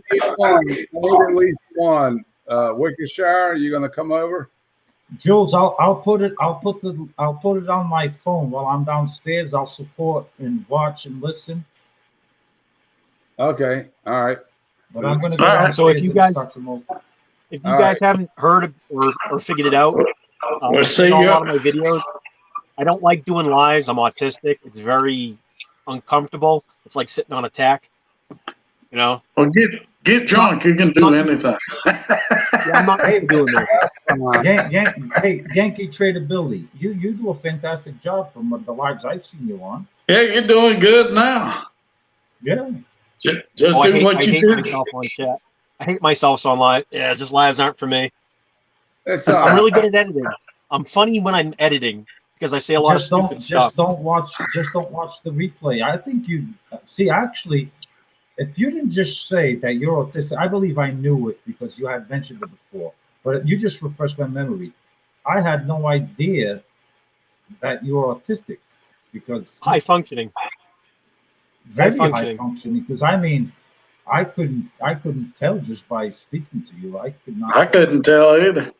need one. I need at least one. Wickershire, are you going to come over? Jules, I'll put it on my phone while I'm downstairs. I'll support and watch and listen. Okay, all right. But I'm gonna go All right. downstairs So if you and guys- start some more. If you All guys haven't heard or figured it out, We'll see in a you. lot of my videos, I don't like doing lives. I'm autistic. It's very uncomfortable. It's like sitting on a tack. You know, Well, get drunk. You can do anything. yeah, I'm not doing this. Hey, Yankee Tradability, you do a fantastic job from the lives I've seen you on. Yeah, you're doing good now. Yeah. Just Oh, do what I you hate do. myself on chat. I hate myself on live. Yeah, just lives aren't for me. It's all I'm right. really good at editing. I'm funny when I'm editing because I say a lot of stupid stuff. Just don't watch the replay. I think you see actually, if you didn't just say that you're autistic, I believe I knew it because you had mentioned it before. But you just refreshed my memory. I had no idea that you were autistic because High functioning. very high functioning. functioning. Because I mean, I couldn't tell just by speaking to you. I could not. I couldn't tell either.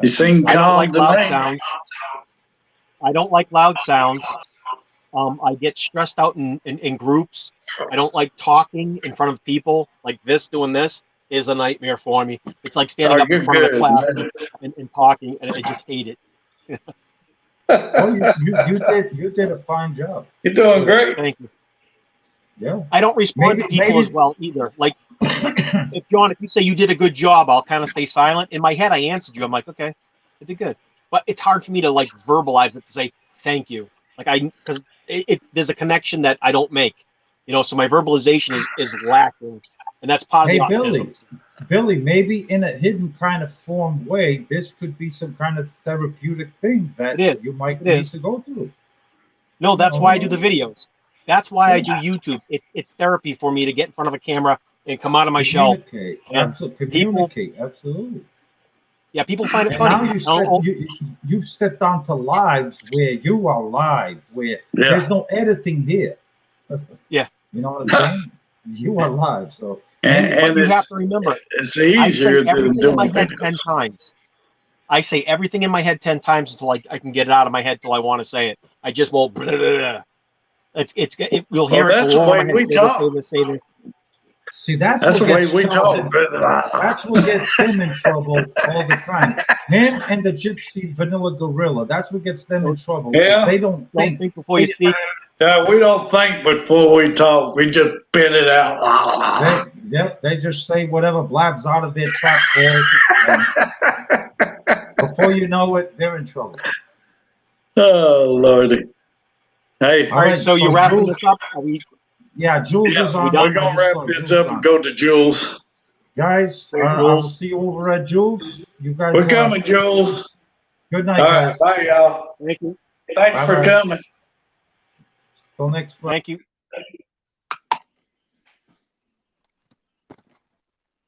You seem I don't calm like to loud me. sounds. I don't like loud sounds. I get stressed out in groups. I don't like talking in front of people. Like this, doing this is a nightmare for me. It's like standing Oh, up in you're front of a good, class man. and talking, and I just hate it. Oh, you did a fine job. You're doing great. Thank you. Yeah. I don't respond to Maybe- people maybe- as well either. Like, if you say you did a good job, I'll kind of stay silent. In my head, I answered you. I'm like, okay, I did good. But it's hard for me to like verbalize it to say thank you. Like because there's a connection that I don't make. You know, so my verbalization is lacking, and that's part of Hey, the autism. Billy, maybe in a hidden kind of form way, this could be some kind of therapeutic thing that It is. you might It need is. to go through. No, that's Oh, why I do the no. videos. That's why I do YouTube. It's therapy for me to get in front of a camera and come out of my shell. Communicate. And Communicate. Absolutely. Yeah, people find it And funny. now you stepped onto lives where you are live, where Yeah. there's no editing here. Yeah. You know what I'm saying? You are live, so And But you have it's, to remember, it's I easier say than everything in my doing head videos. 10 times. I say everything in my head 10 times until I can get it out of my head till I want to say it. I just won't. Blah, blah, blah. You'll hear Well, it that's go the over way my head. we Say this, talk. say this, say this. see that's That's the what way gets we Charles talk. That's what gets him in trouble all the time. Him and the Gypsy Vanilla Gorilla. That's what gets them in trouble. Yeah. They don't Don't think. think before you speak. We don't think before we talk. We just spit it out. They just say whatever blabs out of their trap hole. Before you know it, they're in trouble. Oh, Lordy. Hey, All right, so you're wrapping Jules, this up. Are we? Yeah, Jules yeah, is on. we're I going to just wrap saw this Jules up on. and go to Jules. Guys, Hey, I will Jules. see you over at Jules. You guys. We're coming, Jules. Good night, All guys. right, bye, y'all. Thank you. Thanks for Bye-bye. coming. Till next. Thank you.